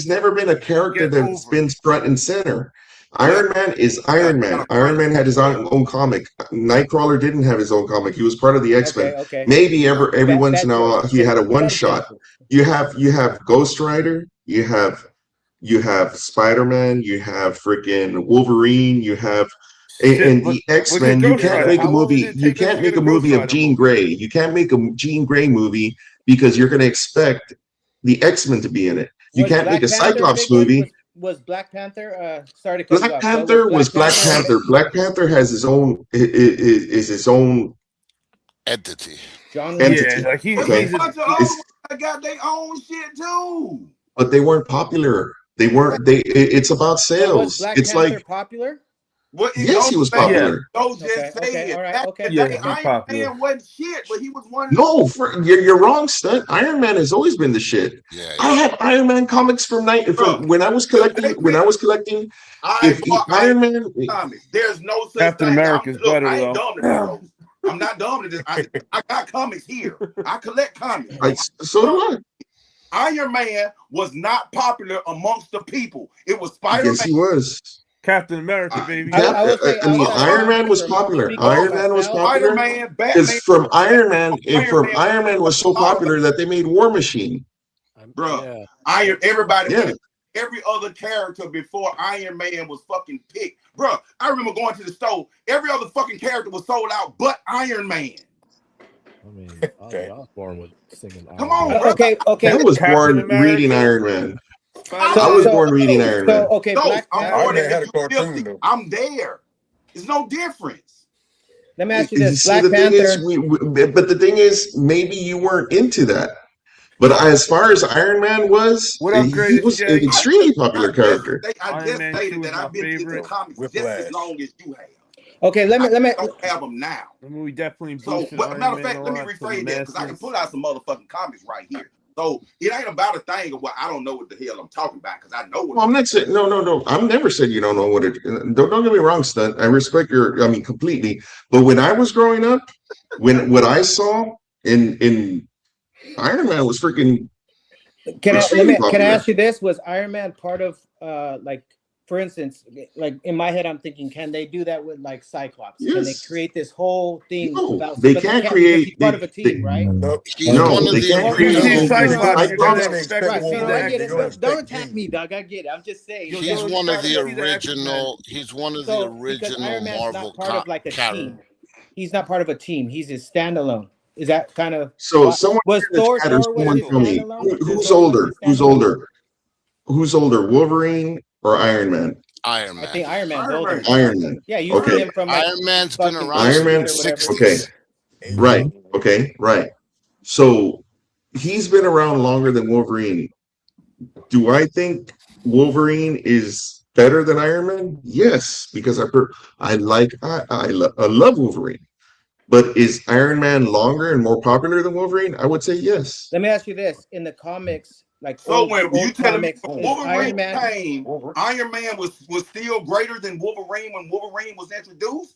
never been a character that's been front and center. Iron Man is Iron Man. Iron Man had his own comic. Nightcrawler didn't have his own comic. He was part of the X-Men. Okay. Maybe every once in a while he had a one shot. You have Ghost Rider. You have Spider-Man. You have freaking Wolverine. You have and the X-Men. You can't make a movie. You can't make a movie of Jean Grey. You can't make a Jean Grey movie because you're going to expect the X-Men to be in it. You can't make a Cyclops movie. Was Black Panther? Sorry to cut Black you off. Panther was Black Panther. Black Panther has his own is his own entity. Entity. Yeah, like he's got their own shit too. But they weren't popular. They weren't. It's about sales. Was Black it's Panther like popular. Yes, he was popular. Don't just say it. All right, okay. Iron Man wasn't shit, but he was one. No, you're wrong, Stunt. Iron Man has always been the shit. Yeah. I have Iron Man comics from when I was collecting. Iron Man comics. There's no such Captain thing. America's better I though. ain't dumb to this. I'm not dumb to this. I got comics here. I collect comics. So do I. Iron Man was not popular amongst the people. It was Spider-Man. Yes, he was. Captain America, baby. Iron Man was popular. Iron Man was popular because from Iron Man was so popular that they made War Machine. Bro, everybody, every other character before Iron Man was fucking picked. Bro, I remember going to the store. Every other fucking character was sold out, but Iron Man. I mean, I was born with singing. Come on, bro. Okay. I was born reading Iron Man. I was born reading Iron Man. Okay, I'm there. There's no difference. Let me ask you this: Black Panther. But the thing is, maybe you weren't into that. But as far as Iron Man was, he was an extremely popular character. I just stated that I've been to the comics just as long as you have. Okay, let me. I don't have them now. I mean, we definitely. Matter of fact, let me rephrase that because I can pull out some motherfucking comics right here. So it ain't about a thing of what I don't know what the hell I'm talking about because I know what. Well, I'm not saying no. I've never said you don't know what it. Don't get me wrong, Stunt. I respect completely. But when I was growing up, what I saw in Iron Man was freaking. Can I ask you this? Was Iron Man part of for instance, like in my head, I'm thinking, can they do that with like Cyclops? Yes. Can they create this whole thing? No, they can't create. He's part of a team, right? No, they can't create. Don't attack me, Doug. I get it. I'm just saying. He's one of the original. He's one of the original Marvel characters. He's not part of a team. He's his standalone. Is that kind of so? Someone was Thor? Someone tell me who's older? Who's older, Wolverine or Iron Man? Iron Man. I think Iron Man's older. Iron Man. Yeah, you see him from Iron Man's been around. Iron Man. Okay. Right. Okay. Right. So he's been around longer than Wolverine. Do I think Wolverine is better than Iron Man? Yes, because I love Wolverine. But is Iron Man longer and more popular than Wolverine? I would say yes. Let me ask you this: in the comics, like you telling me Wolverine came, Iron Man was still greater than Wolverine when Wolverine was introduced?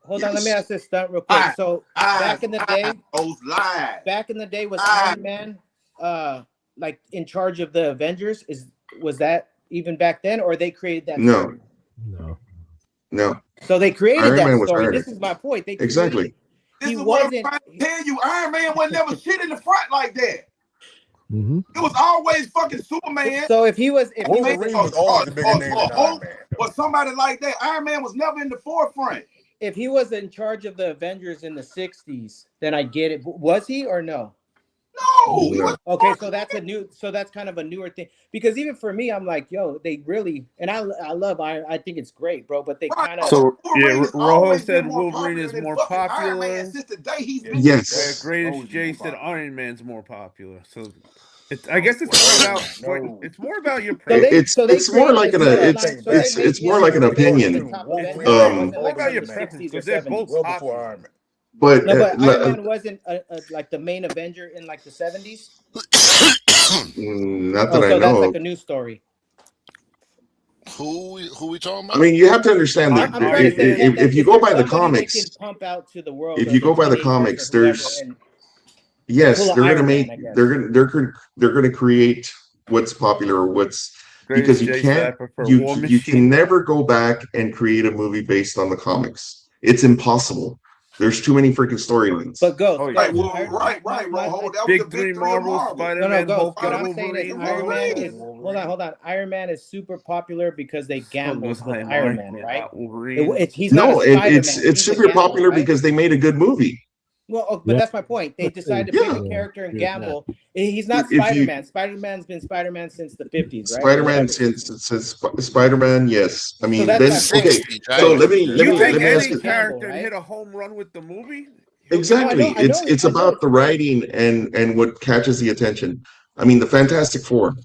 Hold on, let me ask this stunt real quick. So back in the day, was Iron Man like in charge of the Avengers? Was that even back then, or they created that? No. So they created Iron that story. This is my point. Exactly. This is what I'm trying to tell you. Iron Man was never shit in the front like that. Mm-hmm. It was always fucking Superman. So if he was or somebody like that, Iron Man was never in the forefront. If he was in charge of the Avengers in the 60s, then I get it. Was he or no? No. Okay, so that's kind of a newer thing because even for me, I'm like, yo, they really, and I love Iron. I think it's great, bro. But they kind of Rojo said Wolverine is more popular. Since the day he's been yes. Greatest J said Iron Man's more popular. So I guess it's more about your. It's more like an opinion. More about your preference because they're both popular. But No, but Iron Man wasn't like the main Avenger in like the 70s. not that I so know that's of. like a new story. Who we talking about? I mean, you have to understand that I'm trying to say if you go by the comics, they can pump out to the world. if you go by the comics, there's yes, they're gonna make they're gonna create what's popular or what's because you can't you can never go back and create a movie based on the comics. It's impossible. There's too many freaking storylines. But go right. Hold that big was the three Marvel, Spider-Man. No, What I'm saying is Iron Man is hold on. Iron Man is super popular because they gambled with Iron Man, right? He's not a Spider-Man. It's super popular because they made a good movie. Well, but that's my point. They decided to pick a character and gamble. He's not Spider-Man. Spider-Man's been Spider-Man since the 50s, right? Spider-Man since Spider-Man, yes. I mean, so then okay. So let me ask you. Character hit a home run with the movie? Exactly. It's about the writing and what catches the attention. I mean, the Fantastic Four.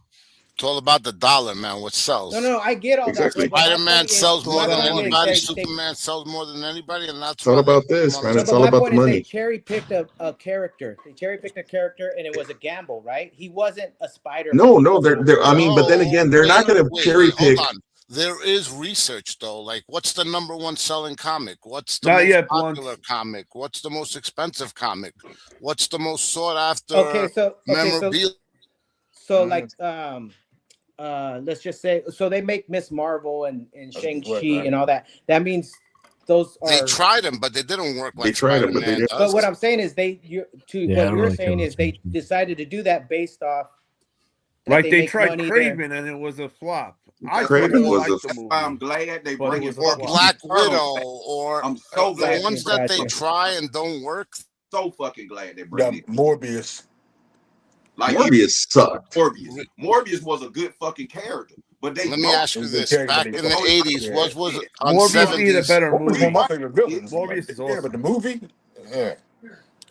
It's all about the dollar, man. What sells? No, I get all that. Spider-Man sells more than anybody. Superman sells more than anybody, and that's it's all about this, man. It's all about the money. They cherry-picked a character. They cherry-picked a character, and it was a gamble, right? He wasn't a Spider-Man. No, they're. I mean, but then again, they're not going to cherry-pick. Hold on. There is research though. Like, what's the number one selling comic? What's the most popular comic? What's the most expensive comic? What's the most sought after memorabilia? So like let's just say, so they make Miss Marvel and Shang-Chi and all that. That means those are. They tried them, but they didn't work like they tried them, but they didn't. But what I'm saying is what you're saying is they decided to do that based off. Like they tried Kraven and it was a flop. Kraven was a flop. I'm glad they bring it. Or Black Widow, or I'm so glad the ones that they try and don't work. So fucking glad they bring it. Morbius. Like Morbius sucked. Morbius was a good fucking character. But they let me ask you this: back in the 80s, what was it? On Morbius is a better movie. One of my favorite villains. Morbius is awesome. Yeah, but the movie,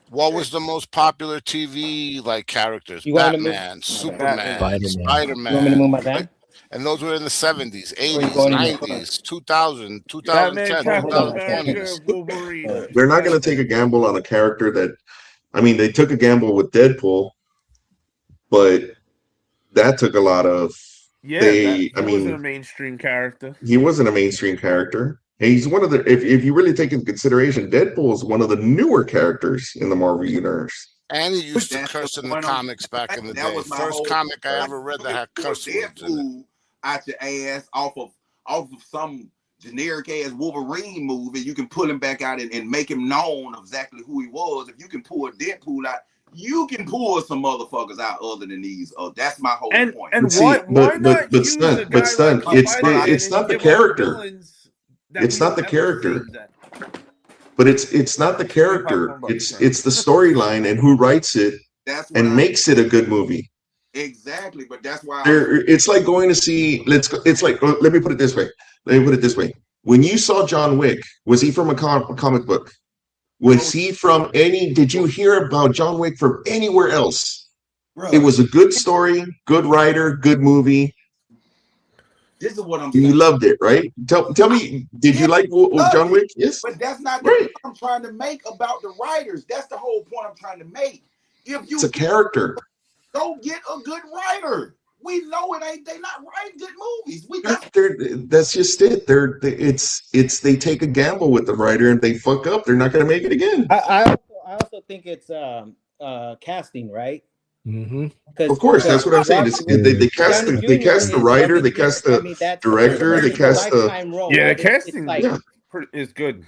What was the most popular TV like characters? Batman, Superman, Spider-Man. You want me to move my van? And those were in the 70s, 80s, 90s, 2000, 2010, 2020. They're not going to take a gamble on a character that, I mean, they took a gamble with Deadpool, but that took a lot of. He wasn't a mainstream character. He wasn't a mainstream character. He's one of the. If you really take into consideration, Deadpool is one of the newer characters in the Marvel universe. And he used to curse in the comics back in the day. First comic I ever read that had curse words in it. Out your ass off of some generic ass Wolverine movie, you can pull him back out and make him known exactly who he was. If you can pull Deadpool out, you can pull some motherfuckers out other than these. That's my whole point. And why not use a guy Stan, it's not the character. It's not the character. But it's not the character. It's the storyline and who writes it and makes it a good movie. Exactly, but that's why it's like going to see. It's like, let me put it this way. When you saw John Wick, was he from a comic book? Was he from any? Did you hear about John Wick from anywhere else? Bro. It was a good story, good writer, good movie. This is what I'm saying. You loved it, right? Tell me, did you like John Wick? Yes, but that's not the point I'm trying to make about the writers. That's the whole point I'm trying to make. It's a character. Go get a good writer. We know it ain't. They not writing good movies. That's just it. They take a gamble with the writer and they fuck up. They're not going to make it again. I also think it's casting, right? Mm-hmm. Of course, that's what I'm saying. They cast the writer, they cast the director, they cast the the casting is good.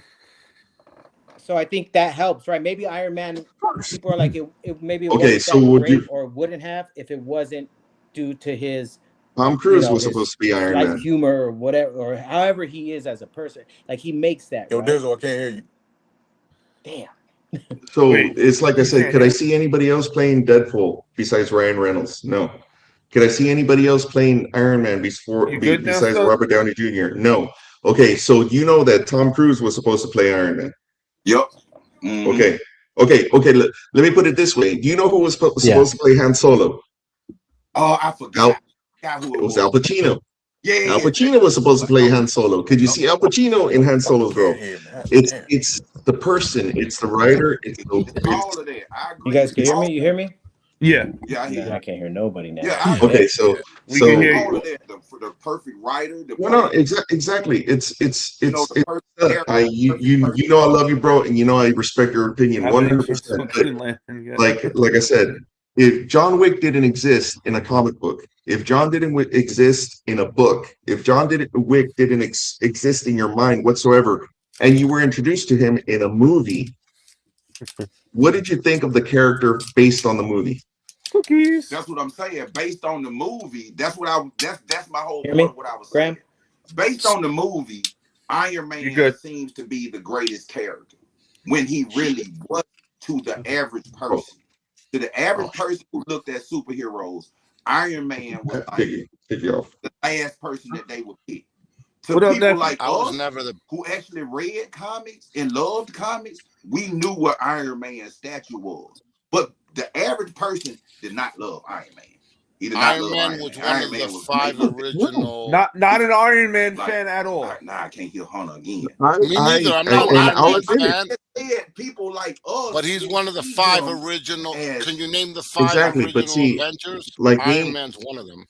So I think that helps, right? Maybe Iron Man, people are like, it maybe or wouldn't have if it wasn't due to his. Tom Cruise was supposed to be Iron Man. Humor or whatever, or however he is as a person. Like he makes that. Yo, Dizzle, I can't hear you. Damn. So it's like I said, could I see anybody else playing Deadpool besides Ryan Reynolds? No. Could I see anybody else playing Iron Man besides Robert Downey Jr.? No. Okay, so you know that Tom Cruise was supposed to play Iron Man. Yep. Mm-hmm. Okay. Let me put it this way. Do you know who was supposed to play Han Solo? Oh, I forgot. It was Al Pacino. Yeah. Al Pacino was supposed to play Han Solo. Could you see Al Pacino in Han Solo's role? It's the person, it's the writer, it's all the of that. I agree. You guys can hear me? You hear me? Yeah. Yeah, I hear Nah, I you. can't hear nobody now. Yeah, I okay. agree. So We can hear all you. of that. The perfect writer, the no, perfect, exactly. It's you know, the perfect character, I you know I love you, bro, and you know I respect your opinion Haven't had a 100%. chance to But in Lantern yet. like I said, if John Wick didn't exist in a comic book, if John didn't exist in a book, if Wick didn't exist in your mind whatsoever, and you were introduced to him in a movie, what did you think of the character based on the movie? Cookies. That's what I'm saying. Based on the movie, that's my whole Hear point me, of what I was Graham? saying. Based on the movie, Iron You're Man good. seems to be the greatest character when he really was to the average person. To the average person who looked at superheroes, Iron Man was like Pick you off. the last person that they would pick. To What up, people nephew? like I was us never the. who actually read comics and loved comics, we knew what Iron Man's statue was. But the average person did not love Iron Man. He did not Iron love Man Iron was Man. one Iron of Man the was 5 made. original. Not an Iron Man Like, fan at all. Nah, I can't hear Hunter again. Me neither. I'm not an and Iron I'll Man admit it. fan, People like us, but he's one of the see 5 him original. as Can you name the 5 Exactly, but original see, Avengers? like Iron me, Man's one of them.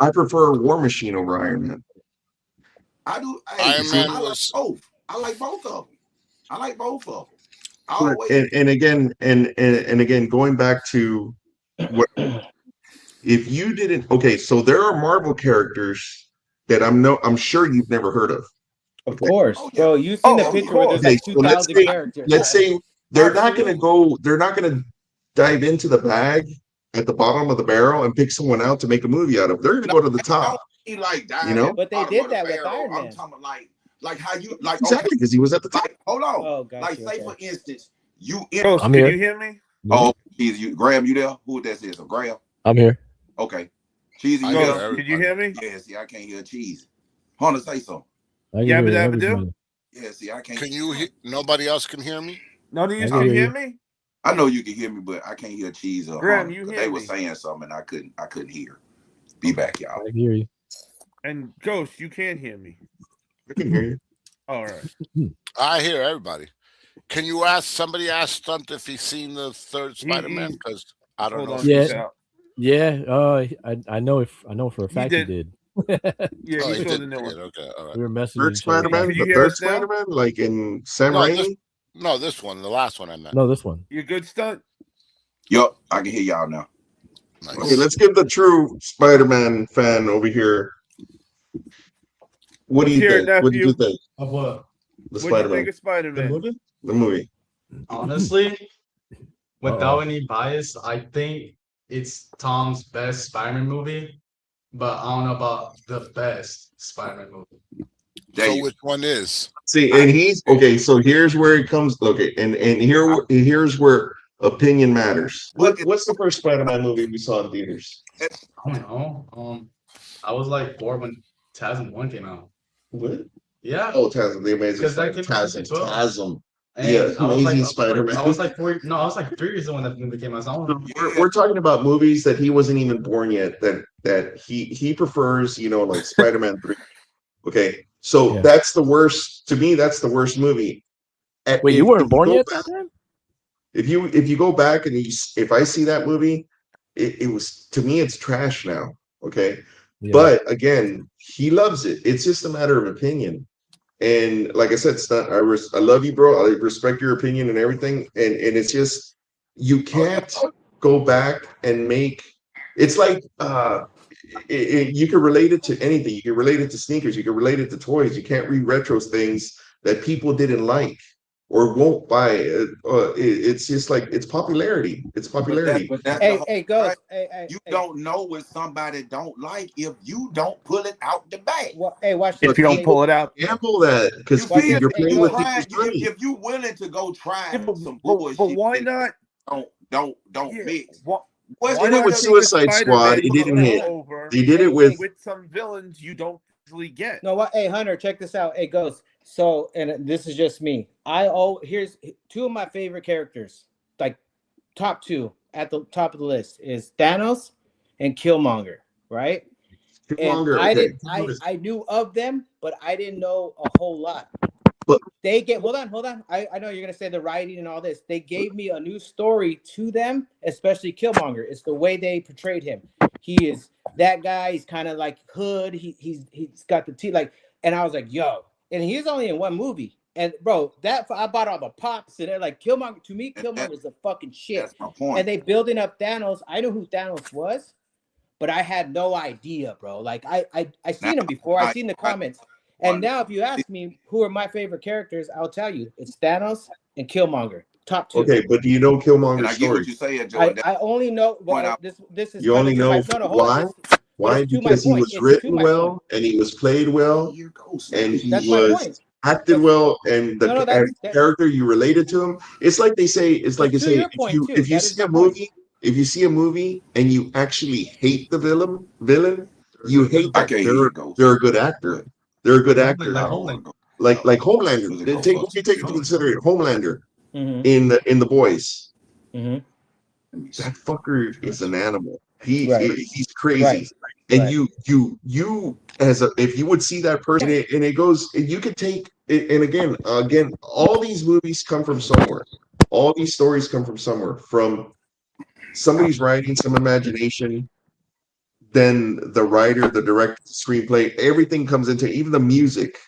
I prefer War Machine over Iron Man. I do. Hey, Iron Man I like was. both. I like both of them. I like both of them. But Always. and again, going back to what if you didn't okay, so there are Marvel characters that I'm sure you've never heard of. Of course, Oh, yeah. bro. You've seen the Oh, of picture where there's course. Okay, like so 2,000 characters. let's say they're not Absolutely. gonna dive into the bag at the bottom of the barrel and pick someone out to make a movie out of. They're gonna go to the top. He like died You know? at But the they bottom did of the that with barrel. Iron I'm Man. talking like how you like Exactly, because he was at the top. like hold on. Oh, got like you, say okay. for instance, you Ghost, I'm can here. you hear me? oh geez, you Graham, you there? Who that is? A Graham? I'm here. Okay. Cheesy, I you hear Ghost, there? can you hear me? Yeah, see, I can't hear Cheesy. Hunter, say something. I can Yabba hear dabba everybody. do? Yeah, see, I can't. Can you hear? Nobody else can hear me? None of you I can can hear hear me? I know you can hear me, but I can't hear Cheese or Graham, Hunter you because hear they were me? saying something and I couldn't hear. Be back, y'all. I can hear you. And Ghost, you can't hear me. I can hear you. All right. I hear everybody. Can you ask somebody ask Stunt if he's seen the third Spider-Man? he's- Because I don't Hold know. on, Yeah. he's out. Yeah. I know for a He fact did. he did. Yeah, Oh, he he saw did. the new one. Okay, all right. We were messaging Third each other. Spider-Man, Can you the hear third us now? Spider-Man, like in Sam No, Raimi. No, this one, the last one I meant. No, this one. You good, Stunt? Yup, I can hear y'all now. Nice. Okay, let's give the true Spider-Man fan over here. What do Let's you hear it, think? What did you nephew. think? Of what? The What do you Spider-Man, think of Spider-Man? movie? the movie. Honestly, without Uh-oh. any bias, I think it's Tom's best Spider-Man movie, but I don't know about the best Spider-Man movie. There So you which one is? See, and he's okay. So here's where it comes. Okay, and here's where opinion matters. What's the first Spider-Man movie we saw in theaters? I don't know. I was like 4 when TASM 1 came out. What? Yeah. Oh, Tasm, the Amazing Because that Spider-Man. came out in 2012. Tasm. And Yeah, I was Amazing like, Spider-Man. I was like 4. No, I was like 3 years old when that movie came out. So I don't know. We're talking about movies that he wasn't even born yet. That he prefers. You know, like Spider-Man 3. Okay, so Yeah. that's the worst. To me, that's the worst movie. Wait, you weren't born yet back then? If you go back and if I see that movie, it was, to me, it's trash now. Okay. Yeah. But again, he loves it. It's just a matter of opinion. And like I said, Stunt, I love you, bro. I respect your opinion and everything. And it's just, you can't go back and make, it's like, you can relate it to anything. You can relate it to sneakers. You can relate it to toys. You can't retro things that people didn't like or won't buy. It's just like, it's popularity. It's popularity. But that's Hey, Ghost. right. Hey, You don't know what somebody don't like if you don't pull it out the bag. Hey, watch this. If you don't pull it out. Gamble that, because You feel you're me? playing You with trying, people's money. if you willing to go try Yeah, some but bullshit, why not? Don't Yeah, mix. why What's They did it with the Suicide Squad. It didn't hit. over They did it with. with some villains you don't usually get. No, what? Hey, Hunter, check this out. Hey, Ghost. So, and this is just me. Here's 2 of my favorite characters, like top 2 at the top of the list is Thanos and Killmonger, right? Killmonger, And okay. I knew of them, but I didn't know a whole lot. they get hold on. I know you're gonna say the writing and all this. They gave me a new story to them, especially Killmonger. It's the way they portrayed him. He is that guy. He's kind of like hood. He's got the teeth like, and I was like, yo, and he's only in one movie. And bro, that I bought all the pops and they're like Killmonger. To me, Killmonger is the fucking shit. That's my point. And they building up Thanos. I knew who Thanos was, but I had no idea, bro. Like I seen him before. I seen the comments. And now, if you ask me who are my favorite characters, I'll tell you it's Thanos and Killmonger, top two. Okay, but do you know Killmonger's I get what story? you're saying, Joe. I only know. Well, this is. You only know why? Why? Because he was written well and he was played well and he was acted well, and the character you related to him. It's like they say. It's like you say. If you see a movie, if you see a movie and you actually hate the villain, you hate that. They're a good actor. They're a good actor. Like Homelander. Take into consideration Homelander in the Boys. That fucker is an animal. He's crazy. And you as a, if you would see that person and it goes, you could take it, and again, all these movies come from somewhere. All these stories come from somewhere. From somebody's writing, some imagination. Then the writer, the director, the screenplay, everything comes into, even the music,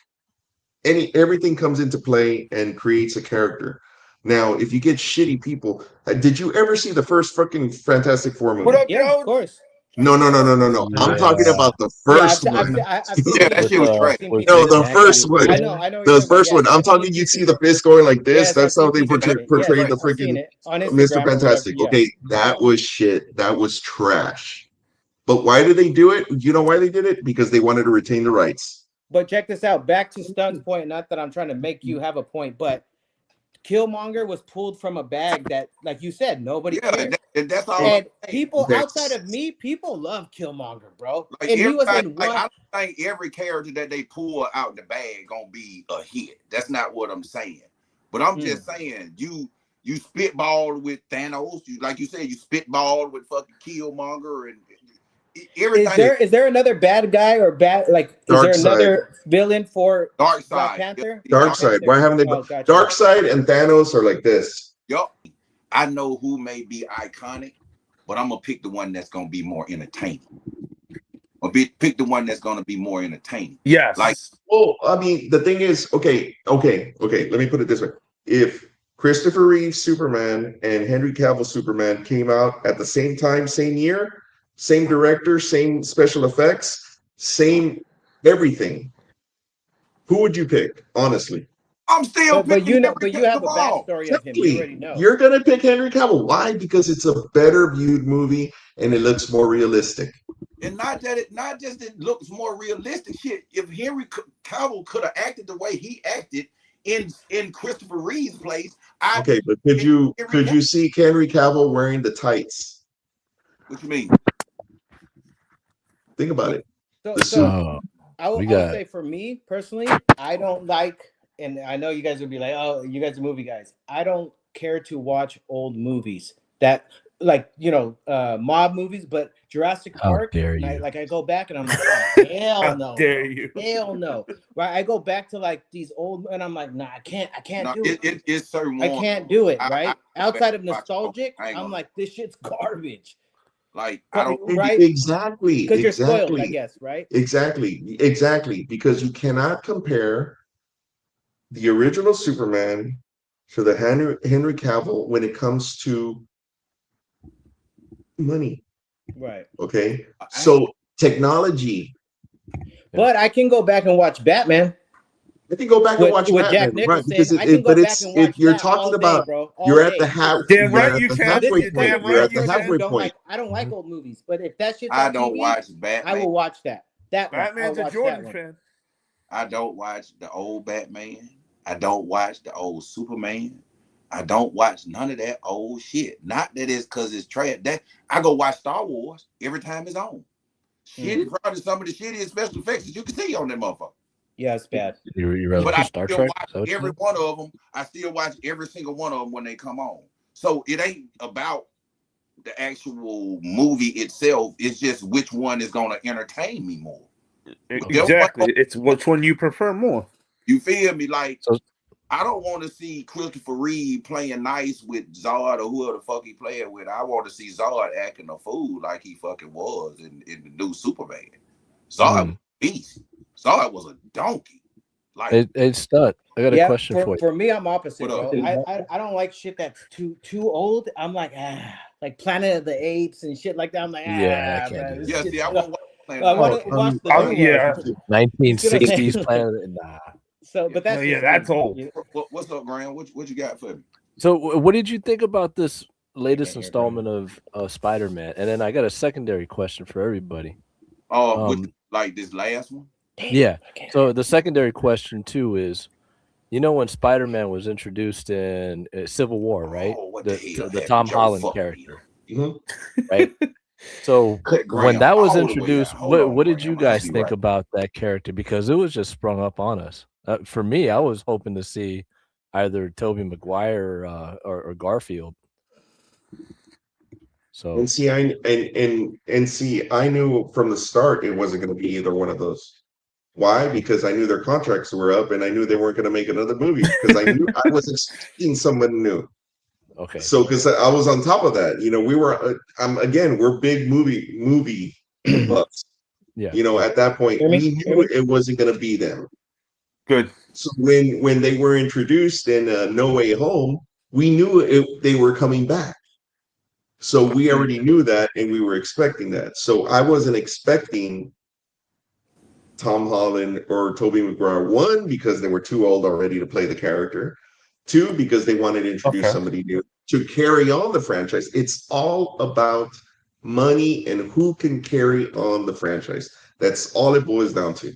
everything comes into play and creates a character. Now, if you get shitty people, did you ever see the first fucking Fantastic Four movie? What up, yeah, of course. No. I'm talking about the first one. I've seen that shit was trash. No, the first one. I know. The first one. I'm talking. You see the fist going like this. That's how they portrayed the freaking Mr. Fantastic. Okay, that was shit. That was trash. But why did they do it? You know why they did it? Because they wanted to retain the rights. But check this out. Back to Stun's point. Not that I'm trying to make you have a point, but Killmonger was pulled from a bag that, like you said, nobody cared. That's all. And people outside of me, people love Killmonger, bro. Like, and he was in one. I don't think every character that they pull out the bag gonna be a hit. That's not what I'm saying. But I'm just saying, you spitballed with Thanos. Like you said, you spitballed with fucking Killmonger and. Is there another bad guy or bad is there another villain for Black Panther? Darkseid. Why haven't they? Darkseid and Thanos are like this. Yup. I know who may be iconic, but I'm gonna pick the one that's gonna be more entertaining. Pick the one that's gonna be more entertaining. Yes. Like, well, I mean, the thing is, okay. Let me put it this way: if Christopher Reeve's Superman and Henry Cavill's Superman came out at the same time, same year. Same director, same special effects, same everything. Who would you pick, honestly? I'm still but you have a backstory of him. You already know. You're gonna pick Henry Cavill. Why? Because it's a better viewed movie and it looks more realistic. And not just it looks more realistic. Shit, if Henry Cavill could have acted the way he acted in Christopher Reeve's place, but could you see Henry Cavill wearing the tights? What you mean? Think about it. So I will say for me personally, I don't like, and I know you guys would be like, oh, you guys are movie guys. I don't care to watch old movies that, like, mob movies, but Jurassic Park. I go back and I'm like, oh, hell no. Dare you? Hell no. Right? I go back to like these old, and I'm like, nah, I can't do it. It's certain. I can't do it. Right? Outside of nostalgic, I'm like, this shit's garbage. Like, I don't exactly because you're spoiled, I guess, right? Exactly, because you cannot compare the original Superman to the Henry Cavill when it comes to money, right? Okay, so technology. But I can go back and watch Batman. I can go back and watch Batman, Jack Nicholson. right? Because if you're talking about, you're at the halfway point. I don't like old movies, but if that shit's I don't watch Batman. I will watch that. Batman's a Jordan fan. I don't watch the old Batman. I don't watch the old Superman. I don't watch none of that old shit. Not that it's because it's trash. That I go watch Star Wars every time it's on. Shit, probably some of the shittiest special effects that you can see on that motherfucker. Yeah, it's bad. But I still watch every one of them. I still watch every single one of them when they come on. So it ain't about the actual movie itself. It's just which one is going to entertain me more. Exactly. It's which one you prefer more. You feel me? Like, I don't want to see Christopher Reeve playing nice with Zod or whoever the fuck he playing with. I want to see Zod acting a fool like he fucking was in the new Superman. Zod was a beast. Zod was a donkey. Like it's stuck. I got a question for you. For me, I'm opposite, bro. I don't like shit that's too old. I'm like Planet of the Apes and shit like that. I'm like I can't do see, I won't watch the new one. 1960s Planet. Nah. So, but that's that's old. What's up, Graham? What you got for me? So, what did you think about this latest installment of Spider-Man? And then I got a secondary question for everybody. Like this last one? Yeah. So the secondary question too is, you know, when Spider-Man was introduced in Civil War, right? The Tom Holland character, right? So when that was introduced, what did you guys think about that character? Because it was just sprung up on us. For me, I was hoping to see either Tobey Maguire or Garfield. So and see, I knew from the start it wasn't going to be either one of those. Why? Because I knew their contracts were up, and I knew they weren't going to make another movie. Because I knew I was expecting someone new. Okay. So because I was on top of that, you know, we were again, we're big movie buffs. Yeah. You know, at that point, we knew it wasn't going to be them. Good. So when they were introduced in No Way Home, we knew they were coming back. So we already knew that, and we were expecting that. So I wasn't expecting Tom Holland or Tobey Maguire. One, because they were too old already to play the character. Two, because they wanted to introduce somebody new to carry on the franchise. It's all about money and who can carry on the franchise. That's all it boils down to.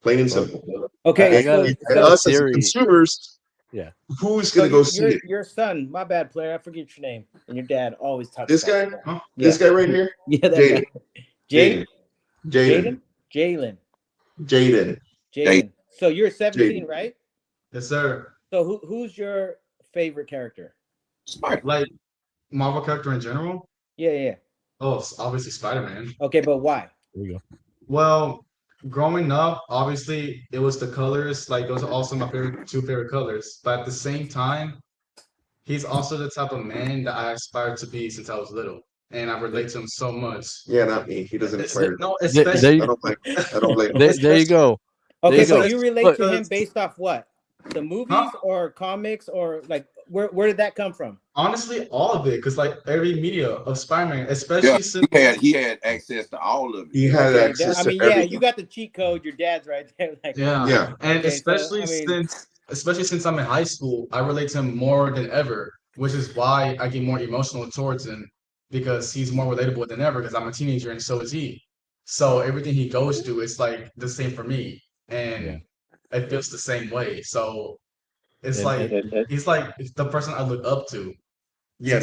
Plain and simple. Okay. And us as consumers, who's going to go see it? Your son, my bad, player. I forget your name. And your dad always talks this about guy? that. This guy right here? Yeah, that guy. Jaden. So you're 17, right? Yes, sir. So who's your favorite character? Like Marvel character in general? Yeah. Oh, it's obviously Spider-Man. Okay, but why? There you go. Well, growing up, obviously it was the colors. Like those are also my two favorite colors. But at the same time, he's also the type of man that I aspired to be since I was little. And I relate to him so much. Yeah, not me. He doesn't inspire. No, especially I don't blame him. There you go. Okay, so you relate to him based off what? The movies or comics or like where did that come from? Honestly, all of it, because like every media of Spider-Man, especially since he had access to all of it. He had access to everything. You got the cheat code. Your dad's right there. Like, and especially since I'm in high school, I relate to him more than ever, which is why I get more emotional towards him because he's more relatable than ever. Because I'm a teenager and so is he. So everything he goes through, it's like the same for me, and it feels the same way. So it's he's like the person I look up to. Yeah,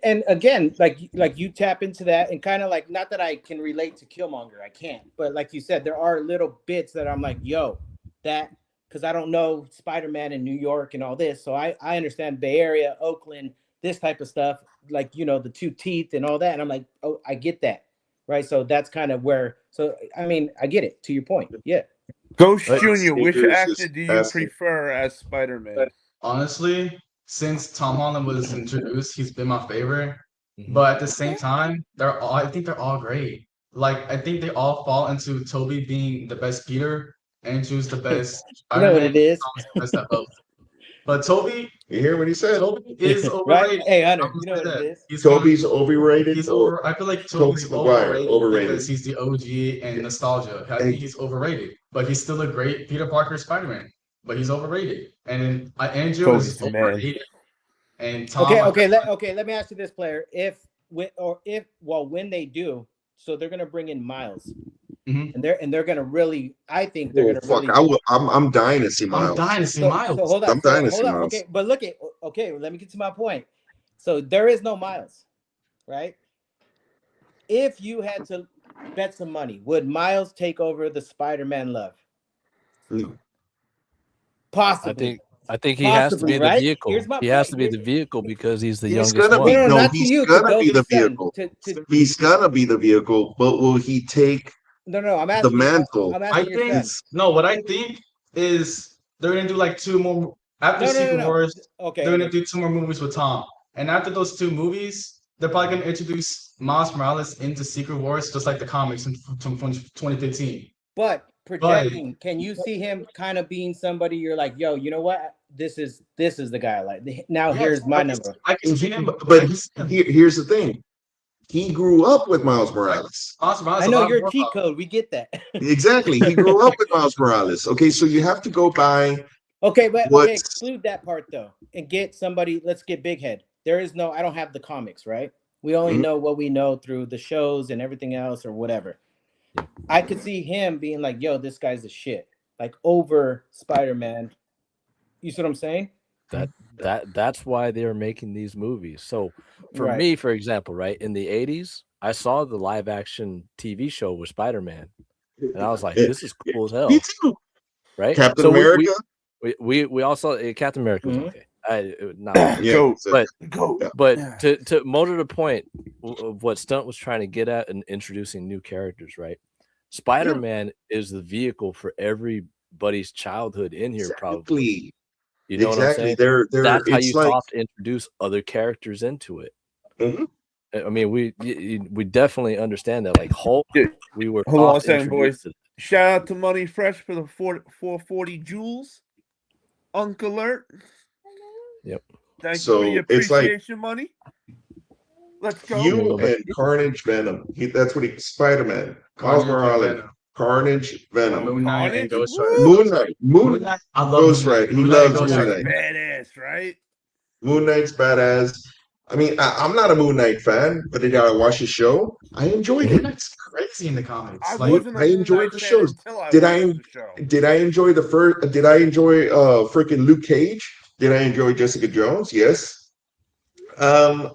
and again, like you tap into that, and kind of like, not that I can relate to Killmonger, I can't, but like you said, there are little bits that I'm like, yo, that, because I don't know Spider-Man in New York and all this, so I understand Bay Area, Oakland, this type of stuff, like, you know, the two teeth and all that, and I'm like, oh, I get that, right? So that's kind of where, so I mean, I get it, to your point, yeah. Ghost Jr., which actor do you prefer as Spider-Man? Honestly, since Tom Holland was introduced, he's been my favorite. But at the same time, I think they're all great. Like, I think they all fall into Tobey being the best Peter, Andrew's the best Spider-Man. You know what it is. But Tobey, you hear what he said? Tobey is overrated. Right? Hey, Hunter, you know what it is. Tobey's overrated. I feel like Tobey's overrated because he's the OG and nostalgia. I think he's overrated, but he's still a great Peter Parker Spider-Man. But he's overrated, and Andrew is overrated. And Tom, let me ask you this, player: when they do, so they're gonna bring in Miles, and they're gonna really, I think they're gonna. I'm dying to see Miles. I'm dying to see Miles. So hold on, I'm dying to see Miles. Okay, but look at let me get to my point. So there is no Miles, right? If you had to bet some money, would Miles take over the Spider-Man love? No. Possibly. I think he has to be the vehicle. He has to be the vehicle because he's the youngest one. He's gonna be the vehicle. He's gonna be the vehicle, but will he take I'm asking the mantle? What I think is they're gonna do like two more After Secret Wars, Okay, they're gonna do 2 more movies with Tom, and after those 2 movies, they're probably gonna introduce Miles Morales into Secret Wars, just like the comics from 2015. But projecting, can you see him kind of being somebody you're like, yo, you know what? This is the guy I like. Now here's my number. I can see him, but here's the thing. He grew up with Miles Morales. I know you're a cheat code. We get that. Exactly. He grew up with Miles Morales. Okay, so you have to go by. Okay, but okay, exclude that part though, and get somebody. Let's get Big Head. There is no. I don't have the comics, right? We only know what we know through the shows and everything else or whatever. I could see him being like, "Yo, this guy's the shit." Like over Spider-Man. You see what I'm saying? That's why they're making these movies. So for me, for example, right, in the 80s, I saw the live action TV show with Spider-Man. And I was like, this is cool as hell. Me too. Right? Captain America. We also Captain America was okay. But to more to the point of what Stunt was trying to get at and introducing new characters, right? Spider-Man is the vehicle for everybody's childhood in here, probably. You know what I'm saying? That's how you soft introduce other characters into it. I mean, we definitely understand that. Like Hulk, we were. Hold on a second, boys. Shout out to Money Fresh for the 440 jewels. Uncle Alert. Yep. Thank you for your appreciation, money. Let's go. You and Carnage Venom. That's what Spider-Man. Miles Morales. Carnage Venom. Moon Knight and Ghost Rider. Moon Knight. I love Ghost Rider. He loves Moon Knight. Badass, right? Moon Knight's badass. I mean, I'm not a Moon Knight fan, but did I watch the show? I enjoyed it. Moon Knight's crazy in the comics. I enjoyed the shows. Did I enjoy the first? Did I enjoy freaking Luke Cage? Did I enjoy Jessica Jones? Yes. I'm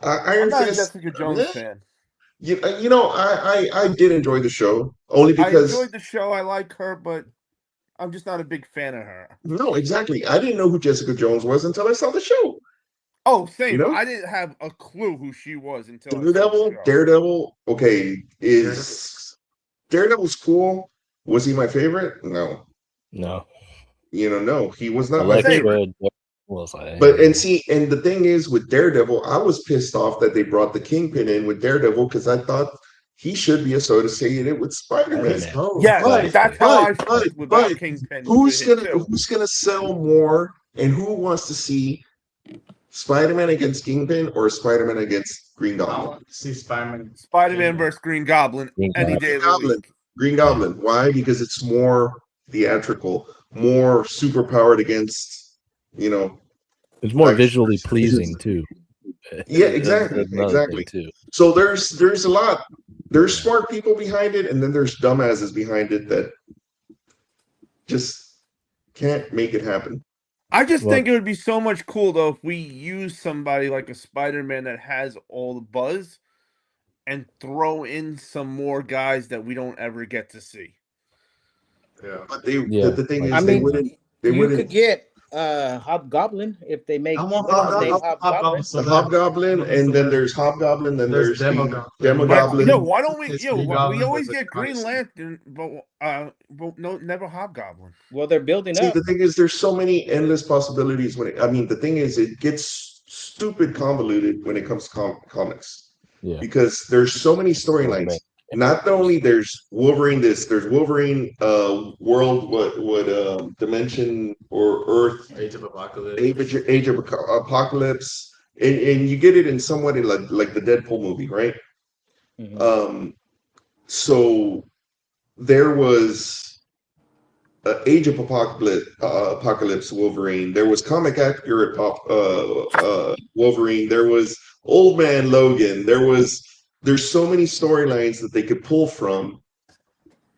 not a Jessica Jones fan. You know, I did enjoy the show only because I enjoyed the show. I like her, but I'm just not a big fan of her. No, exactly. I didn't know who Jessica Jones was until I saw the show. Oh, same. You know? I didn't have a clue who she was until Daredevil. Okay, Daredevil's cool. Was he my favorite? No. No. No, he was not my favorite. But and the thing is with Daredevil, I was pissed off that they brought the Kingpin in with Daredevil because I thought he should be associated with Spider-Man. That's how I felt without Kingpin. Who's gonna sell more, and who wants to see Spider-Man against Kingpin or Spider-Man against Green Goblin? I want to see Spider-Man versus Green Goblin any day of the week. Green Goblin. Why? Because it's more theatrical, more superpowered against. It's more visually pleasing too. Yeah, exactly. Too. So there's a lot. There's smart people behind it, and then there's dumbasses behind it that just can't make it happen. I just think it would be so much cool though if we use somebody like a Spider-Man that has all the buzz and throw in some more guys that we don't ever get to see. Yeah, but the thing is, they wouldn't. You could get Hobgoblin if they make Hobgoblin, and then there's Hobgoblin, then there's Demogoblin. Why don't we? We always get Green Lantern, but no, never Hobgoblin. Well, they're building up. The thing is, there's so many endless possibilities. The thing is, it gets stupid convoluted when it comes to comics. Yeah. Because there's so many storylines. Not only there's Wolverine, there's Wolverine world, what dimension or Earth, Age of Apocalypse, Age of Apocalypse, and you get it in somewhat like the Deadpool movie, right? Mm-hmm. So there was Age of Apocalypse Wolverine. There was comic accurate Wolverine. There was Old Man Logan. There's so many storylines that they could pull from.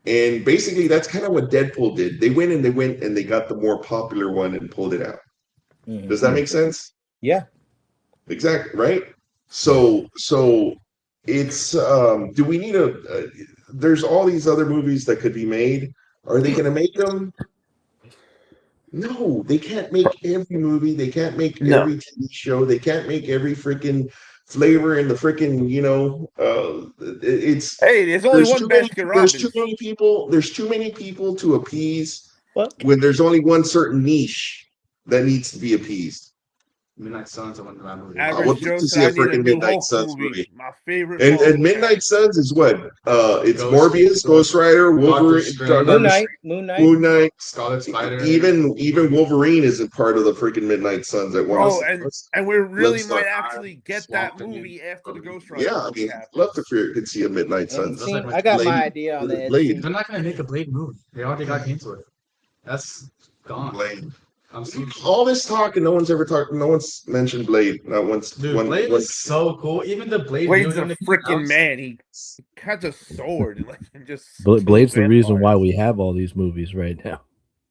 And basically, that's kind of what Deadpool did. They went and they got the more popular one and pulled it out. Mm-hmm. Does that make sense? Yeah. Exactly, right? So it's, do we need there's all these other movies that could be made. Are they going to make them? No, they can't make every movie. They can't make every TV show. They can't make every freaking flavor in the freaking, there's only one Baskin Robbins. There's too many people to appease when there's only one certain niche. that needs to be appeased. Midnight Suns are one of my movies. I Average would Joe love to said, see I a need a freaking new Midnight Hulk Suns movie. movie. My favorite And Marvel Midnight character. Suns is what? It's Ghost- Morbius, Ghost Rider, Wolverine, Strange. Moon Knight. Moon Knight. Scarlet Spider. Even Wolverine isn't part of the freaking Midnight Suns at one. Oh, and we really let's might start- actually get that movie after the Ghost Rider. Yeah, I movie mean, happens. love to see a Midnight End Suns. scene. I got Blade- my idea on the end Blade. scene. They're not gonna make a Blade movie. They already got into it. That's gone. Blade. I'm serious. All this talk and no one's ever talked. No one's mentioned Blade. Not once. Dude, Blade is so cool. Even the Blade Blade's a villain freaking man. He has a sword and just Blade's the reason vampires. why we have all these movies right now.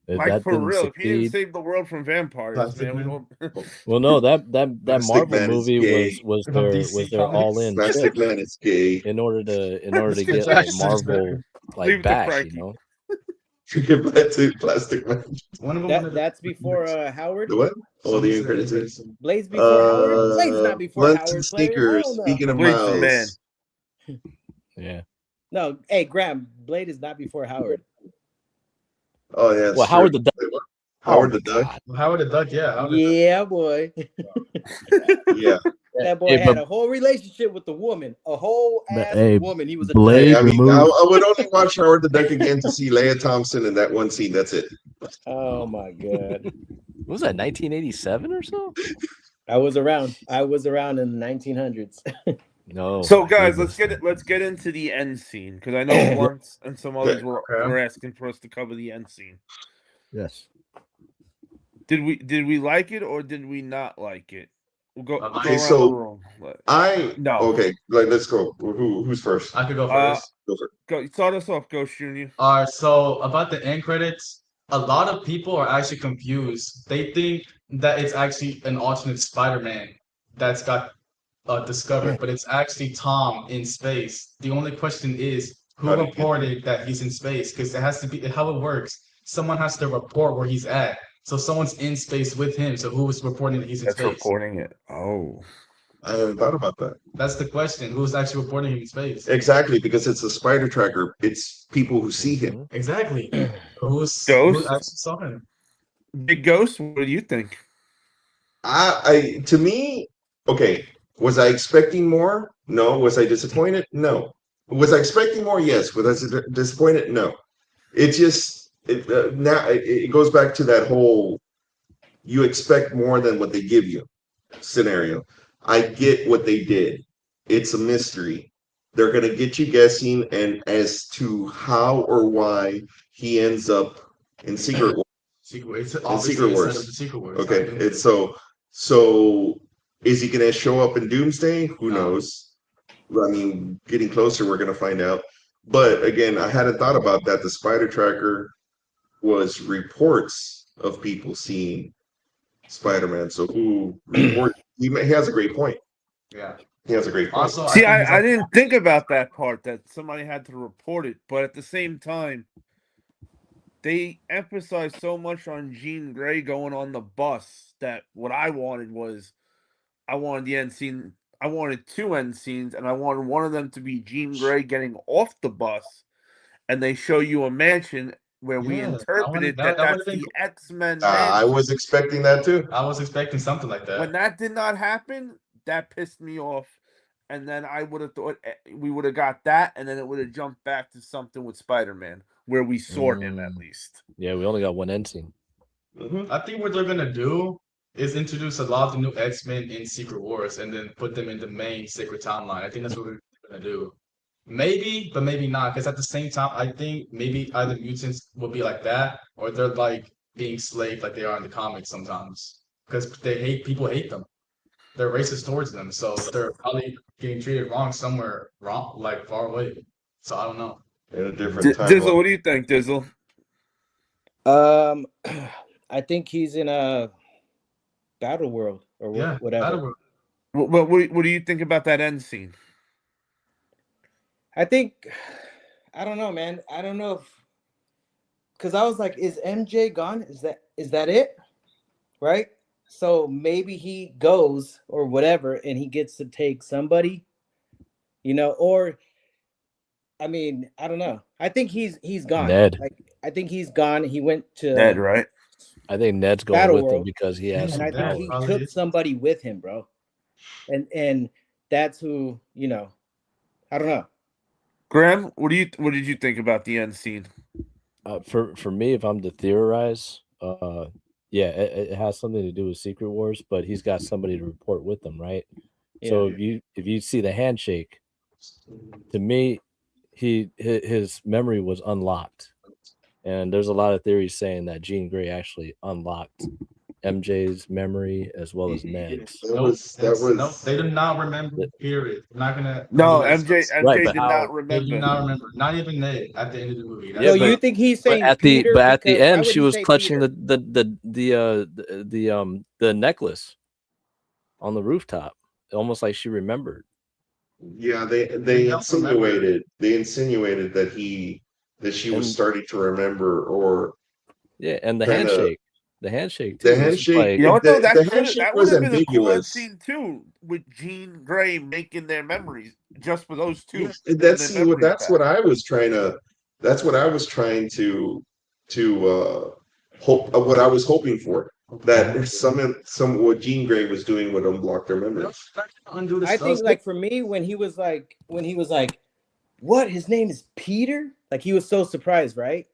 Like that for didn't real, if he didn't succeed. save the world from vampires, Plastic man, we Man. don't. Well, no, that Plastic Marvel Man is movie gay. was From their DC all in Plastic Man is gay. in order to Let's get get like Jackson Marvel Leave it to back, Frankie. you know. Get back to Plastic Man. One of them. That's before Howard. The what? Oh, the incarnate. Blade's before Howard. Blade's not before Blunts Howard. and sneakers. Hell no. Speaking of Blade's the Miles, Yeah. No, hey Graham, Blade is not before Howard. oh yeah. Well, Howard the Duck. Howard the Duck. Howard the Duck, yeah. Howard the Yeah, boy. Yeah. That boy Hey, had but- a whole relationship with the woman, a whole But, ass hey, woman. He was a Blade- Hey, duck. I mean, movie. I would only watch Howard the Duck again to see Leia Thompson in that one scene. That's it. Oh my god. What was that 1987 or so? I was around in the 1900s. No. So my guys, goodness. let's get into the end scene because I know once and some others were asking for us to cover the end scene. Yes. Did we like it or did we not like it? We'll go Okay, around so the room. No. Okay, let's go. Who's first? I could go first. Go first. Go start us off, Ghost Junior. All right, so about the end credits, a lot of people are actually confused. They think that it's actually an alternate Spider-Man that's got discovered, but it's actually Tom in space. The only question is who reported that he's in space? Because it has to be how it works. Someone has to report where he's at. So someone's in space with him. So who was reporting that he's in space? Reporting it. Oh. I haven't thought about that. That's the question. Who's actually reporting him in space? Exactly, because it's a spider tracker. It's people who see him. Exactly. Who actually saw him? Big Ghost, what do you think? To me, okay. Was I expecting more? No. Was I disappointed? No. Was I expecting more? Yes. Was I disappointed? No. It just now it goes back to that whole you expect more than what they give you scenario. I get what they did. It's a mystery. They're going to get you guessing, and as to how or why he ends up in Secret Wars. Secret Wars. Okay, it's so is he going to show up in Doomsday? Who knows? I mean, getting closer, we're going to find out. But again, I hadn't thought about that. The spider tracker was reports of people seeing Spider-Man. So who report? He has a great point. Yeah, he has a great point. Also, see, I didn't think about that part that somebody had to report it, but at the same time, they emphasized so much on Jean Grey going on the bus that what I wanted was, I wanted the end scene. I wanted two end scenes, and I wanted one of them to be Jean Grey getting off the bus, and they show you a mansion where we interpreted that's the X-Men mansion. I was expecting that too. I was expecting something like that. When that did not happen, that pissed me off. And then I would have thought we would have got that, and then it would have jumped back to something with Spider-Man where we saw him at least. Yeah, we only got one end scene. I think what they're gonna do is introduce a lot of the new X-Men in Secret Wars and then put them in the main Secret Timeline. I think that's what we're gonna do. Maybe, but maybe not. Because at the same time, I think maybe either mutants will be like that, or they're like being slaved like they are in the comics sometimes. Because people hate them. They're racist towards them, so they're probably getting treated wrong somewhere like far away. So I don't know. In a different time. Dizzle, what do you think, Dizzle? I think he's in a battle world or whatever. What do you think about that end scene? I think, I don't know, man. I don't know because I was like, is MJ gone? Is that it? Right? So maybe he goes or whatever, and he gets to take somebody, or I mean, I don't know. I think he's gone. Ned. Like I think he's gone. He went to Ned, right? I think Ned's going Battle with him World, because he has and some I think power. he probably took is. somebody with him, bro. And that's who, you know. I don't know. Graham, what did you think about the end scene? For me, if I'm to theorize, yeah, it has something to do with Secret Wars, but he's got somebody to report with him, right? So if you see the handshake, to me, his memory was unlocked, and there's a lot of theories saying that Jean Grey actually unlocked MJ's memory as well as Ned's. Nope, they do not remember. Period. I'm not gonna. No, do that MJ stuff. Right, did but not They do remember. not remember. Not even Ned at the end of the movie. Yeah, So That's you not- think he's saying at Peter? the Why end, would she he was say clutching Peter? the necklace on the rooftop, almost like she remembered. Yeah, They they don't remember. insinuated that she was And starting to remember, or yeah, and the kind of handshake the too. This is handshake. like You know what though? The handshake That would was have been a cool end ambiguous. scene too, with Jean Grey making their memories just for those two. Yeah, getting that's their memories that's back. what I was trying to. That's what I was trying to hope. What I was hoping for. That some what Jean Grey was doing would unblock their memories. Undo the I stuff. think like for me, when he was like, what? His name is Peter? Like he was so surprised, right?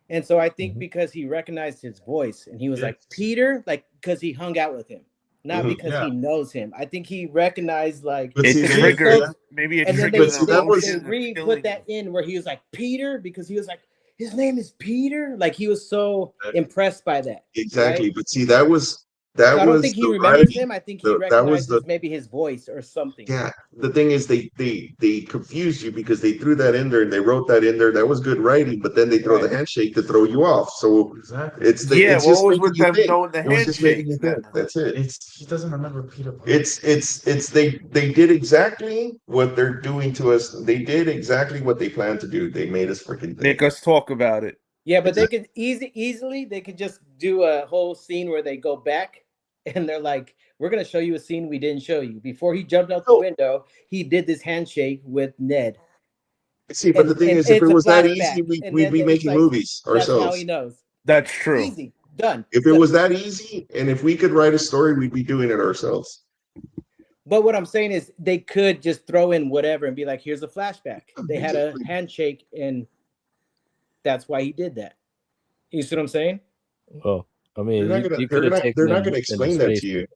And so I think because he recognized his voice and he was like, Peter, like because he hung out with him, not because he knows him. I think he recognized like But see, It then, triggered. so, Maybe it and then triggered but an see, that was emotion. they put that in where he was like Peter because he was like, his name is Peter. Like he was so impressed by that. exactly. Right? But see, that was So I don't think he the remembers writing. him. I think he That was recognizes maybe his voice or something. yeah. The thing is, they confused you because they threw that in there and they wrote that in there. That was good writing, but then they throw the handshake to throw you off. So Exactly. it's Yeah, it's what just was making with you them think. knowing the It was just making handshake? you think. Then? That's it. He doesn't remember Peter Parker. It's they did exactly what they're doing to us. They did exactly what they planned to do. They made us freaking think. Make us talk about it. Yeah, but they could easily they could just do a whole scene where they go back and they're like, we're gonna show you a scene we didn't show you. Before he jumped out the window, he did this handshake with Ned. See, but the thing is, if it it's a was that easy, flashback, and we'd then be it's making like, movies that's how ourselves. he knows. That's true. Easy, done. If it was that easy, and if we could write a story, we'd be doing it ourselves. But what I'm saying is they could just throw in whatever and be like, here's a flashback. They had a handshake and that's why he did that. You see what I'm saying? Well, I mean, they're not gonna explain that to you.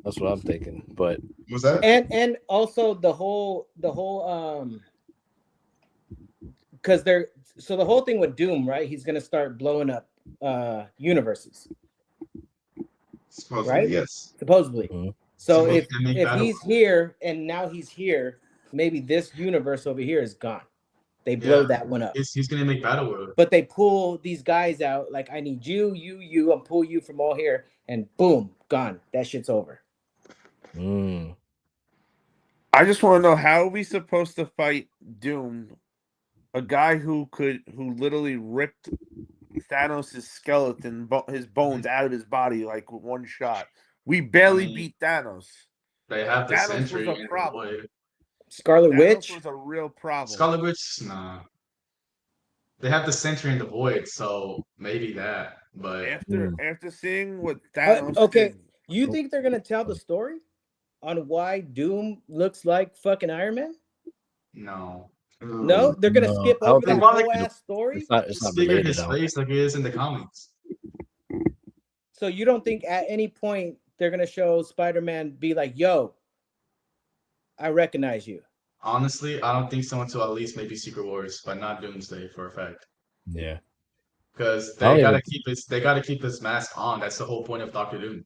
That's what I'm thinking. But was that and also the whole because the whole thing with Doom, right? He's gonna start blowing up universes. Supposedly, right? yes. Supposedly. Mm-hmm. So if he's here and now he's here, maybe this universe over here is gone. They blow that one up. He's gonna make Battle World. But they pull these guys out, like I need you, I'll pull you from all here, and boom, gone. That shit's over. I just want to know, how are we supposed to fight Doom, a guy who literally ripped Thanos' skeleton, his bones out of his body like with one shot. We barely beat Thanos. They have the Thanos Sentry was a problem. Scarlet Thanos Witch was a real problem. Scarlet Witch, nah. They have the Sentry in the Void, so maybe that. But after seeing what Thanos did, you think they're gonna tell the story on why Doom looks like fucking Iron Man? No. No, they're gonna skip over that whole ass story. It's not bigger related. his face like it is in the comics. So you don't think at any point they're gonna show Spider-Man be like, "Yo, I recognize you"? Honestly, I don't think so until at least maybe Secret Wars, but not Doomsday for a fact. Yeah. Because they gotta keep his mask on. That's the whole point of Doctor Doom.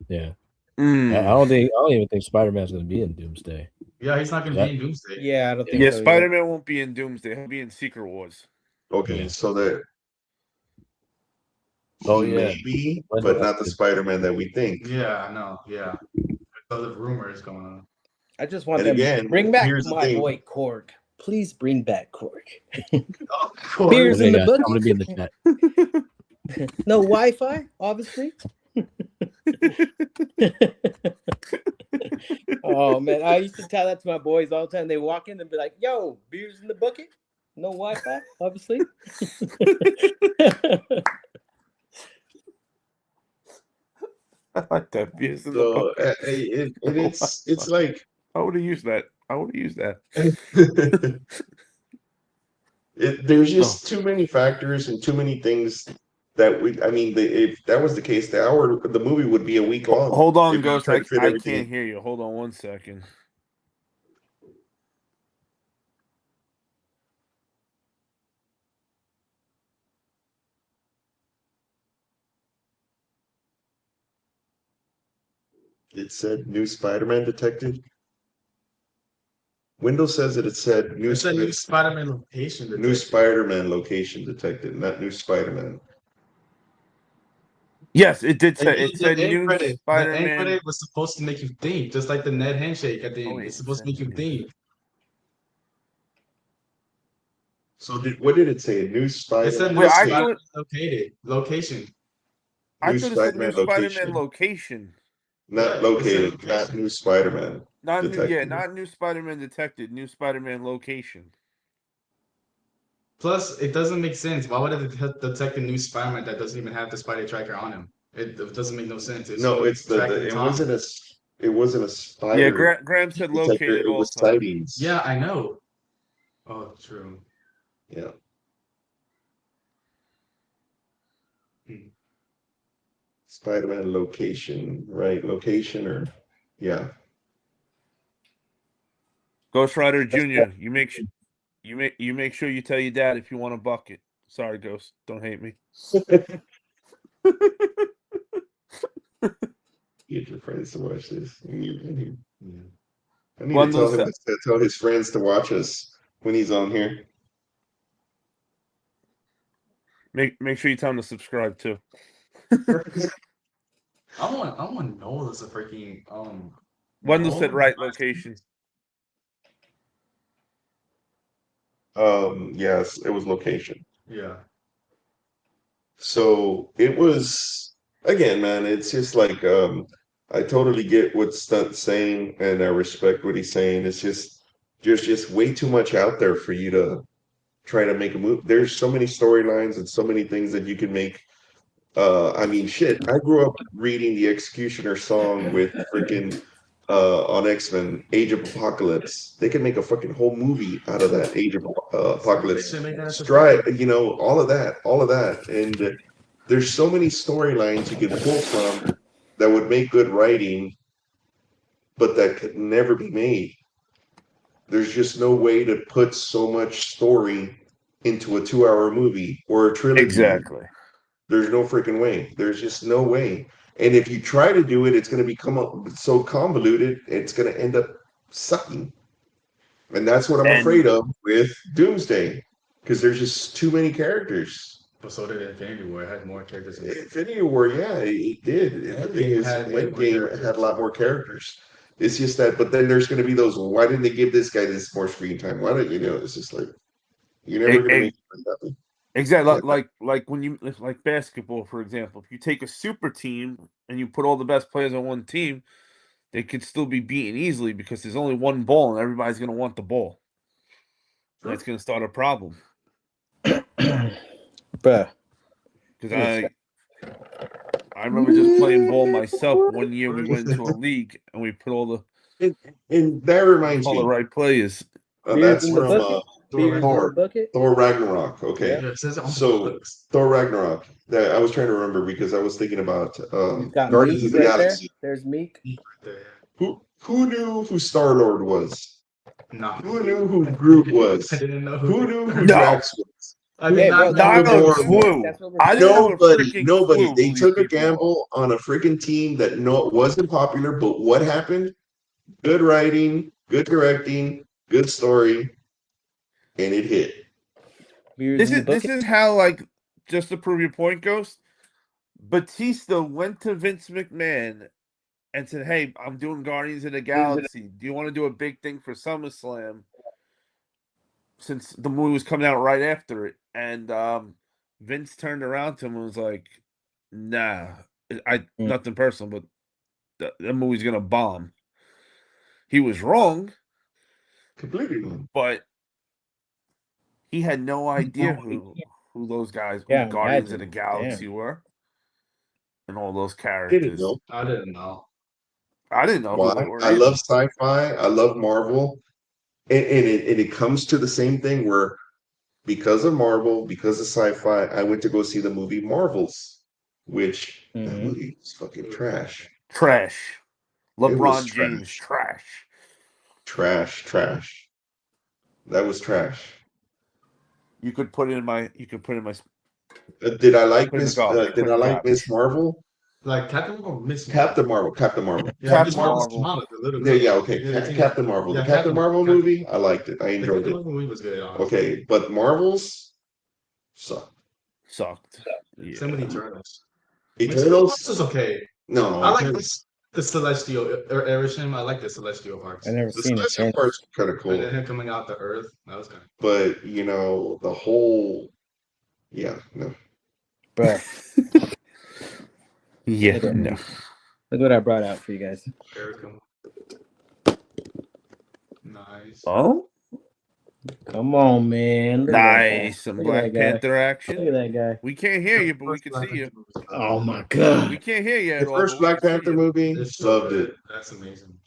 Yeah. I don't even think Spider-Man's gonna be in Doomsday. Yeah, he's not gonna be in Doomsday. Yeah, I don't think so. Spider-Man won't be in Doomsday. He'll be in Secret Wars. Okay, so that maybe, but not the Spider-Man that we think. Yeah, no, yeah. There's other rumors going on. I just want them to bring back my boy Korg. Please bring back Korg. Beers in the book. I'm gonna be in the chat. No Wi-Fi, obviously. Oh man, I used to tell that to my boys all the time. They walk in and be like, "Yo, beers in the bucket, no Wi-Fi, obviously." I like that. Beers in the So bucket. it's like I would have used that. I would have used that. there's just too many factors and too many things that I mean, if that was the case, the movie would be a week long. Hold on, if you Ghost. tried to fit I everything can't hear you. Hold on 1 second. It said new Spider-Man detected. Windows says that it said new Spider-Man location detected. New Spider-Man location detected, not new Spider-Man. Yes, it did say. It said new Spider-Man. The end credit Spider-Man. was supposed to make you think, just like the Ned handshake at the end. It's supposed to make you think. So what did it say? New Spider-Man. It said new Wait, Spider-Man location. I thought it said new Spider-Man location. Not located, not new Spider-Man. Not new, detected. yeah, not new Spider-Man detected. New Spider-Man location. Plus, it doesn't make sense. Why would it detect a new Spider-Man that doesn't even have the spider tracker on him? It doesn't make no sense. It wasn't a spider. Yeah, Graham said located. It was also sightings. Yeah, I know. Oh, true. Yeah. Spider-Man location, right? Location or yeah. Ghost Rider Jr. You make sure you tell your dad if you want a bucket. Sorry, Ghost. Don't hate me. Get your friends to watch this. I need to tell his friends to watch us when he's on here. Make sure you tell him to subscribe too. I want to know there's a freaking Wendell said right location. Yes, it was location. Yeah. So it was again, man, it's just like I totally get what Stunt's saying and I respect what he's saying. It's just there's just way too much out there for you to try to make a move. There's so many storylines and so many things that you can make. I mean, shit. I grew up reading the Executioner song with freaking on X-Men, Age of Apocalypse. They can make a fucking whole movie out of that Age of Apocalypse. Stride, all of that, and there's so many storylines you could pull from that would make good writing, but that could never be made. There's just no way to put so much story into a 2-hour movie or a trilogy. Exactly. There's no freaking way. There's just no way. And if you try to do it, it's going to become so convoluted, it's going to end up sucking. And that's what I'm afraid of with Doomsday, because there's just too many characters. But so did Infinity War. It had more characters. Infinity War, yeah, it did. Endgame had a lot more characters. It's just that, but then there's going to be those. Why didn't they give this guy this more screen time? Why don't It's just like you're never going to make it happen. Exactly, like when you like basketball, for example. If you take a super team and you put all the best players on one team, they could still be beaten easily because there's only one ball and everybody's going to want the ball. Sure. That's going to start a problem. Bruh. Because I remember just playing ball myself. One year we went into a league and we put all the and that reminds me all the right players. That's from Thor Ragnarok. Okay, yeah, so Thor Ragnarok. I was trying to remember because I was thinking about Guardians of the Galaxy. There's Meek. Who knew who Star-Lord was? No. Who knew who Groot was? I didn't know who knew who Drax was? I did not know a clue. Nobody. They took a gamble on a freaking team that wasn't popular, but what happened? Good writing, good directing, good story, and it hit. This is how, like, just to prove your point, Ghost, Batista went to Vince McMahon and said, "Hey, I'm doing Guardians of the Galaxy. Do you want to do a big thing for SummerSlam?" Since the movie was coming out right after it, and Vince turned around to him and was like, "Nah, nothing personal, but the movie's gonna bomb." He was wrong, completely wrong, but he had no idea who those guys, who Guardians of the Galaxy were. and all those I characters. didn't know. I didn't know. I didn't know who they Why? were. I Either. love sci-fi. I love Marvel, and it comes to the same thing where because of Marvel, because of sci-fi, I went to go see the movie Marvels, which that movie was fucking trash. Trash. It was LeBron James trash. trash. Trash. That was trash. You could put it in my. You could put it in my. Did I like Put in the Miss? garbage. Did I like Miss Marvel? Like Captain Marvel, Miss Captain Marvel. Captain Marvel. Yeah, Captain Miss Marvel's Marvel. Kamala, the little Yeah, girl. yeah, okay. Captain Marvel. The Captain Marvel movie, I liked it. I The enjoyed Captain it. Marvel movie was good. Honestly. Okay, but Marvels sucked. Sucked. Yeah. So many Eternals. Eternals This is okay. No, I like Eternals. the Celestial Erishim. I like the Celestial parts. I never The seen Celestial it. parts were kind of And then cool, him coming out the Earth. That was kind of. but you know the whole, yeah, no. Bruh. Yeah. Look No. Look what I brought out for you guys. Erica. Nice. Oh. Come on, man. Look at that guy. Nice. Some Look at Black that guy. Panther Look action. at that guy. We can't hear you, but we can see you. Oh my god. We can't hear you The at all. first but we Black can see Panther you. movie, It's so loved good. it. That's amazing.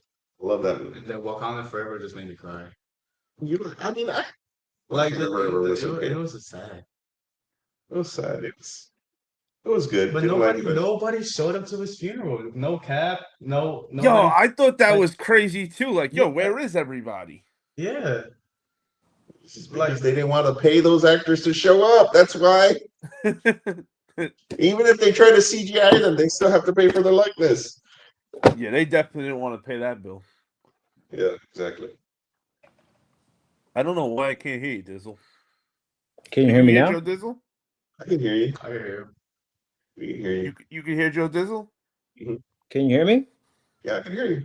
Love that movie. And that Wakanda Forever just made me cry. I mean, I Like was okay. it was sad. It was sad. It was good. But Didn't like it. nobody showed up to his funeral. No Cap. No. Yo, Nobody. I thought that like- was crazy too. Like, yo, Yeah. where is everybody? Yeah. Because they didn't want to pay those actors to show up. That's why. Even if they try to CGI them, they still have to pay for their likeness. Yeah, they definitely didn't want to pay that bill. Yeah, exactly. I don't know why I can't hear you, Dizzle. Can you hear me now? Joe Dizzle? I can hear you. I can hear We can hear you. You can hear Joe Dizzle? Can you hear me? Yeah, I can hear you.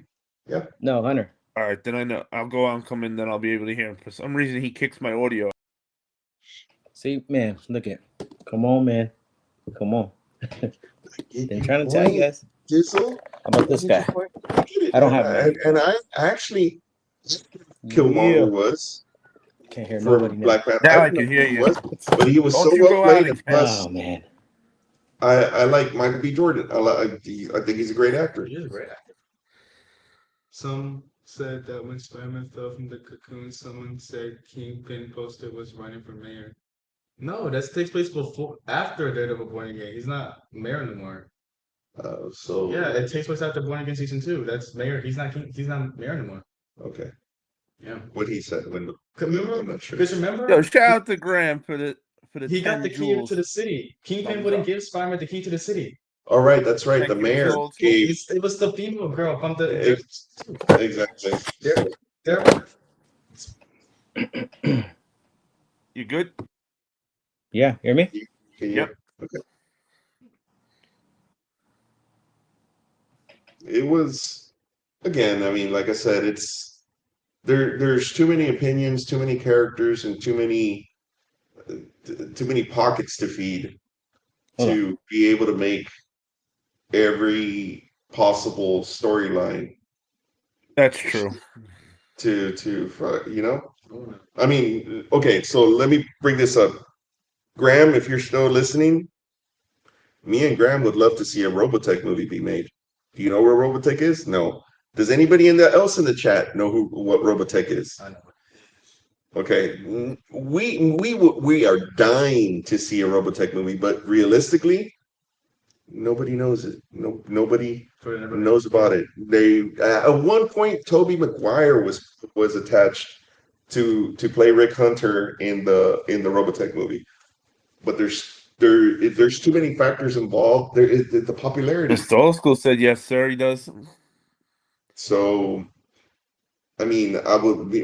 Yeah. No, Hunter. All right, then I know. I'll go out and come in, then I'll be able to hear him. For some reason, he kicks my audio. See, man, look at. Come on, man. Come on. Been trying to tell you guys. Dizzle? How about this guy? I don't have and, and I actually Killmonger was Can't hear for nobody now. Black Panther. Now I don't can know hear who he you. was, but he was Don't so you go well out played. And again. plus, Oh man. I like Michael B. Jordan. I think he's a great actor. He is a great actor. Some said that when Spider-Man fell from the cocoon, someone said Kingpin poster was running for mayor. No, that takes place after Daredevil Born Again. He's not mayor anymore. So Yeah, it takes place after Born Again season 2. That's mayor. He's not mayor anymore. Okay. Yeah. What he said when Remember? I'm not sure. Because remember, Yo, shout out to Graham for the he got 10 the key jewels. to the city. Kingpin Thumbs wouldn't up. give Spider-Man the key to the city. All right, that's right. Thank The you, mayor Mr. Old School. gave It was the female girl from the. exactly. You good? Yeah, hear me? Can you? Yep. Okay. It was again. I mean, like I said, it's there's too many opinions, too many characters, and too many pockets to feed to be able to make every possible storyline. That's true. To you know, I mean, okay. So let me bring this up, Graham. If you're still listening, me and Graham would love to see a Robotech movie be made. Do you know where Robotech is? No. Does anybody else in the chat know what Robotech is? I know. Okay, we are dying to see a Robotech movie, but realistically, nobody knows it. Nobody knows about it. They at one point, Tobey Maguire was attached to play Rick Hunter in the Robotech movie, but there's too many factors involved. There is the popularity. Mr. Old School said yes, sir. He does. So, I mean,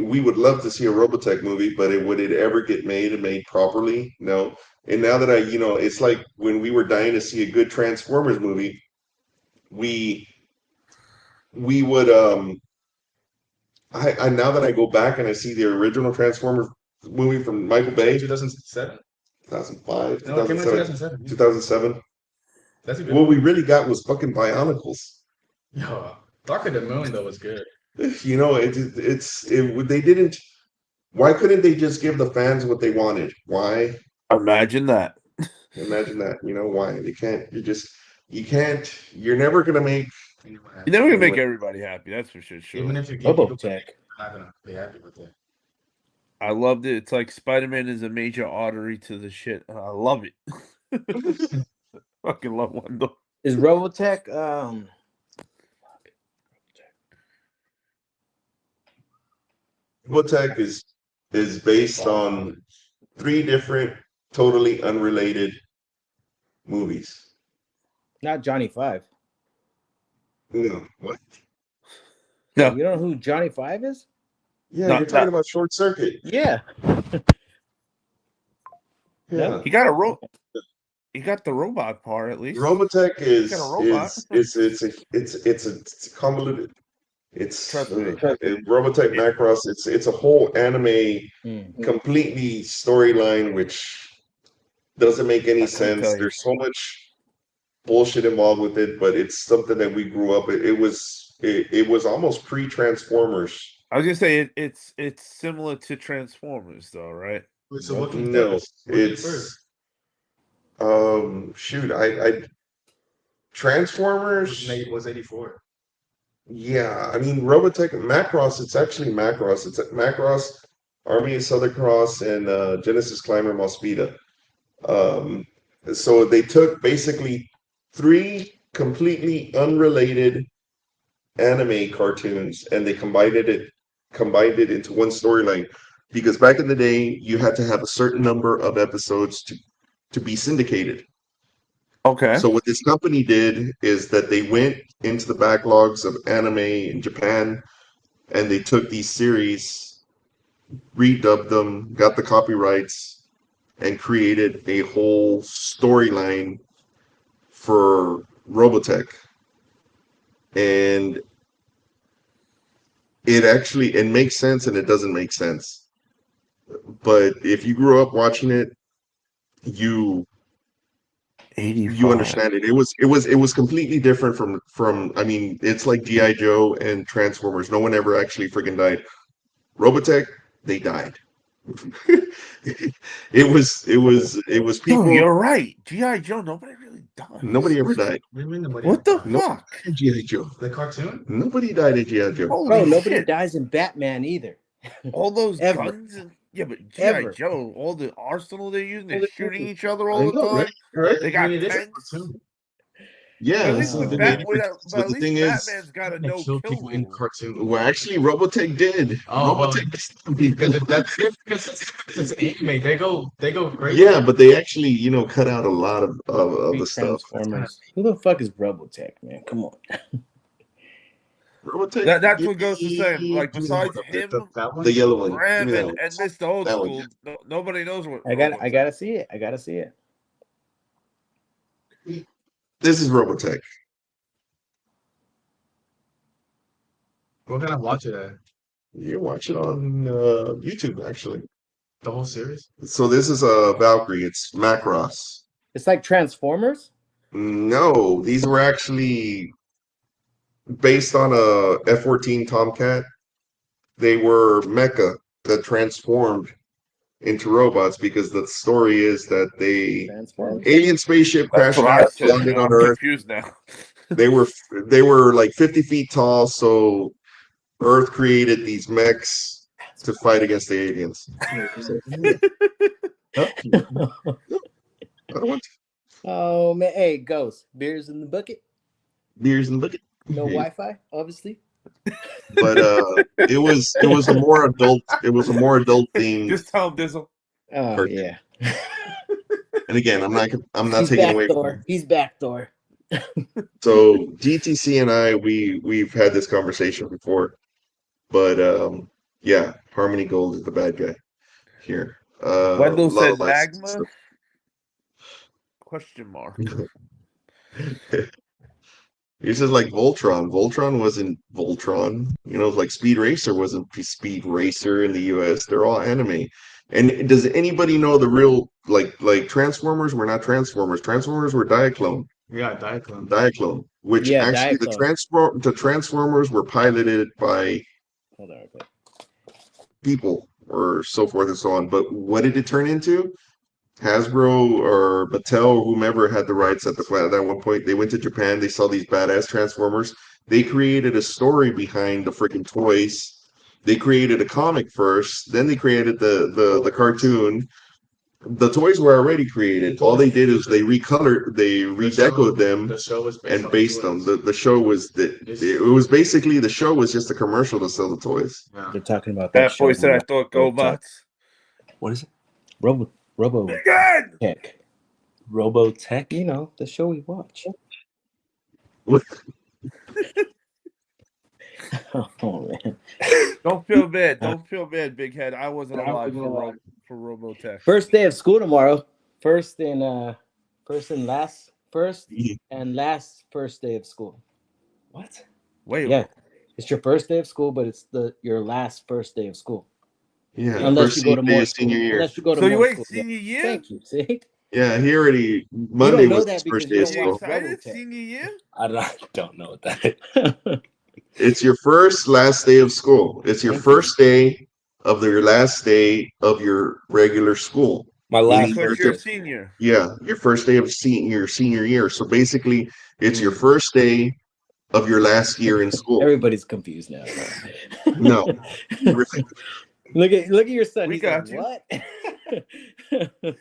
we would love to see a Robotech movie, but would it ever get made and made properly? No. And now that it's like when we were dying to see a good Transformers movie, we would I now that I go back and I see the original Transformers movie from Michael Bay, 2007, 2005, no, it came out 2007, 2007. 2007. That's a good What one. we really got was fucking Bionicles. Yo, Dark of the Moon though was good. You know, they didn't. Why couldn't they just give the fans what they wanted? Why? Imagine that. Imagine that. You know why they can't? you can't. You're never gonna make. You're never gonna make everybody happy. That's for sure. Even if you give people tech, they're not gonna be happy with it. I loved it. It's like Spider-Man is a major artery to the shit. I love it. Fucking love Wendell. Is Robotech Robotech is based on 3 different, totally unrelated movies. not Johnny Five? No, what? No. You don't know who Johnny Five is? Yeah, you're talking about Short Circuit. Yeah. Yeah. He got the robot part at least. Robotech is a robot. it's convoluted. It's Trust me. Robotech Macross. It's a whole anime, completely storyline which doesn't make any sense. There's so much bullshit involved with it, but it's something that we grew up. It was almost pre-Transformers. I was gonna say it's similar to Transformers though, right? So what came No, first? What came first? Shoot, I Transformers was 84. Yeah, I mean Robotech Macross. It's actually Macross. It's Macross, Army of Southern Cross, and Genesis Climber Mospeada. So they took basically 3 completely unrelated anime cartoons and they combined it into one storyline. Because back in the day, you had to have a certain number of episodes to be syndicated. Okay. So what this company did is that they went into the backlogs of anime in Japan and they took these series, redubbed them, got the copyrights, and created a whole storyline for Robotech. And it makes sense and it doesn't make sense. But if you grew up watching it, you understand it. It was completely different from I mean, it's like G.I. Joe and Transformers. No one ever actually freaking died. Robotech, they died. it was people. No, you're right. G.I. Joe, nobody really died. Nobody ever died. What the fuck? G.I. Joe. The cartoon? Nobody died in G.I. Joe. Bro, nobody dies in Batman either. All those guns and but G.I. Joe, all the arsenal they're using, they're shooting each other all the time. Right? They got tanks. Yeah, but at least Batman's got a no kill people in cartoon. Well, actually, Robotech did. Robotech, that's it's anime. They go great. Yeah, but they actually, cut out a lot of the stuff. Who the fuck is Robotech, man? Come on. Robotech. That's what goes to say. Like besides him, the yellow one, Ram and Mr. Old School, nobody knows what. I gotta see it. I gotta see it. This is Robotech. Where can I watch it at? You watch it on YouTube, actually. The whole series? So this is a Valkyrie. It's Macross. It's like Transformers? No, these were actually based on a F-14 Tomcat. They were mecha that transformed into robots because the story is that alien spaceship crashed landed on Earth. Confused now. They were like 50 feet tall, so Earth created these mechs to fight against the aliens. Oh man, hey, Ghost, beers in the bucket. Beers in the bucket. No Wi-Fi, obviously. But it was a more adult theme. Just tell him Dizzle. Oh cartoon. Yeah. And again, I'm not taking away from him. He's backdoor. So GTC and I we've had this conversation before. But yeah, Harmony Gold is the bad guy here. Wendell said magma? Question mark. He says like Voltron. Voltron wasn't Voltron. Like Speed Racer wasn't Speed Racer in the US. They're all anime. And does anybody know the real like Transformers were not Transformers? Transformers were Diaclone. Yeah, Diaclone. Diaclone. Which actually the Transformers were piloted by people or so forth and so on. But what did it turn into? Hasbro or Mattel or whomever had the rights at one point. They went to Japan. They saw these badass Transformers. They created a story behind the freaking toys. They created a comic first, then they created the cartoon. The toys were already created. All they did is they redecoed them and based them. The show was it was basically the show was just a commercial to sell the toys. They're talking about that That boy show. said I thought GoBots. What is it? Robo Again! Tech. Robotech? You know, the show we watch. What? Oh man. Don't feel bad. Don't feel bad, Big Head. I wasn't alive for Robotech. First day of school tomorrow. First and last first day of school. What? Wait. Yeah. It's your first day of school, but it's your last first day of school. Yeah. Unless you go to more school. senior year. Unless you go to So more you wait school. senior year? Thank you. See? Yeah, he already Monday know was that his because first you day of don't school. watch Excited? Robotech. Senior year? I don't know what that is. It's your last day of school. It's your first day of your last day of your regular school. My last So first you're a day. senior. Yeah, your first day of your senior year. So basically, it's your first day of your last year in school. Everybody's confused now. No. Look at your son. We He's got like, you. what?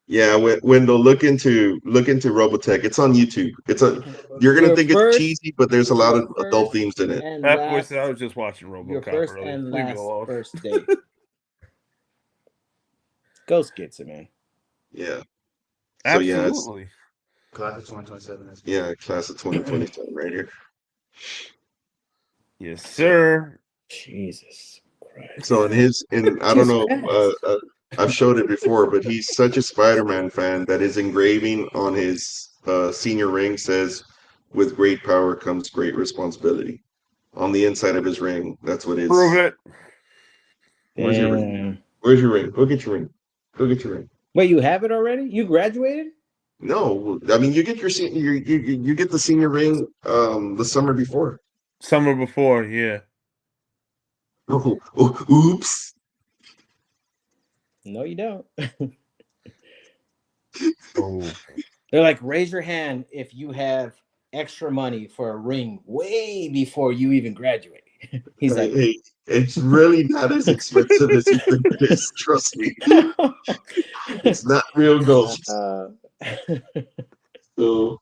Yeah, Wendell, look into Robotech. It's on YouTube. You're gonna think it's cheesy, but there's a lot of adult themes in it. That boy said I was just watching RoboCop your first earlier. and Leave me last alone. first day. Ghost gets it, man. Yeah. So absolutely. Class of 2027. Yeah, class of 2027 right here. Yes, sir. Jesus Christ. So I don't know, I've showed it before, but he's such a Spider-Man fan that his engraving on his senior ring says, "With great power comes great responsibility." On the inside of his ring, that's what it is. Prove it. Where's your ring? Where's your ring? Go get your ring. Go get your ring. Wait, you have it already? You graduated? No, I mean you get your you get the senior ring the summer before. Summer before, yeah. Oh, oops. No, you don't. Oh. They're like, raise your hand if you have extra money for a ring way before you even graduate. He's like, hey, it's really not as expensive as you think it is. Trust me. It's not real gold. So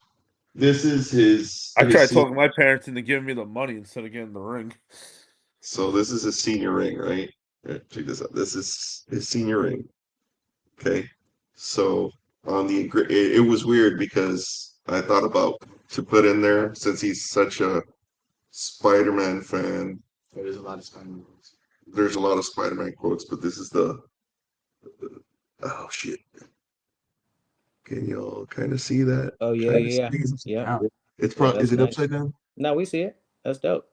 this is his. I tried talking my parents into giving me the money instead of getting the ring. So this is his senior ring, right? Check this out. This is his senior ring. Okay. So on it was weird because I thought about to put in there since he's such a Spider-Man fan. There's a lot of Spider-Man quotes. There's a lot of Spider-Man quotes, but this is oh shit. Can y'all kind of see that? Oh yeah. It's is it upside down? No, we see it. That's dope.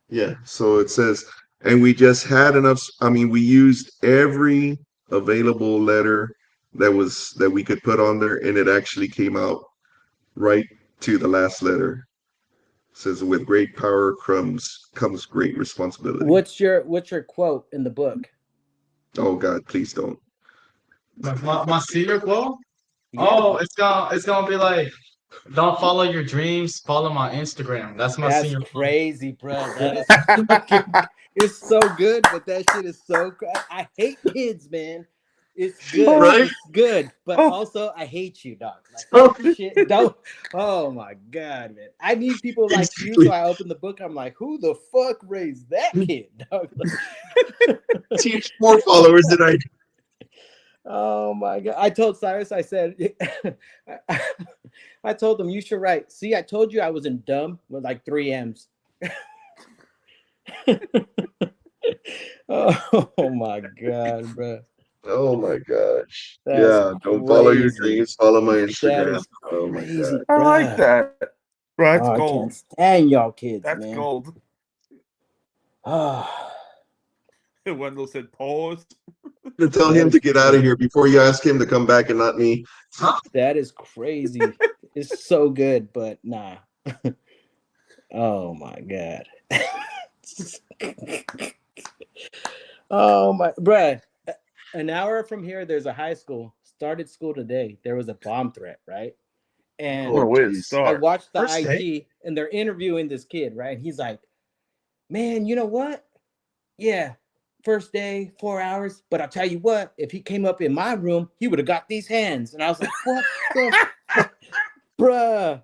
Yeah. So it says, and we just had enough. I mean, we used every available letter that we could put on there, and it actually came out right to the last letter. It says, "With great power comes great responsibility." What's your quote in the book? Oh God, please don't. My senior quote? Yeah. Oh, it's gonna be like, don't follow your dreams, follow my Instagram. That's my senior crazy, bro. That is fucking, it's so good, but that shit is so I hate kids, man. It's good, right? It's good, but also I hate you, dog. Like, shit, don't. Oh my God, man. I need people like you, so I open the book. I'm like, who the fuck raised that kid, dog? Teach more followers than I do. Oh my God. I told Cyrus, I said, I told him, you should write. See, I told you I wasn't dumb with like 3 M's. Oh my God, bro. Oh my gosh. That's don't follow your dreams, follow my Instagram. Oh my God. I like that. Bro, that's gold. I can't stand y'all kids, that's man. Gold. Wendell said pause. To tell him to get out of here before you ask him to come back and not me. That is crazy. It's so good, but nah. Oh my God. Oh my, bruh. An hour from here, there's a high school. started school today, there was a bomb threat, right? And What a way to start. I watched the First day? IG, and they're interviewing this kid, right? And he's like, "Man, you know what? Yeah, first day, 4 hours. But I'll tell you what, if he came up in my room, he would have got these hands." And I was like, "What the fuck? Bruh."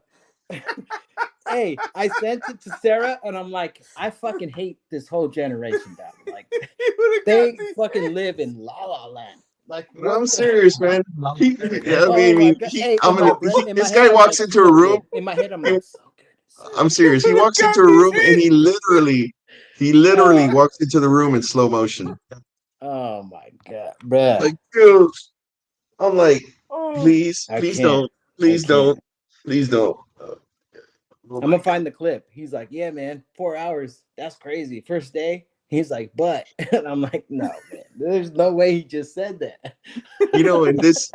Hey, I sent it to Sarah, and I'm like, I fucking hate this whole generation, dog. Like, they fucking live in La La Land. Like, I'm serious, man. He, I oh mean, my god! Hey, this guy walks into a room. In my head, I'm like, so good. I'm serious. He walks into a room and he literally walks into the room in slow motion. Oh my god, bruh. Like, dude, I'm like, please don't. I'm gonna find the clip. He's like, "Yeah, man, 4 hours. That's crazy. First day." He's like, "But," and I'm like, "No, man. There's no way he just said that." You know, and this.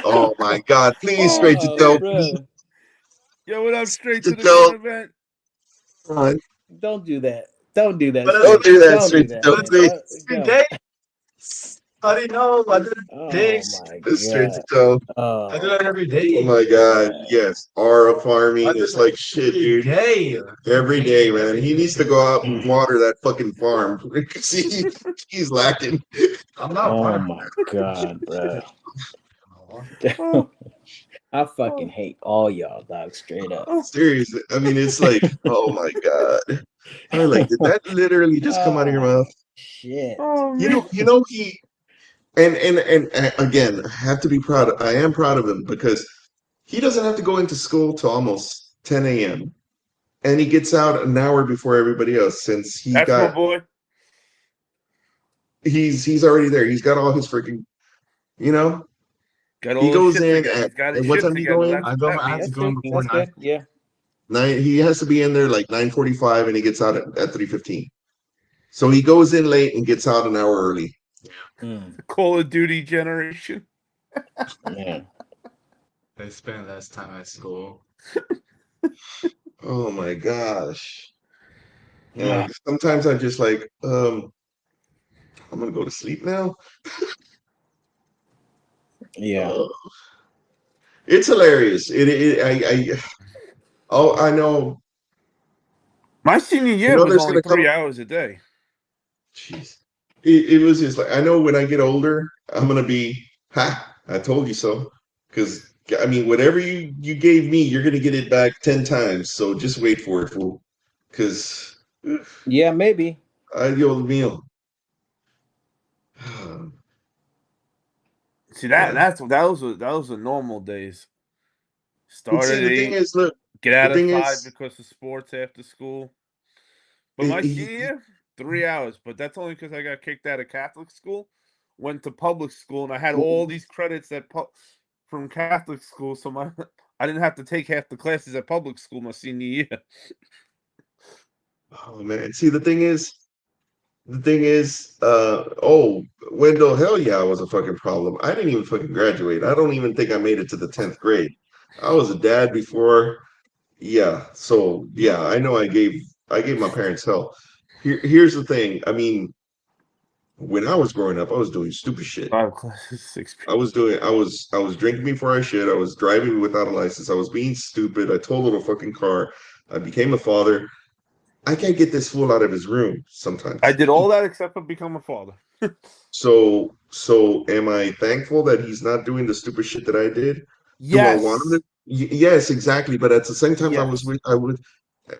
Oh my God! Please, straight to dope. Yo, what up? Straight to the main event. Don't do that. Don't do that. Don't do that. Straight to dope, please. I didn't know. I did it Straight to dope. I do that every day. Oh my God! Yes, Aura farming is like shit, dude. Every day, man. He needs to go out and water that fucking farm because he's lacking. I'm not. Oh my God, bro. I fucking hate all y'all, dog. Straight up. Seriously, I mean, it's like, oh my God. I'm like, did that literally just come out of your mouth? Shit. You know he. And again, I have to be proud. I am proud of him because he doesn't have to go into school till almost 10 a.m. and he gets out an hour before everybody else. Since That's my boy. He's already there. He's got all his freaking, you know. Got all he goes in at what time do you go in? I have to go in before 9. Yeah. He has to be in there like 9:45, and he gets out at 3:15. So he goes in late and gets out an hour early. The Call of Duty generation. Yeah. They spend less time at school. Oh my gosh. Yeah. Sometimes I'm just like, I'm gonna go to sleep now. Yeah. It's hilarious. I know. My senior year was only 3 hours a day. Jeez. It was just like, I know when I get older, I'm gonna be, I told you so. Because I mean, whatever you gave me, you're gonna get it back 10 times. So just wait for it, fool. Because yeah, maybe. Dios mío. See that was the normal days. Started the thing is, look, get out at 5 because of sports after school. But my senior year, 3 hours. But that's only because I got kicked out of Catholic school, went to public school, and I had all these credits from Catholic school, so I didn't have to take half the classes at public school my senior year. Oh man! See, the thing is, Wendell, hell yeah, I was a fucking problem. I didn't even fucking graduate. I don't even think I made it to the 10th grade. I was a dad before. Yeah, so yeah, I know I gave my parents hell. Here's the thing. I mean, when I was growing up, I was doing stupid shit. 5 classes, 6. I was drinking before I should. I was driving without a license. I was being stupid. I totaled a fucking car. I became a father. I can't get this fool out of his room sometimes. I did all that except for become a father. So am I thankful that he's not doing the stupid shit that I did? Yes. Do I want him to? Yes, exactly. But at the same time,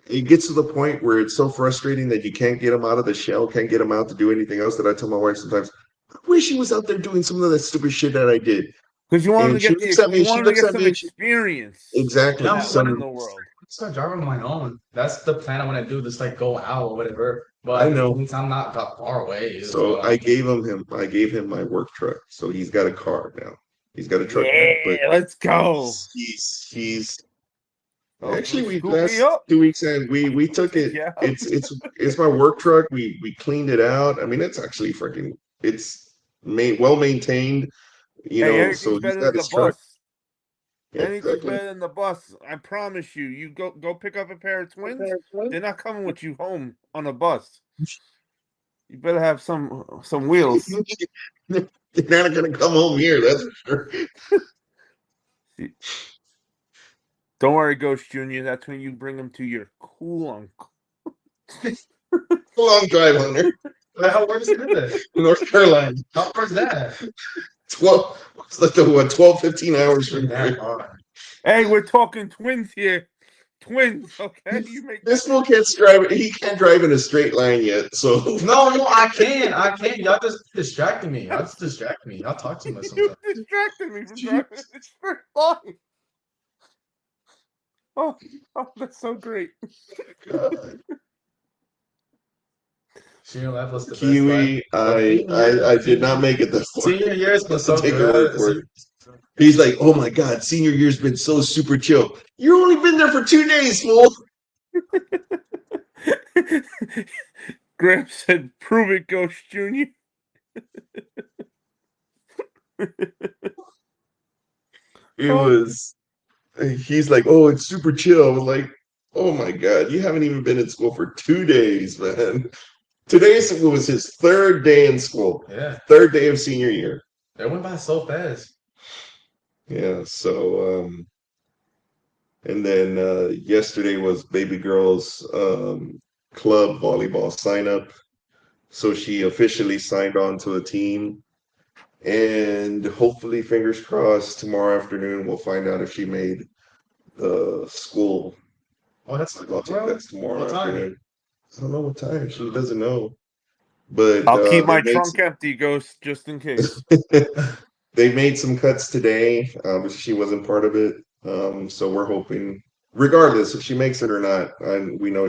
it gets to the point where it's so frustrating that you can't get him out of the shell, can't get him out to do anything else, that I tell my wife sometimes, I wish he was out there doing some of that stupid shit that I did. Because you want him to get some experience. Exactly. Out in the world. Start driving on my own. That's the plan I want to do. Just like go out or whatever. But I know I'm not that far away. So I gave him my work truck. So he's got a car now. He's got a truck now. But let's go. He's actually last 2 weeks in we took it. Yeah. It's my work truck. We cleaned it out. I mean, it's actually freaking. It's well maintained. You know, so he's got his truck. Anything's better than the bus. I promise you. You go pick up a pair of twins. They're not coming with you home on a bus. You better have some wheels. They're not gonna come home here. That's for sure. Don't worry, Ghost Junior. That's when you bring them to your cool uncle. Long drive, Hunter. How far is it? North Carolina. How far is that? 12. It's like 12, 15 hours from here. Hey, we're talking twins here. Twins, okay? You make this fool can't drive. He can't drive in a straight line yet. So no, I can. Y'all just distracting me. Y'all just distract me. Y'all talk too much sometimes. You distracted me from driving in a straight line. Oh, that's so great. Senior life was the Kiwi, best life. I did not make it this far. Senior year's been so take good. Your word for it. He's like, oh my God, senior year's been so super chill. You've only been there for 2 days, fool. Graham said, prove it, Ghost Junior. It was, he's like, oh, it's super chill. I was like, oh my God, you haven't even been in school for 2 days, man. Today was his 3rd day in school. Yeah. 3rd day of senior year. It went by so fast. Yeah, so and then yesterday was baby girl's club volleyball sign up. So she officially signed on to a team. And hopefully, fingers crossed, tomorrow afternoon we'll find out if she made the school. Oh, that's tomorrow afternoon. I don't know what time. She doesn't know. But I'll keep my trunk empty, Ghost, just in case. They made some cuts today. She wasn't part of it. So we're hoping, regardless if she makes it or not, and we know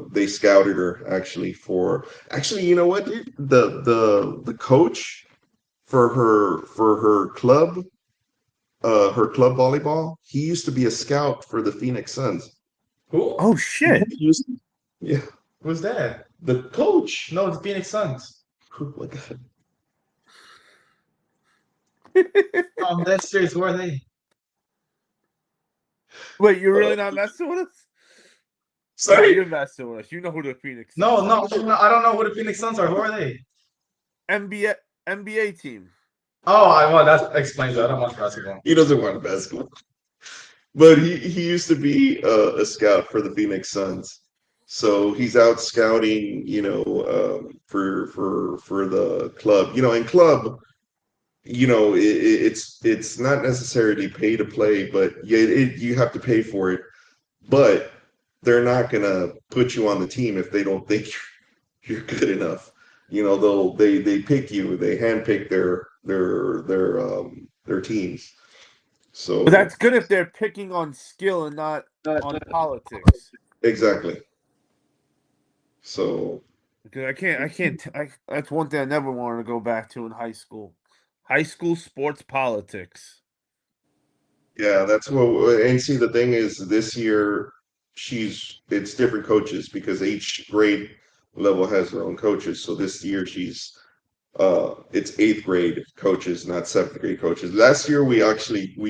they scouted her actually you know what, dude? The coach for her club volleyball, he used to be a scout for the Phoenix Suns. Who? Oh shit. Yeah. Who's that? The coach. No, the Phoenix Suns. Oh my God. That's serious. Who are they? Wait, you're really not messing with us? Sorry? No, you're messing with us. You know who the Phoenix Suns are. No, I don't know who the Phoenix Suns are. Who are they? NBA team. Oh, well, that explains that. I don't watch basketball. He doesn't watch basketball. But he used to be a scout for the Phoenix Suns. So he's out scouting, for the club. In club, it's not necessarily pay to play, but you have to pay for it. But they're not gonna put you on the team if they don't think you're good enough. They pick you. They handpick their teams. So but that's good if they're picking on skill and not on politics. Exactly. So because that's one thing I never wanted to go back to in high school. High school sports politics. Yeah, that's what. And see, the thing is, this year it's different coaches because each grade level has their own coaches. So this year it's 8th grade coaches, not 7th grade coaches. Last year we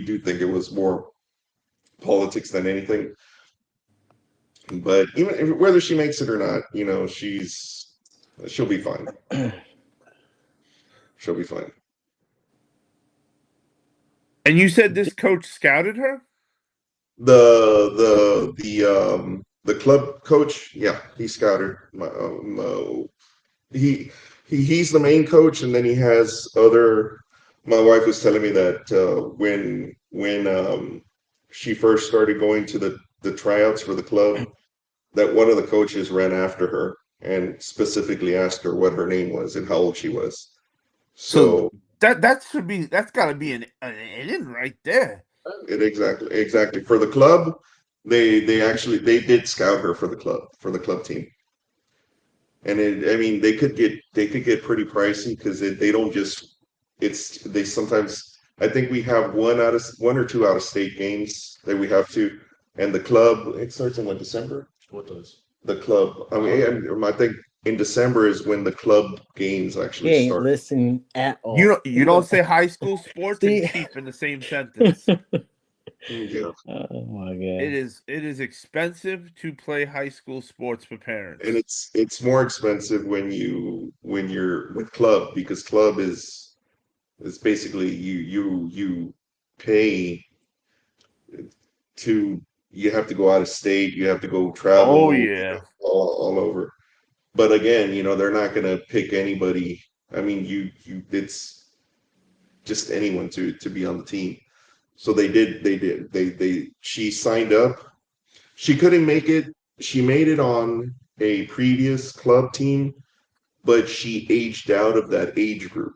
do think it was more politics than anything. But even whether she makes it or not, she'll be fine. She'll be fine. And you said this coach scouted her? The club coach, yeah, he scouted. He's the main coach, and then he has other. My wife was telling me that when she first started going to the tryouts for the club, that one of the coaches ran after her and specifically asked her what her name was and how old she was. So that's got to be an in right there. Exactly. For the club, they did scout her for the club team. And they could get pretty pricey because they don't just they sometimes, I think we have one or two out of state games that we have to, and the club, it starts in December. What does the club? I think in December is when the club games actually start. Listening at all. You don't say high school sports and cheap in the same sentence. Yeah. Oh my god. It is expensive to play high school sports for parents. And it's more expensive when you're with club, because club is basically you pay to, you have to go out of state, you have to go travel, Oh yeah. all over. But again, they're not gonna pick anybody. I mean, it's just anyone to be on the team. So she signed up. She couldn't make it. She made it on a previous club team, but she aged out of that age group.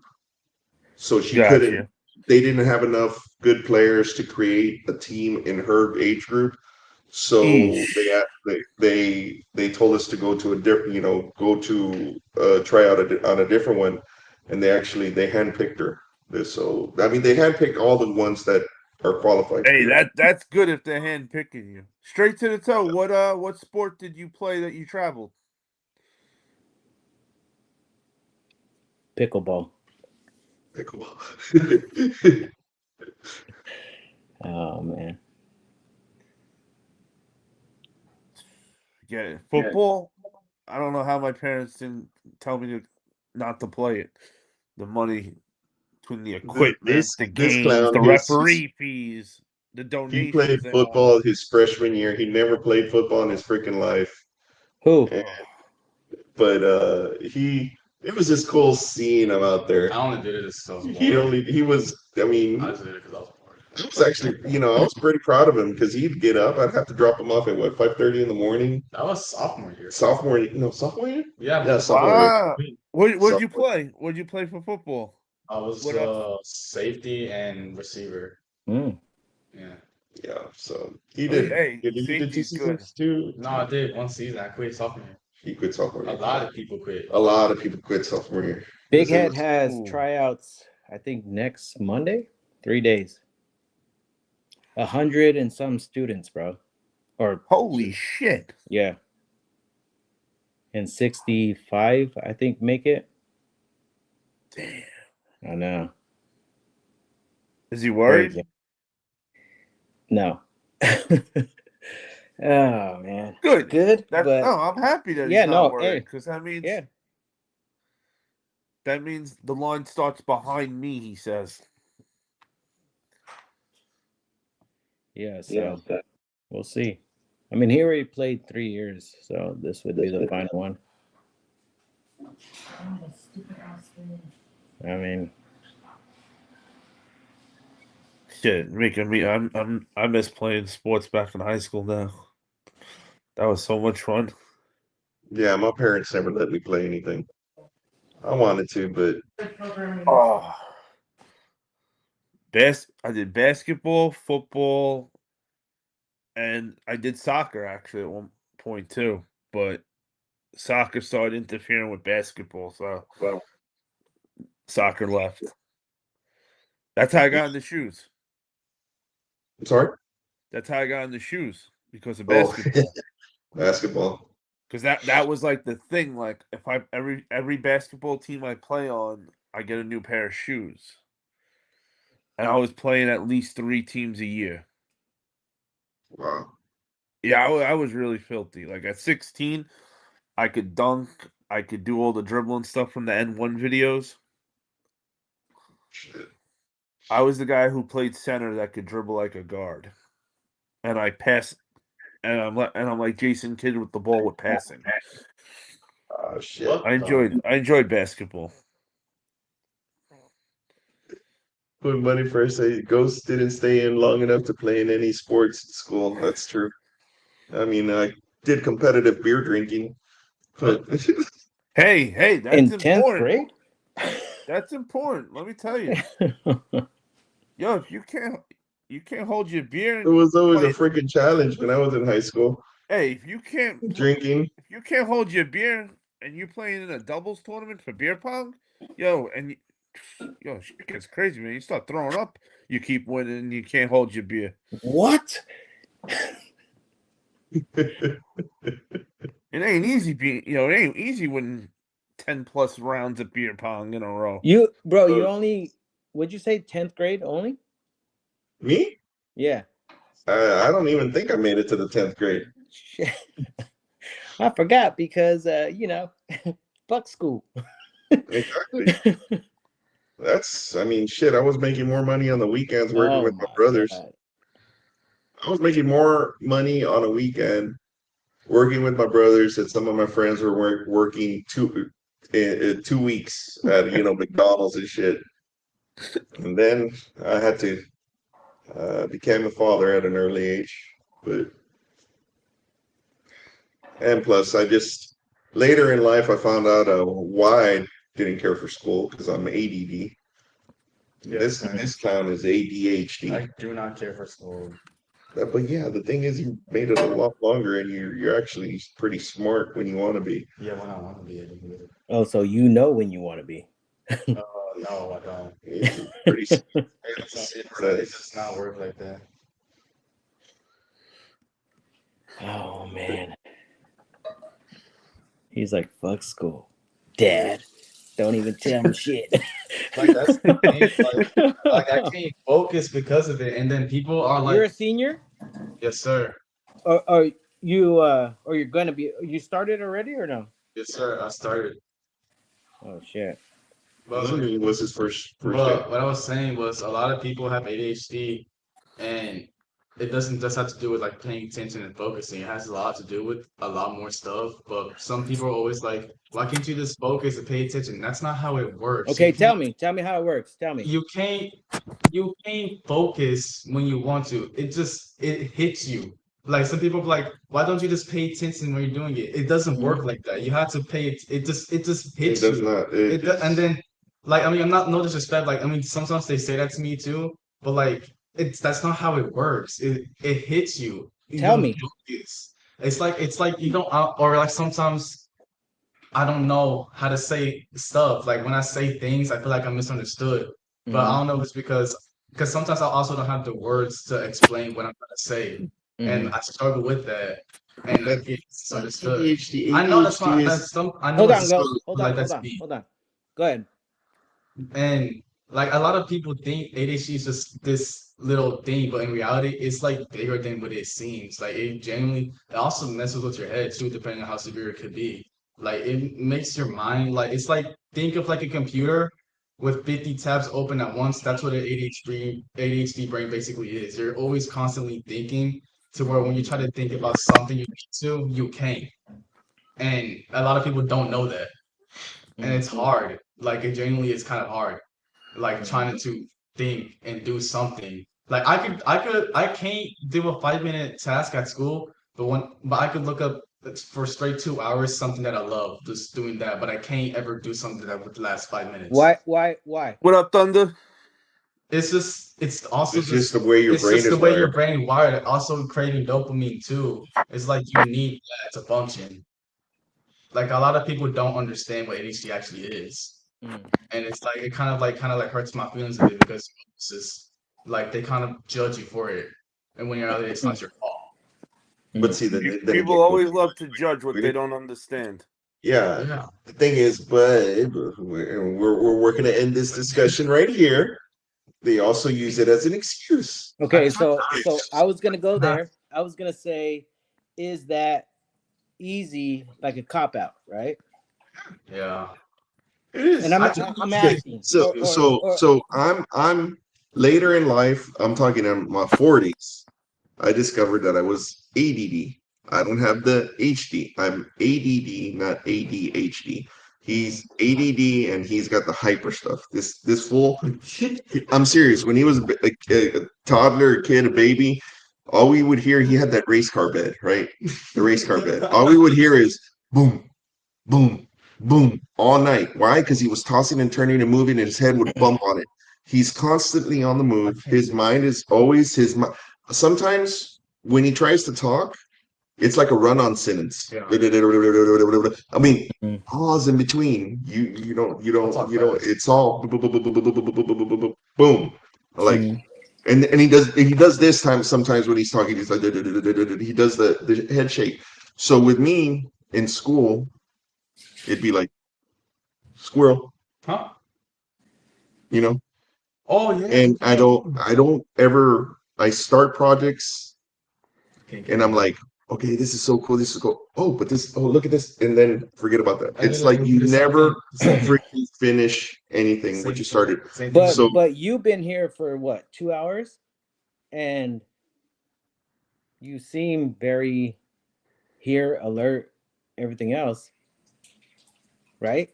So she couldn't, Gotcha. they didn't have enough good players to create a team in her age group. So Eesh. they told us to go to a different, go to try out on a different one, and they handpicked her. So I mean, they handpicked all the ones that are qualified to Hey, be. that's good if they're hand picking you. Straight to the toe. What sport did you play that you traveled? Pickleball. Pickleball. Oh man. Yeah, football. I don't know how my parents didn't tell me not to play it. The money between the equipment, the This games, clown, the referee fees, the he played donations they want. football his freshman year. He never played football in his freaking life. Who? But it was just cool seeing him out there. I only did it so He was, I mean, I just did it because I was bored. I was actually, I was pretty proud of him, because he'd get up. I'd have to drop him off at 5:30 in the morning. That was sophomore year. Sophomore year? Yeah, sophomore year. Wow. What'd you Sophomore. play? What'd you play for football? I was What safety and receiver. Mm. Yeah. Yeah, so he Oh, did. hey, He did 2 safety's good. seasons too. No, I did one season. I quit sophomore year. He quit sophomore A year. lot of people quit. A lot of people quit sophomore year. Big Because it Head was- has Ooh. tryouts, I think next Monday. 3 days. 100 and some students, bro. Or Holy shit. yeah. And 65, I think, make it. Damn. I know. Is he worried? Crazy. No. Oh man. Good. Good. That, but no, I'm happy that yeah, he's not no, worried, hey. because that means Yeah. that means the line starts behind me, he says. Yeah, so we'll see. I mean, he already played 3 years, so this would be the final one. I mean, Shit, making me I miss playing sports back in high school now. That was so much fun. Yeah, my parents never let me play anything. I wanted to, but Oh. I did basketball, football, and I did soccer actually at one point too. But soccer started interfering with basketball, so soccer left. That's how I got in the shoes. I'm sorry. That's how I got in the shoes, because of Oh, basketball. basketball. Because that was like the thing. Like if every basketball team I play on, I get a new pair of shoes. And I was playing at least 3 teams a year. Wow. Yeah, I was really filthy. Like at 16, I could dunk. I could do all the dribbling stuff from the N1 videos. Shit. I was the guy who played center that could dribble like a guard, and I pass. And I'm like Jason Kidd with the ball with passing. Oh shit. I enjoyed basketball. When money first say Ghost didn't stay in long enough to play in any sports at school. That's true. I mean, I did competitive beer drinking, but Hey, that's in 10th important. grade? That's important. Let me tell you. Yo, if you can't hold your beer. it was always a freaking challenge when I was in high school. Hey, if you can't Drinking. if you can't hold your beer and you're playing in a doubles tournament for beer pong, yo, shit gets crazy, man. You start throwing up. You keep winning, and you can't hold your beer. What? It ain't easy it ain't easy winning 10+ rounds of beer pong in a row. You only, would you say 10th grade only? Me? Yeah. I don't even think I made it to the 10th grade. I forgot because fuck school. Exactly. I mean, shit. I was making more money on the weekends working with my brothers. God. I was making more money on a weekend working with my brothers that some of my friends were working 2 weeks at McDonald's and shit. And then I had to became a father at an early age, and plus later in life I found out why I didn't care for school, because I'm ADD. Yes, This clown is ADHD. I do not care for school. But yeah, the thing is, you made it a lot longer, and you're actually pretty smart when you want to be. Yeah, when I want to be. Oh, so you know when you want to be. No, I don't. You're pretty smart. It does not work like that. Oh man. He's like, fuck school. Dad, don't even tell me shit. Like, that's the thing. Like I can't focus because of it. And then people are like, you're a senior? Yes, sir. Or you're gonna be, you started already or no? Yes, sir. I started. Oh shit. But was his first day. What I was saying was, a lot of people have ADHD, and it doesn't just have to do with like paying attention and focusing. It has a lot to do with a lot more stuff. But some people are always like, why can't you just focus and pay attention? That's not how it works. Okay, tell me how it works. Tell me. You can't focus when you want to. It hits you. Like, some people are like, why don't you just pay attention when you're doing it? It doesn't work like that. You have to pay it. It just hits you. It does not. And then, like, I mean, I'm not, no disrespect. Like, I mean, sometimes they say that to me too, but like, that's not how it works. It hits you. Tell me. It's like you don't, or like sometimes I don't know how to say stuff. Like, when I say things, I feel like I'm misunderstood. But I don't know if it's because sometimes I also don't have the words to explain what I'm trying to say, and I struggle with that. And that gets misunderstood. I know that's why. Hold on. Go ahead. And like, a lot of people think ADHD is just this little thing, but in reality, it's like bigger than what it seems. Like, it also messes with your head too, depending on how severe it could be. Like, it makes your mind, like, it's like, think of like a computer with 50 tabs open at once. That's what an ADHD brain basically is. You're always constantly thinking, to where when you try to think about something you need to, you can't. And a lot of people don't know that. And it's hard. Like, it genuinely is kind of hard. Like, trying to think and do something. Like, I can't do a 5-minute task at school, but I could look up for straight 2 hours something that I love, just doing that. But I can't ever do something that would last 5 minutes. Why? What up, Thunder? It's just the way your brain is wired. Your brain wired. Also craving dopamine too. It's like you need that to function. Like, a lot of people don't understand what ADHD actually is. And it's like, it kind of like hurts my feelings a bit, because it's just like, they kind of judge you for it, and when you're out there, it's not your fault. But see, people always love to judge what they don't understand. Yeah. The thing is, but we're working to end this discussion right here. They also use it as an excuse. Okay, so I was gonna go there. I was gonna say, is that easy, like a cop out, right? Yeah, it is. And I'm asking. So I'm later in life. I'm talking in my 40s. I discovered that I was ADD. I don't have the HD. I'm ADD, not ADHD. He's ADD, and he's got the hyper stuff. This fool. I'm serious. When he was a toddler, a kid, a baby, all we would hear, he had that race car bed, right? The race car bed. All we would hear is boom, boom, boom all night. Why? Because he was tossing and turning and moving, and his head would bump on it. He's constantly on the move. His mind is always his mind. Sometimes when he tries to talk, it's like a run-on sentence. Yeah. I mean, pause in between. You don't. It's all boom. Like, and he does this time sometimes when he's talking. He's like, he does the head shake. So with me in school, it'd be like squirrel. Huh? You know. Oh yeah. And I don't ever. I start projects and I'm like, okay, this is so cool. This is cool. Oh, but this. Oh, look at this, and then forget about that. It's like you never freaking finish anything what you started. But you've been here for what, 2 hours, and you seem very here, alert, everything else, right?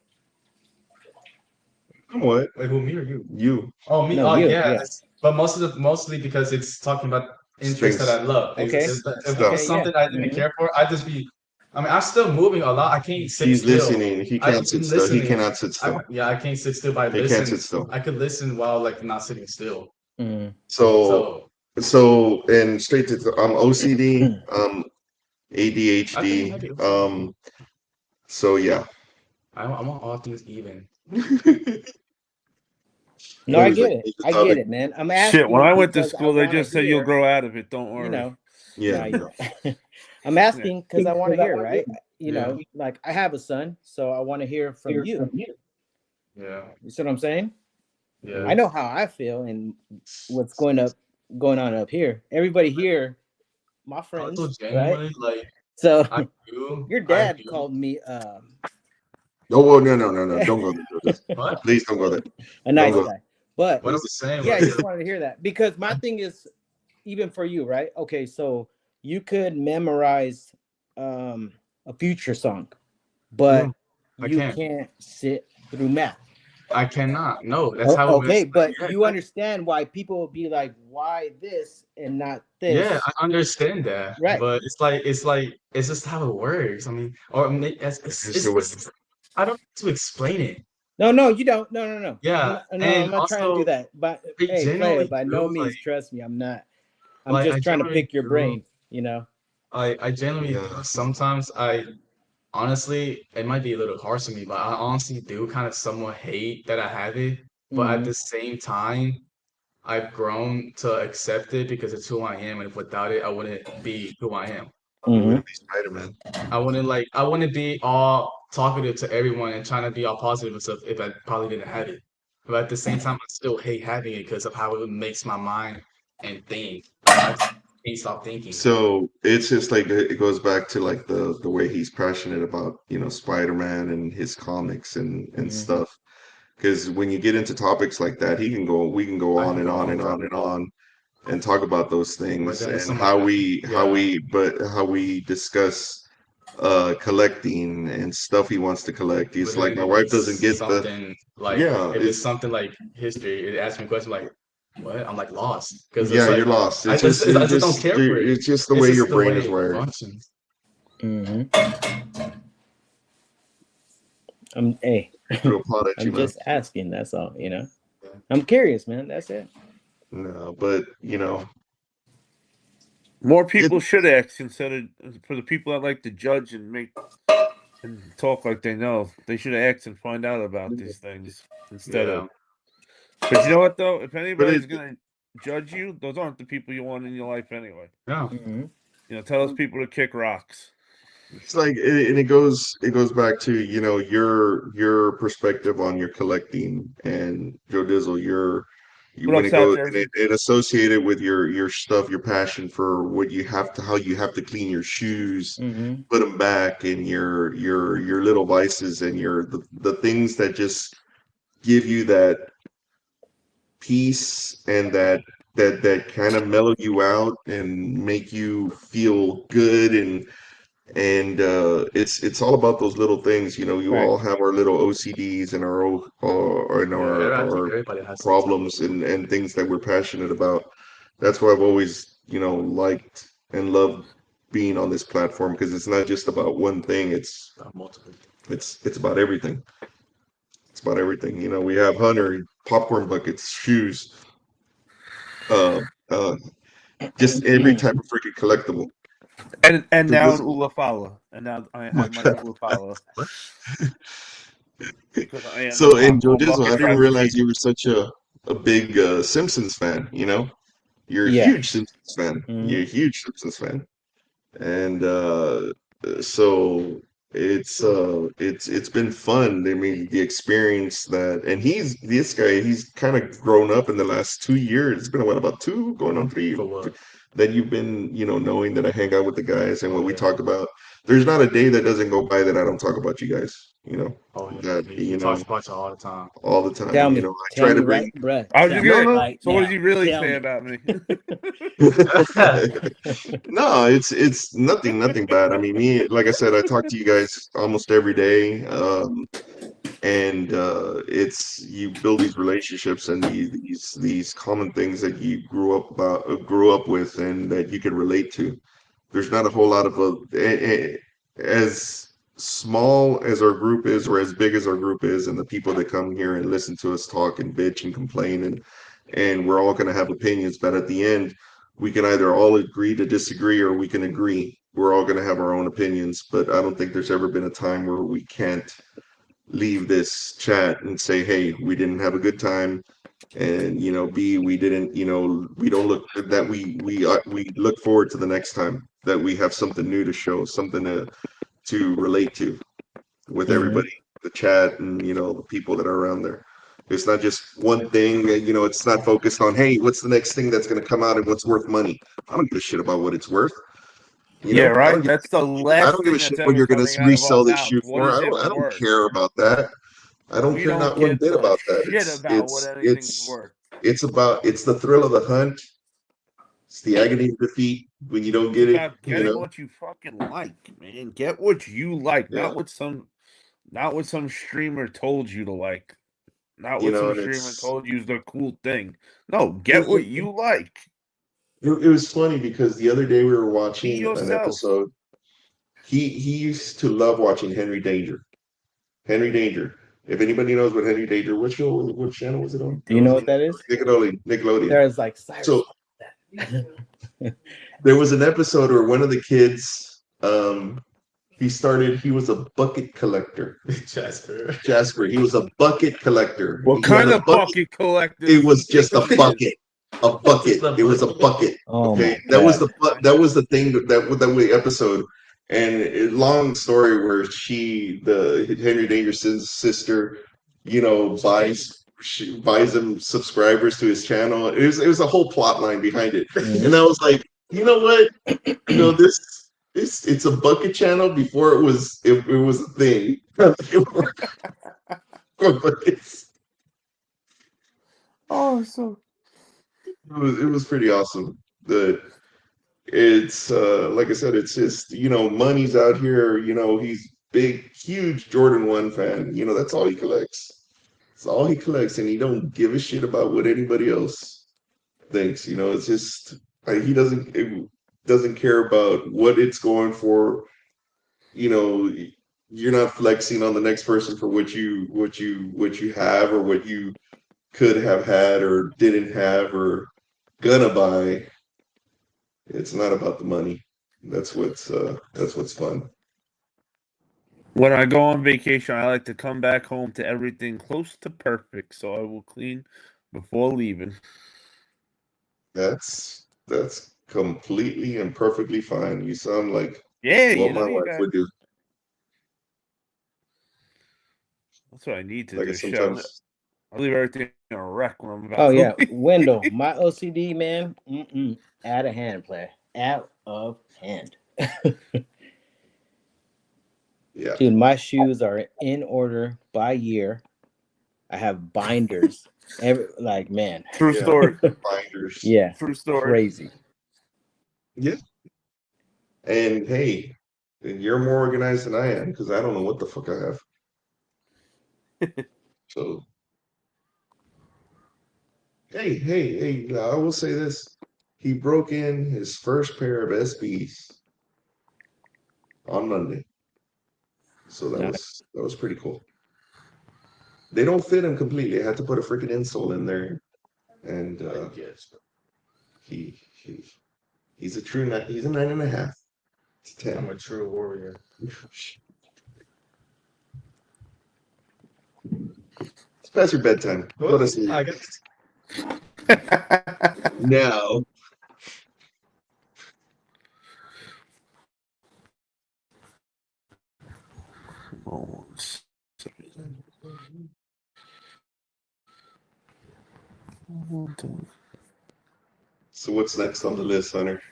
What? Wait, who, me or you? You. Oh, me. No, Oh, you, yeah. yeah. But mostly because it's talking about interests that I love. Okay. If it's something I didn't care for, I'd just be. I mean, I'm still moving a lot. I can't sit He's still. listening. He can't sit still. He cannot sit still. I can't sit still by listening. He can't sit still. I could listen while like not sitting still. So and straight to I'm OCD, ADHD, so yeah. I want all things even. No, I get it. I get it, man. I'm asking. Shit, when I went to school, they just said you'll grow out of it. Don't worry. You know. Yeah. I'm asking because I want to hear, right? You know, like I have a son, so I want to hear from you. Yeah. You see what I'm saying? Yeah. I know how I feel and what's going on up here. Everybody here, my friends, right? Like, so your dad called me no, don't go there. What? Please don't go there. A nice guy. But what I was saying, yeah, I just wanted to hear that because my thing is, even for you, right? Okay, so you could memorize a Future song, but you can't sit through math. I cannot. No, that's how. Okay, but you understand why people will be like, "Why this and not this?" Yeah, I understand that. Right. But it's just how it works. I mean, or it's I don't need to explain it. No, you don't. No. Yeah, I'm not trying to do that. But hey, play it by no means. Trust me, I'm not. I'm just trying to pick your brain. You know. I generally sometimes honestly, it might be a little harsh to me, but I honestly do kind of somewhat hate that I have it. But at the same time, I've grown to accept it because it's who I am, and if without it, I wouldn't be who I am. You wouldn't be Spider-Man. I wouldn't be all talkative to everyone and trying to be all positive and stuff if I probably didn't have it. But at the same time, I still hate having it because of how it makes my mind and think. I can't stop thinking. So it's just like it goes back to like the way he's passionate about, you know, Spider-Man and his comics and stuff. Because when you get into topics like that, we can go on and on and on and on and talk about those things and how we discuss collecting and stuff he wants to collect. He's like, my wife doesn't get something if it's something like history, it asks me a question like, what? I'm like lost because you're lost. I just don't care for it. It's just the way your brain is wired. I'm just asking. That's all. You know, I'm curious, man. That's it. No, but you know, more people should ask instead of for the people that like to judge and talk like they know. They should ask and find out about these things instead of. But you know what though? If anybody's gonna judge you, those aren't the people you want in your life anyway. Yeah. You know, tell those people to kick rocks. It's like, and it goes back to, you know, your perspective on your collecting, and Joe Dizzle, when it associated with your stuff, your passion for how you have to clean your shoes, put them back, and your little vices and the things that just give you that peace and that kind of mellow you out and make you feel good, and it's all about those little things, you know. You all have our little OCDs and our problems and things that we're passionate about. That's why I've always, you know, liked and loved being on this platform, because it's not just about one thing. It's about everything. It's about everything. You know, we have Hunter, popcorn buckets, shoes, just every type of freaking collectible. And now an Ulafala. And now I have my Ulafala. So, and Joe Dizzle, I didn't realize you were such a big Simpsons fan, you know? You're a huge Simpsons fan. You're a huge Simpsons fan. And so it's been fun. I mean, the experience that, and he's kind of grown up in the last 2 years. It's been about 2 going on 3 that you've been, knowing that I hang out with the guys and what we talk about. There's not a day that doesn't go by that I don't talk about you guys. He talks about you all the time. All the time. Tell me, I try to bring. right, bruh. I was just No, gonna. no. Right So what now. does he really Tell say me. about me? No, it's nothing bad. I mean, me, like I said, I talk to you guys almost every day. And it's you build these relationships and these common things that you grew up with and that you can relate to. There's not a whole lot of as small as our group is or as big as our group is, and the people that come here and listen to us talk and bitch and complain, and we're all going to have opinions, but at the end we can either all agree to disagree or we can agree. We're all going to have our own opinions, but I don't think there's ever been a time where we can't leave this chat and say, hey, we didn't have a good time, and B, we didn't, we don't look that we look forward to the next time that we have something new to show, something to relate to with everybody, the chat, and the people that are around there. It's not just one thing, it's not focused on, hey, what's the next thing that's going to come out and what's worth money. I don't give a shit about what it's worth. Yeah, right. That's the I last don't give thing a that's shit what ever you're going to coming out of our resell this mouths. shoe What for. is it I don't worth? care about that. I don't We care don't not one give bit a about that. shit about what anything's worth. It's the thrill of the hunt. It's the agony of defeat when you don't It's get it. about getting what you fucking like, man. Get what you like, Yeah. not what some streamer told you to like. Not what some And streamer it's told you is the cool thing. No, get what you like. it was funny because the other day we were Be watching an yourself. episode. He used to love watching Henry Danger. Henry Danger. If anybody knows what Henry Danger, what channel was it on? Do you know what that is? Nickelodeon. There's like Cyrus. So there was an episode where one of the kids, he was a bucket collector. Jasper. He was a bucket collector. What He had kind a of bucket collector? It was do you just a think he is? bucket. A bucket. It was a bucket. Oh Okay, my God. that was the thing that was the episode. And long story where the Henry Dangerson's sister, buys him subscribers to his channel. It was a whole plot line behind it, and I was like, you know what, it's a bucket channel before it was a thing. Oh, so it was pretty awesome. It's like I said, it's just money's out here. He's big, huge Jordan 1 fan. That's all he collects. It's all he collects, and he don't give a shit about what anybody else thinks. It's just he doesn't care about what it's going for. You're not flexing on the next person for what you have or what you could have had or didn't have or gonna buy. It's not about the money. That's what's fun. when I go on vacation, I like to come back home to everything close to perfect, so I will clean before leaving. That's completely and perfectly fine. You sound like Yeah, what my you wife got. would do. That's what I need to Like do. Shit, sometimes I leave everything in a wreck when I'm about. Oh to yeah, leave. Wendell. My OCD, man. Out of hand, player. Out of hand. Yeah. Dude, my shoes are in order by year. I have binders. Man. True story. Binders. Yeah. True story. Crazy. Yeah. And hey, you're more organized than I am because I don't know what the fuck I have. So hey, I will say this. He broke in his first pair of SBs on Monday. So that was pretty cool. They don't fit him completely. I had to put a freaking insole in there. And he's a true he's a 9.5 to 10. I'm a true warrior. It's past your bedtime. Go to sleep. I guess. No. Oh, So what's next on the list, Hunter?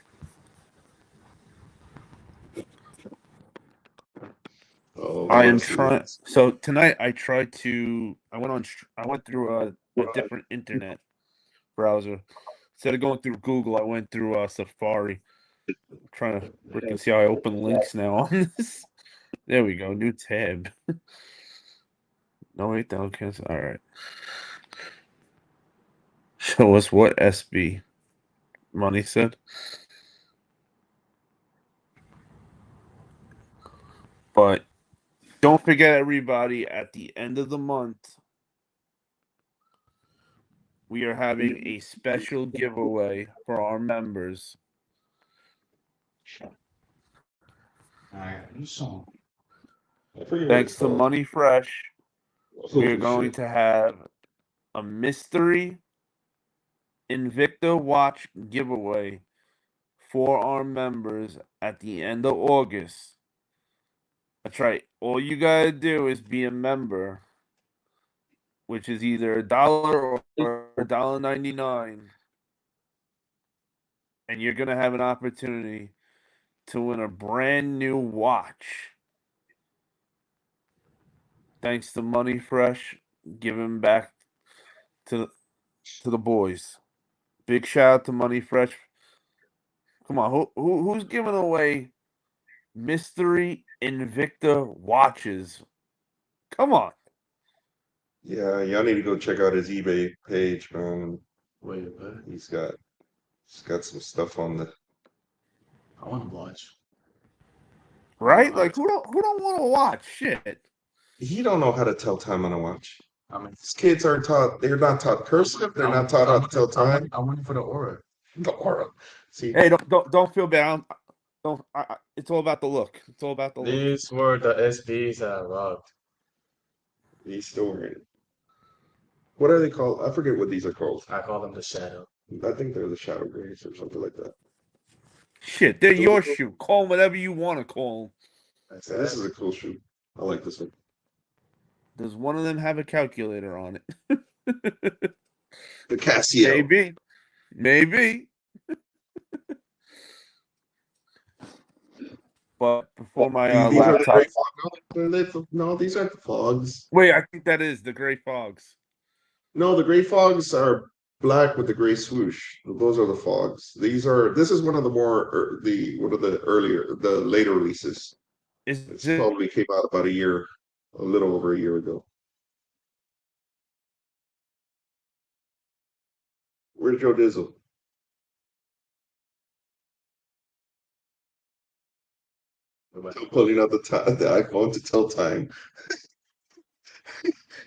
Oh, I am trying. So tonight I tried to. I went through a different internet browser. Instead of going through Google, I went through Safari. I'm trying to freaking see how I open links now on this. There we go. New tab. No, wait, that will cancel. All right. Show us what SB money said. But don't forget, everybody, at the end of the month, we are having a special giveaway for our members. Thanks to Money Fresh, we are going to have a mystery Invicta watch giveaway for our members at the end of August. That's right. All you gotta do is be a member, which is either $1 or $1.99, and you're gonna have an opportunity to win a brand new watch. Thanks to Money Fresh, giving back to the boys. Big shout out to Money Fresh. Come on, who's giving away mystery Invicta watches? Come on. Yeah, y'all need to go check out his eBay page, man. Wait, what? He's got some stuff on the. I want to watch. Right? Like who don't want to watch shit? He don't know how to tell time on a watch. I mean, these kids aren't taught. They're not taught cursive. They're not taught how to tell time. I'm waiting for the aura. The aura. See, hey, don't feel bad. Don't. It's all about the look. It's all about the look. These were the SBs I robbed. He's still wearing it. What are they called? I forget what these are called. I call them the Shadow. I think they're the Shadow Grays or something like that. Shit, they're your shoe. Call them whatever you want to call them. This is a cool shoe. I like this one. Does one of them have a calculator on it? The Casio. Maybe. But before my these laptop. Are the gray fogs. No, these aren't the fogs. Wait, I think that is the gray fogs. No, the gray fogs are black with the gray swoosh. Those are the fogs. This is one of the later releases. It probably came out about a little over a year ago. Where's Joe Dizzle? Pulling out the iPhone to tell time.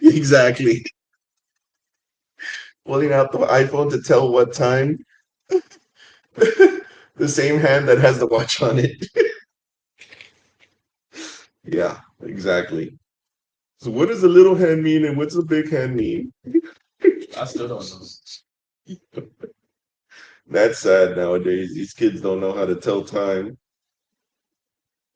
Exactly. Pulling out the iPhone to tell what time. The same hand that has the watch on it. Yeah, exactly. So what does the little hand mean and what's the big hand mean? I still don't know. That's sad nowadays. These kids don't know how to tell time.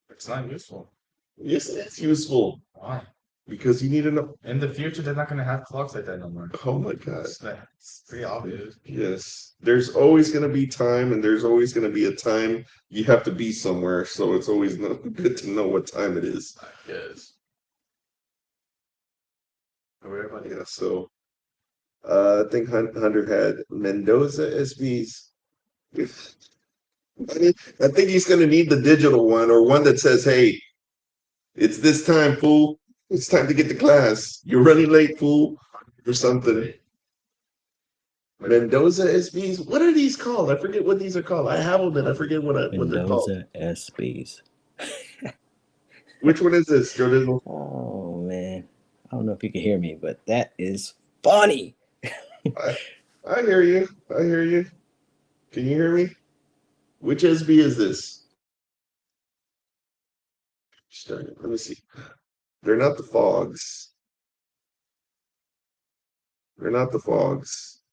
It's not useful. Yes, it's useful. Why? Because you need to know. In the future, they're not going to have clocks like that no more. Oh my God. It's pretty obvious. Yes. There's always going to be time, and there's always going to be a time you have to be somewhere. So it's always good to know what time it is. I guess. Yeah, so I think Hunter had Mendoza SBs. I think he's going to need the digital one or one that says, hey, it's this time, fool. It's time to get to class. You're running late, fool, or something. Mendoza SBs. What are these called? I forget what these are called. I have them, and I forget what they're called. Mendoza SBs. Which one is this, Joe Dizzle? Oh man, I don't know if you can hear me, but that is funny. I hear you. I hear you. Can you hear me? Which SB is this? Let me see. They're not the fogs. They're not the fogs.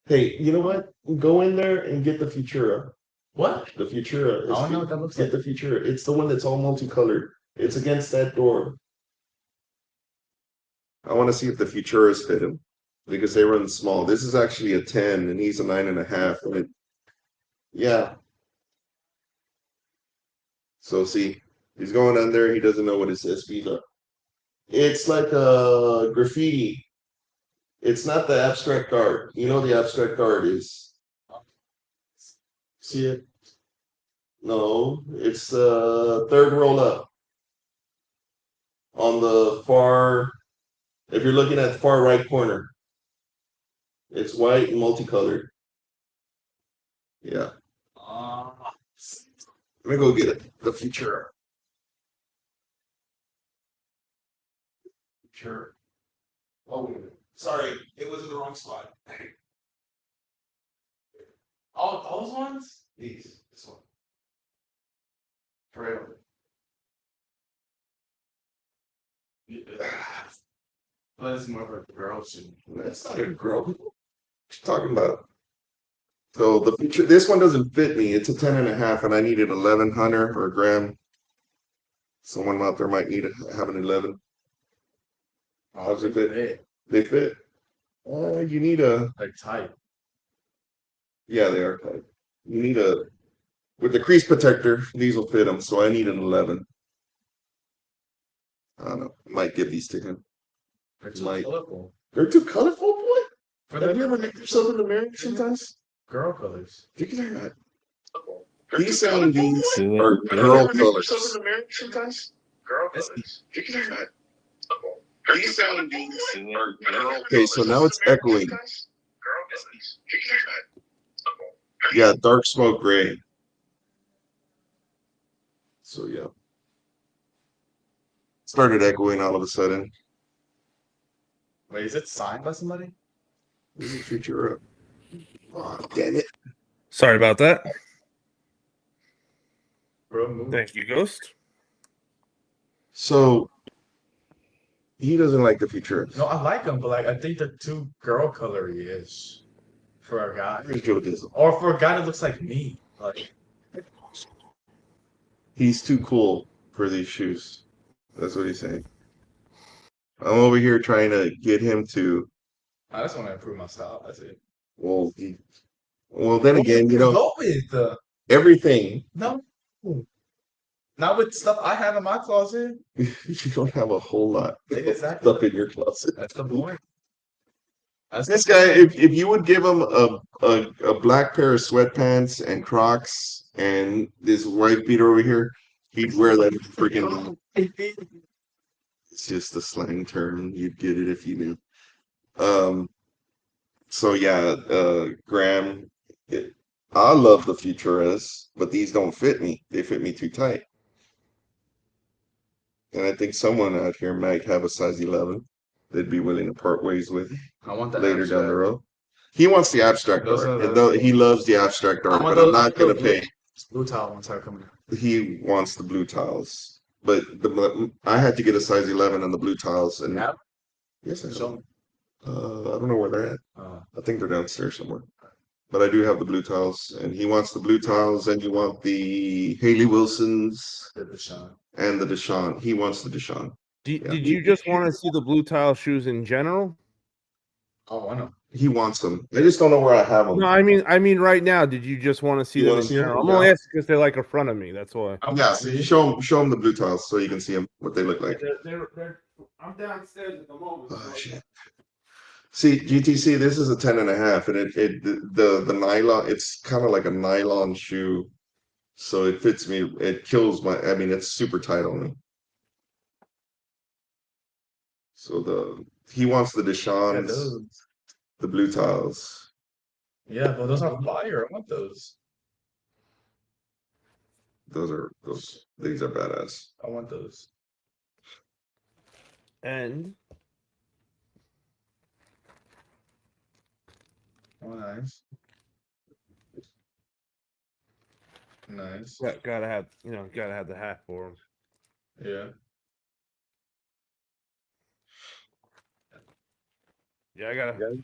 Hey, you know what? Go in there and get the Futura. What? The Futura. I don't know what that looks like. Get the Futura. It's the one that's all multicolored. It's against that door. I want to see if the Futuras fit him because they run small. This is actually a 10 and he's a 9.5. Yeah. So see, he's going under. He doesn't know what his SPs are. It's like a graffiti. It's not the abstract art. You know the abstract art is. See it? No, it's the third roll up on the far. If you're looking at the far right corner, it's white and multicolored. Yeah. Let me go get it. The future. Sure. Oh, sorry, it was in the wrong spot. All those ones? These. This one. Right over. Well, it's more of a girl shoe. That's not a girl. What you talking about? So the feature, this one doesn't fit me. It's a 10.5, and I needed 11 Hunter or Graham. Someone out there might need to have an 11. How's it fit? They fit. You need a Like tight. Yeah, they are tight. You need a with the crease protector. These will fit them. So I need an 11. I don't know. Might give these to him. They're too Might. colorful. They're too colorful, boy. For Have you ever made yourself in the mirror sometimes? girl colors. They're not. These sound these Do are it. girl colors. Girl colors. These sound these are girl. Okay, so now it's echoing. Yeah, dark smoke gray. So yeah. Started echoing all of a sudden. Wait, is it signed by somebody? This is future up. Oh, damn it. Sorry about that. Bro, move. Thank you, Ghost. So he doesn't like the future. No, I like them, but like I think they're too girl colory-ish for a guy. Here's Joe Dizzle. Or for a guy that looks like me. Like He's too cool for these shoes. That's what he's saying. I'm over here trying to get him to. I just want to improve my style. That's it. Well, then again, you know, go with everything. no, not with stuff I have in my closet. You don't have a whole lot of Exactly. stuff in your closet. That's the point. This guy, if you would give him a black pair of sweatpants and Crocs and this white beater over here, he'd wear that freaking. It's just a slang term. You'd get it if you knew. So yeah, Graham, I love the Futuras, but these don't fit me. They fit me too tight. And I think someone out here might have a size 11 they'd be willing to part ways with I want that later abstract. down the road. He wants the abstract Those art. are And the- though he loves the abstract art, want but I'm those- not going to pay. Blue towel ones are coming out. He wants the blue tiles. But I had to get a size 11 on the blue tiles. And Yeah. yes, I Show know. me. I don't know where they're at. Uh, I think they're downstairs somewhere. But I do have the blue tiles, and he wants the blue tiles, and you want the Haley Wilsons the Deshaun. and the Deshaun. He wants the Deshaun. Did you just want to see the blue tile shoes in general? Oh, I know. He wants them. I just don't know where I have them. No, I mean right now. Did you just want to see You them wanna in see 'em? general? I'm Yeah. only asking because they're like in front of me. That's why. Yeah, show him the blue tiles so you can see them, what they look like. I'm downstairs at the moment. Oh shit. See, GTC, this is a 10.5, and the nylon, it's kind of like a nylon shoe. So it fits me, it kills I mean, it's super tight on me. So he wants the Deshaun's, the blue tiles. Yeah, but those are fire. I want those. These are badass. I want those. And Oh, nice. Nice. gotta have the hat for them. Yeah. Yeah, I gotta.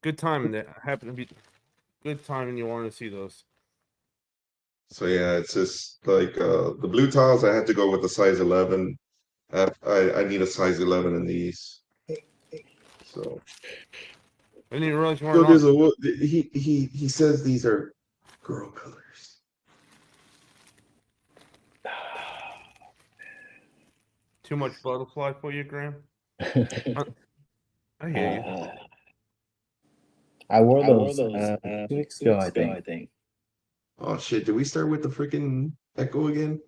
Good timing. That happened to be good timing. You wanted to see those. So yeah, it's just like the blue tiles. I had to go with the size 11. I need a size 11 in these. So I didn't realize you weren't. he says these are Girl colors. Too much butterfly for you, Graham? I hear you. I wore those 2 weeks ago, I think. Oh shit! Did we start with the freaking echo again?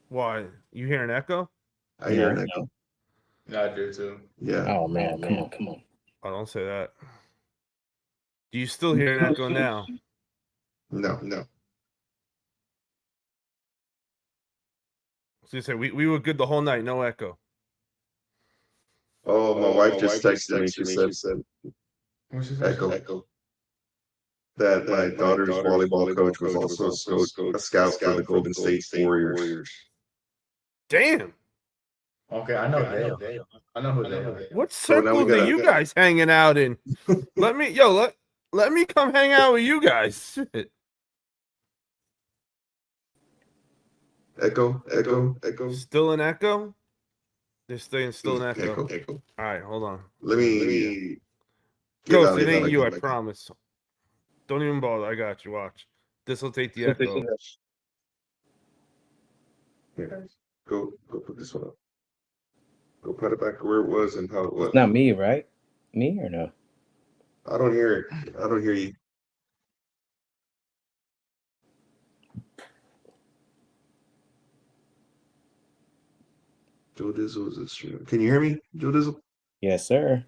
Why? You hear an echo? I hear an echo. Yeah, I do too. Yeah. Oh man, come on. Oh, don't say that. Do you still hear an echo now? No. So you say we were good the whole night, no echo. Oh, my wife just texted me. She said What's your echo. That my daughter's volleyball coach was also a scout for the Golden State Warriors. Damn. Okay, I know they. I know who they are. What So now circles are you guys hanging out in? Let me come hang out with you guys. Shit. Echo. Still an echo? They're staying still an echo. All right, hold on. Let me. Ghost, it ain't you, I promise. Don't even bother. I got you. Watch. This will take the echo. Here, go put this one up. Go put it back where it was and how it was. It's not me, right? Me or no? I don't hear it. I don't hear you. Joe Dizzle is a streamer. Can you hear me, Joe Dizzle? Yes, sir.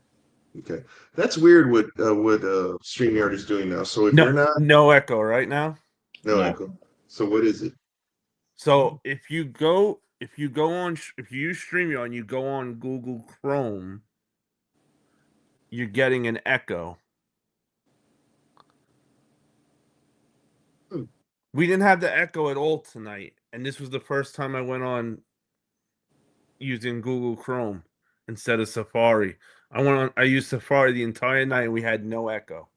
Okay, that's weird. What StreamYard is doing now. So if you're not no echo right now. No echo. So what is it? So if you use StreamYard and you go on Google Chrome, you're getting an echo. We didn't have the echo at all tonight, and this was the first time I went on using Google Chrome instead of Safari. I used Safari the entire night and we had no echo.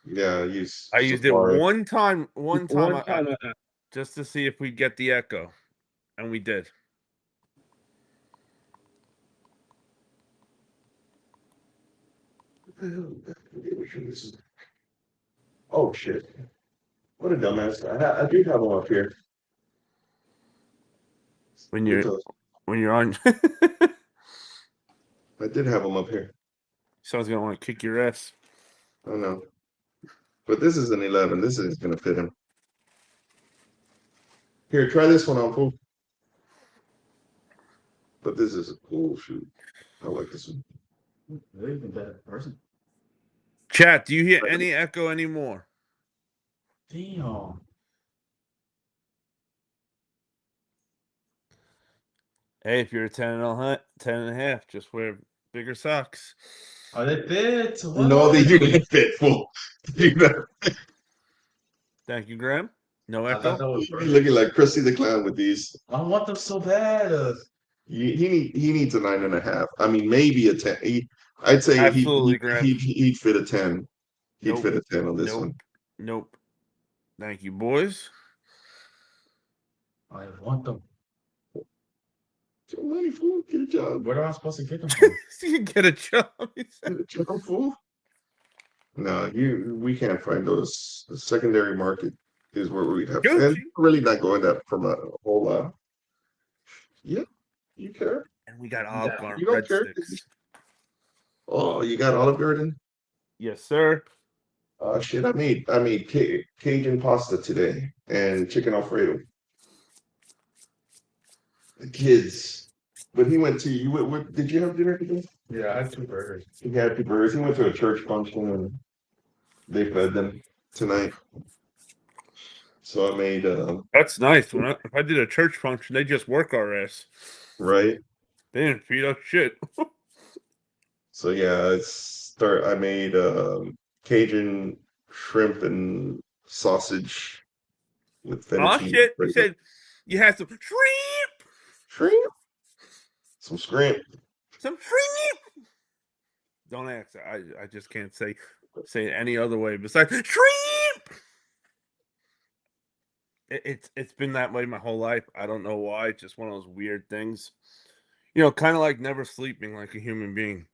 Yeah, I used Safari. it one time just to see if we'd get the echo, and we did. Oh shit! What a dumbass! I do have them up here. When you're on, I did have them up here. Someone's gonna want to kick your ass. I know, but this is an 11. This is gonna fit him. Here, try this one on, fool. But this is a cool shoe. I like this one. Really even better person. Chat, do you hear any echo anymore? Damn. Hey, if you're a 10 and a half, just wear bigger socks. Are they fit? No, they do not fit, fool. Thank you, Graham. No I echo. thought that was looking like Krusty the Clown with these. I want them so bad. He needs a 9.5. I mean, maybe a 10. I'd say Absolutely, Graham. he'd fit a 10. He'd fit a 10 on this one. Nope. Thank you, boys. I want them. Get money, fool. Get a job. Where am I supposed to get them from? You get a job. Get a job, fool. No, we can't find those. The secondary market is where we'd have to. And really not going that from a whole lot. Yeah, you care. And we got Olive Garden. You don't care. Oh, you got Olive Garden? Yes, sir. Oh shit! I made Cajun pasta today and chicken Alfredo. The kids, but he went to you. What did you have dinner today? Yeah, I had 2 burgers. He had 2 burgers. He went to a church function and they fed them tonight. So I made. That's nice. If I did a church function, they just work our ass. Right. They didn't feed us shit. So yeah, I made Cajun shrimp and sausage with feta cheese. Shit! You said you had some shrimp. Some shrimp. Don't ask. I just can't say it any other way besides shrimp. It's been that way my whole life. I don't know why. It's just one of those weird things. Kind of like never sleeping like a human being.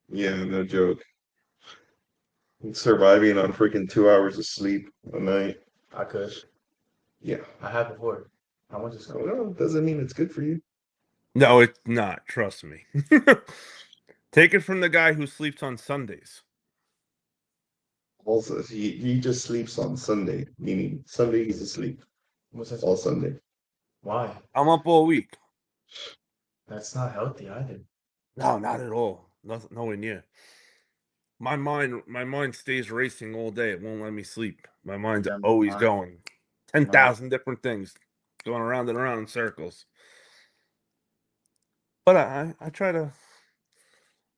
Yeah, no joke. surviving on freaking 2 hours of sleep a night. I could. Yeah. I have before. I went to school. Well, doesn't mean it's good for you. No, it's not. Trust me. Take it from the guy who sleeps on Sundays. Also, he just sleeps on Sunday, meaning Sunday he's asleep. What's that? All Sunday. Why? I'm up all week. That's not healthy either. No, not at all. Nothing, nowhere near. My mind stays racing all day. It won't let me sleep. My mind's always going. 10,000 different things going around and around in circles. But I try to.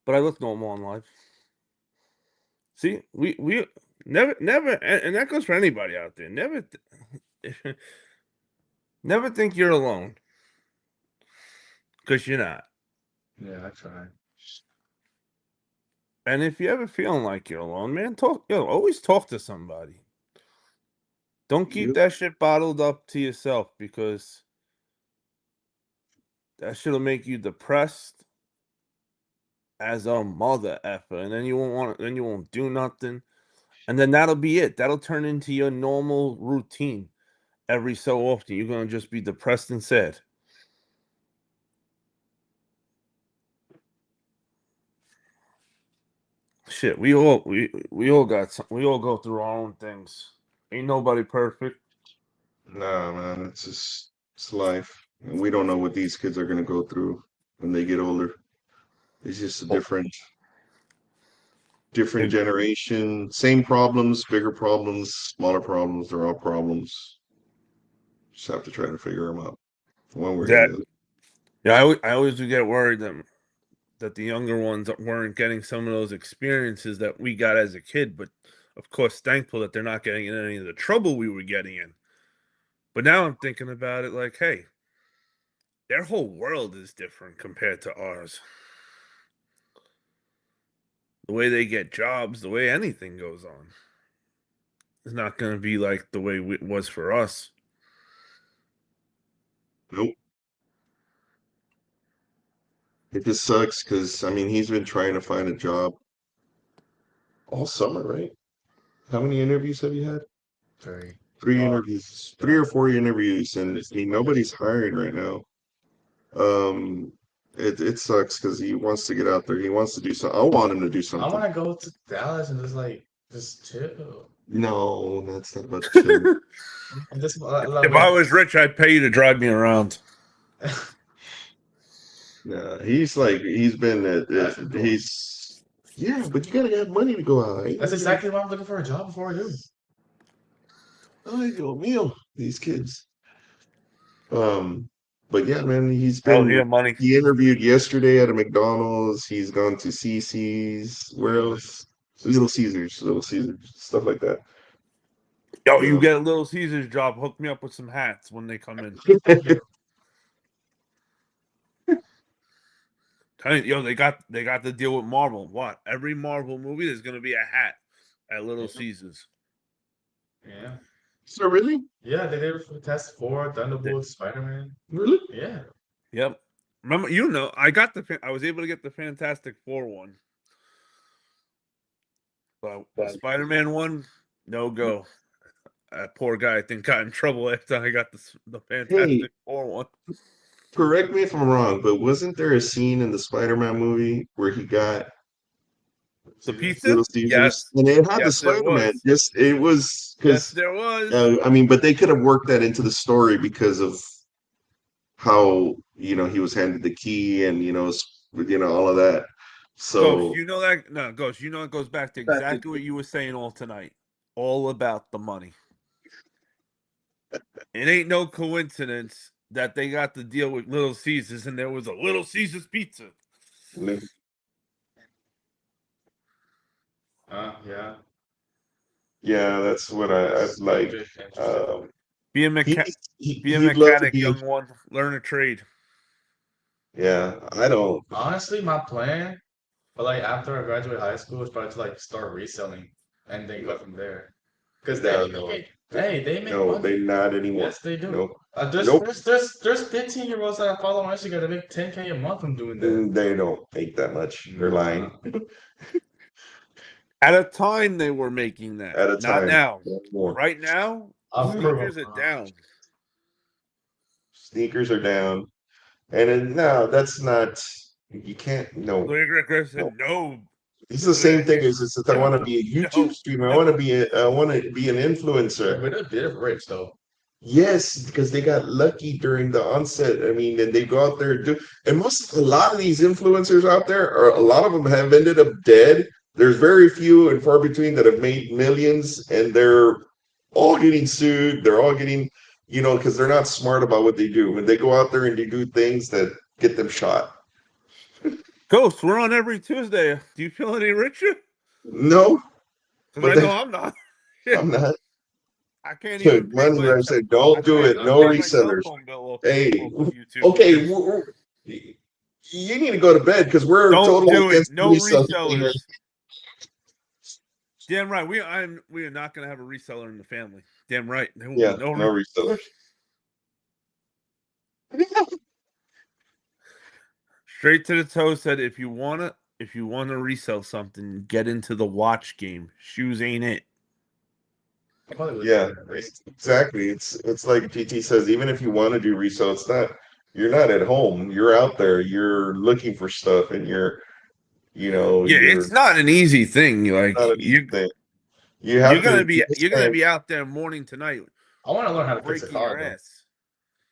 But I look normal in life. See, we never, and that goes for anybody out there. Never think you're alone, because you're not. Yeah, I try. And if you ever feeling like you're alone, man, always talk to somebody. Don't keep that shit bottled up to yourself, because that shit'll make you depressed as a mother effer, and then you won't do nothing, and then that'll be it. That'll turn into your normal routine. Every so often, you're gonna just be depressed and sad. Shit, we all go through our own things. Ain't nobody perfect. Nah, man, it's life. And we don't know what these kids are gonna go through when they get older. It's just a different generation. Same problems, bigger problems, smaller problems. They're all problems. Just have to try to figure them out one way or the other. Yeah, I always do get worried that the younger ones weren't getting some of those experiences that we got as a kid. But of course, thankful that they're not getting in any of the trouble we were getting in. But now I'm thinking about it like, hey, their whole world is different compared to ours. The way they get jobs, the way anything goes on, is not going to be like the way it was for us. Nope. It just sucks because, I mean, he's been trying to find a job all summer, right? How many interviews have you had? Three interviews, 3 or 4 interviews, and nobody's hiring right now. It sucks because he wants to get out there. He wants to do something. I want him to do something. I want to go to Dallas and just chill. No, that's not about chill. If I was rich, I'd pay you to drive me around. Yeah, he's been he's yeah, but you gotta have money to go out. Right? That's exactly why I'm looking for a job before I do. I go meal these kids. But yeah, man, he's been money. He interviewed yesterday at a McDonald's. He's gone to CC's. Where else? Little Caesars, stuff like that. Yo, you get a Little Caesars job. Hook me up with some hats when they come in. Yo, they got the deal with Marvel. What? Every Marvel movie, there's gonna be a hat at Little Caesars. Yeah. So really? Yeah, they did it for Fantastic Four, Thunderbolts, Spider-Man. Really? Yeah. Yep. Remember, I was able to get the Fantastic Four one. But the Spider-Man one, no go. That poor guy, I think, got in trouble after I got the Fantastic Four one. Correct me if I'm wrong, but wasn't there a scene in the Spider-Man movie where he got the pizza? Little Caesars? Yes. And it had the Spider-Man. It was because there was. I mean, but they could have worked that into the story because of how he was handed the key and all of that. So Ghost, it goes back to exactly what you were saying all tonight. All about the money. It ain't no coincidence that they got the deal with Little Caesars and there was a Little Caesars pizza. Yeah. Yeah, that's what I like. Be a mechanic, young one. Learn a trade. Yeah, I don't. Honestly, my plan, but like after I graduate high school, is probably to like start reselling and then go from there. Because they make no, money. they not anymore. Yes, they do. Nope. There's 15-year-olds that I follow on Instagram that make $10K a month from doing that. They don't make that much. They're lying. At a time, they were making that. At a Not time. now. More. Right now, sneakers are down. Sneakers are down. And then, no, that's not. You can't. No. Chris said no. It's the same thing as it's I want to be a YouTube streamer. I want to be an influencer. But they're rich though. Yes, because they got lucky during the onset. I mean, and they go out there and do. And a lot of these influencers out there, are a lot of them have ended up dead. There's very few and far between that have made millions, and they're all getting sued. They're all getting, because they're not smart about what they do. When they go out there and they do things that get them shot. Ghost, we're on every Tuesday. Do you feel any richer? No. Because I know I'm not. I'm not. I can't even pay money. I said, don't do it. No resellers. Hey, okay. You need to go to bed because we're totally against no resellers. Damn right. We are not going to have a reseller in the family. Damn right. There will be no resellers. Straight to the toe said, if you wanna resell something, get into the watch game. Shoes ain't it. Yeah, exactly. It's like GT says, even if you want to do resale, you're not at home. You're out there. You're looking for stuff, and it's not an easy thing. Like thing. You're gonna be out there morning to night. I want to learn how to fix a car. Ass.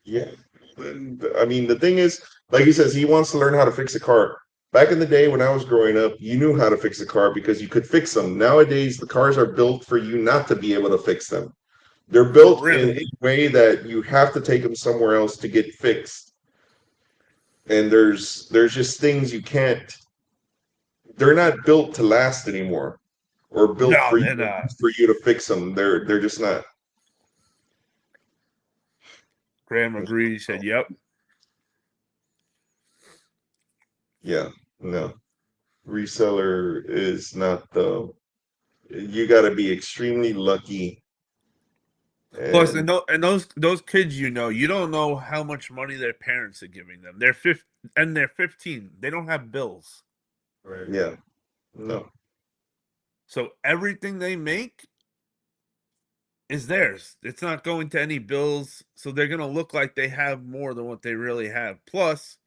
Yeah, I mean the thing is, like he says, he wants to learn how to fix a car. Back in the day when I was growing up, you knew how to fix a car because you could fix them. Nowadays, the cars are built for you not to be able to fix them. They're built in a way that you have to take them somewhere else to get fixed. And there's just things you can't. They're not built to last anymore, or built for you to fix them. They're just not. Graham agreed. He said, "Yep." Yeah, no. Reseller is not the. You got to be extremely lucky. Plus, and those kids, you don't know how much money their parents are giving them. They're 15. They don't have bills. Right. Yeah. No. So everything they make is theirs. It's not going to any bills. So they're going to look like they have more than what they really have. Plus,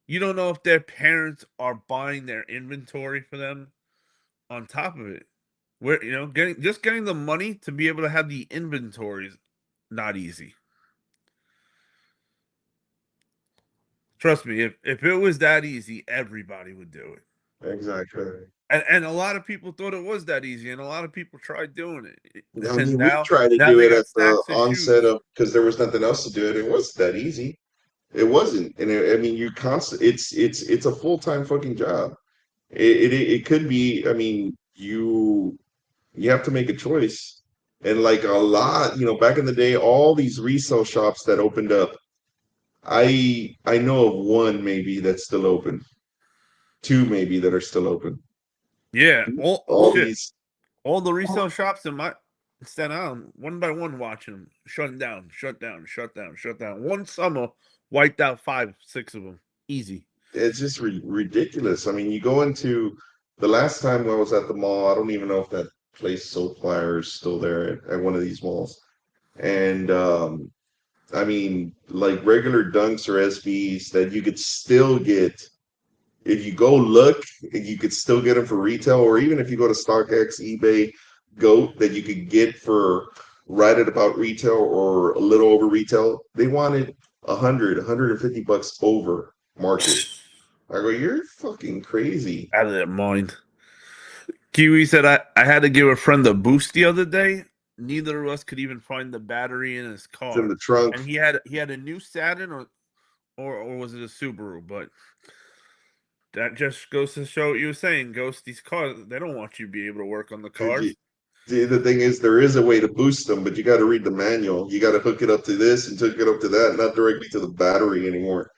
you don't know if their parents are buying their inventory for them on top of it. Where getting the money to be able to have the inventory is not easy. Trust me, if it was that easy, everybody would do it. Exactly. And a lot of people thought it was that easy, and a lot of people tried doing it. I mean, we tried to do it at the onset of because there was nothing else to do it. It wasn't that easy. It wasn't, and I mean, it's a full-time fucking job. It could be. I mean, you have to make a choice, and like a lot, back in the day, all these resale shops that opened up. I know of one maybe that's still open, two maybe that are still open. Yeah, all the resale shops in Staten Island, one by one, watching them shut down. One summer wiped out 5-6 of them, easy. It's just ridiculous. I mean, you go into the last time I was at the mall. I don't even know if that place Soap Flyer is still there at one of these malls, and I mean, like regular Dunks or SBs that you could still get if you go look, you could still get them for retail, or even if you go to StockX, eBay, GOAT, that you could get for right at about retail or a little over retail. They wanted $150 over market. I go, you're fucking crazy. Out of their mind. Kiwi said, I had to give a friend a boost the other day. Neither of us could even find the battery in his car. It's in the trunk. And he had a new Saturn or was it a Subaru? But that just goes to show what you were saying, Ghost. These cars, they don't want you to be able to work on the cars. The thing is, there is a way to boost them, but you got to read the manual. You got to hook it up to this and hook it up to that, not directly to the battery anymore.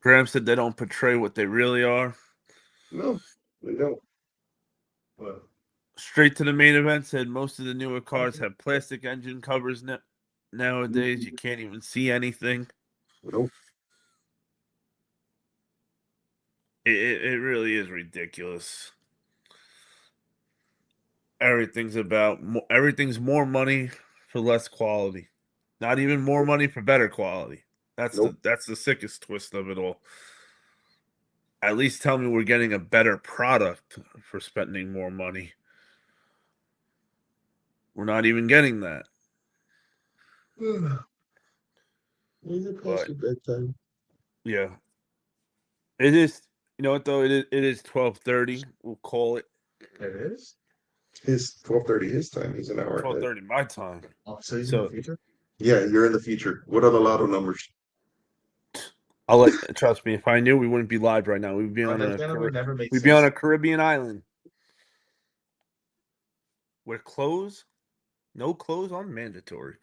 Graham said they don't portray what they really are. No, they don't. What? Straight to the main event said most of the newer cars have plastic engine covers nowadays. You can't even see anything. Nope. It really is ridiculous. everything's more money for less quality. Not even more money for better quality. That's the sickest twist of it all. At least tell me we're getting a better product for spending more money. We're not even getting that. Is it past your bedtime? Yeah. It is. You know what though? It is 12:30. We'll call it. It is. It's 12:30 his time. He's an hour ahead. 12:30 my time. Oh, so he's in the future? Yeah, you're in the future. What are the lotto numbers? Trust me, if I knew, we wouldn't be live right now. We'd be on a Caribbean island. Where no clothes on mandatory.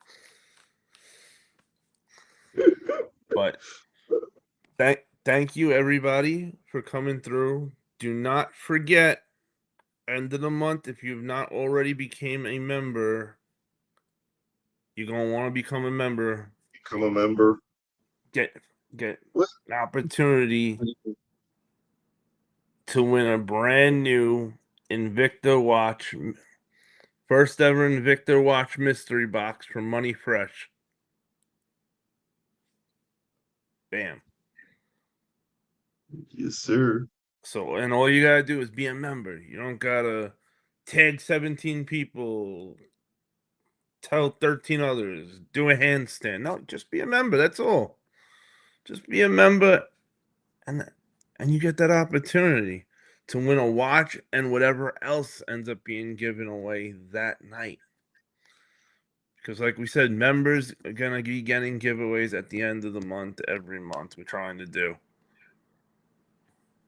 But thank you everybody for coming through. Do not forget, end of the month, if you've not already became a member, you're gonna want to become a member. Become a member. Get an opportunity to win a brand new Invicta watch, first ever Invicta watch mystery box from Money Fresh. Bam. Yes, sir. So, and all you gotta do is be a member. You don't gotta tag 17 people, tell 13 others, do a handstand. No, just be a member. That's all. Just be a member, and you get that opportunity to win a watch and whatever else ends up being given away that night. Because, like we said, members are gonna be getting giveaways at the end of the month, every month. We're trying to do.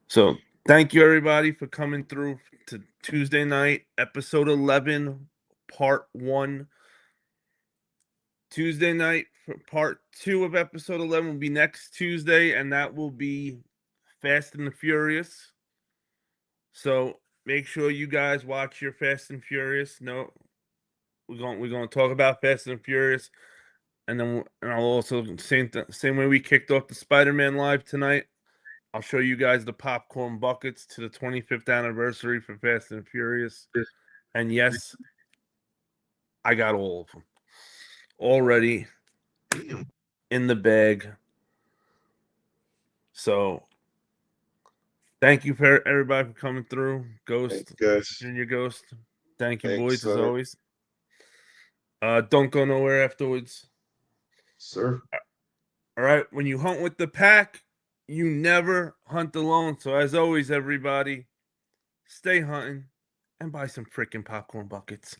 So, thank you everybody for coming through to Tuesday night, episode 11, part 1. Tuesday night for part 2 of episode 11 will be next Tuesday, and that will be Fast and the Furious. So make sure you guys watch your Fast and Furious. No, we're going to talk about Fast and Furious, and then I'll also same way we kicked off the Spider-Man live tonight. I'll show you guys the popcorn buckets to the 25th anniversary for Fast and Furious. And yes, I got all of them already in the bag. So thank you for everybody for coming through. Ghost, Junior Ghost. Thank you, boys, as always. Don't go nowhere afterwards. Sir. All right. When you hunt with the pack, you never hunt alone. So as always, everybody, stay hunting and buy some freaking popcorn buckets.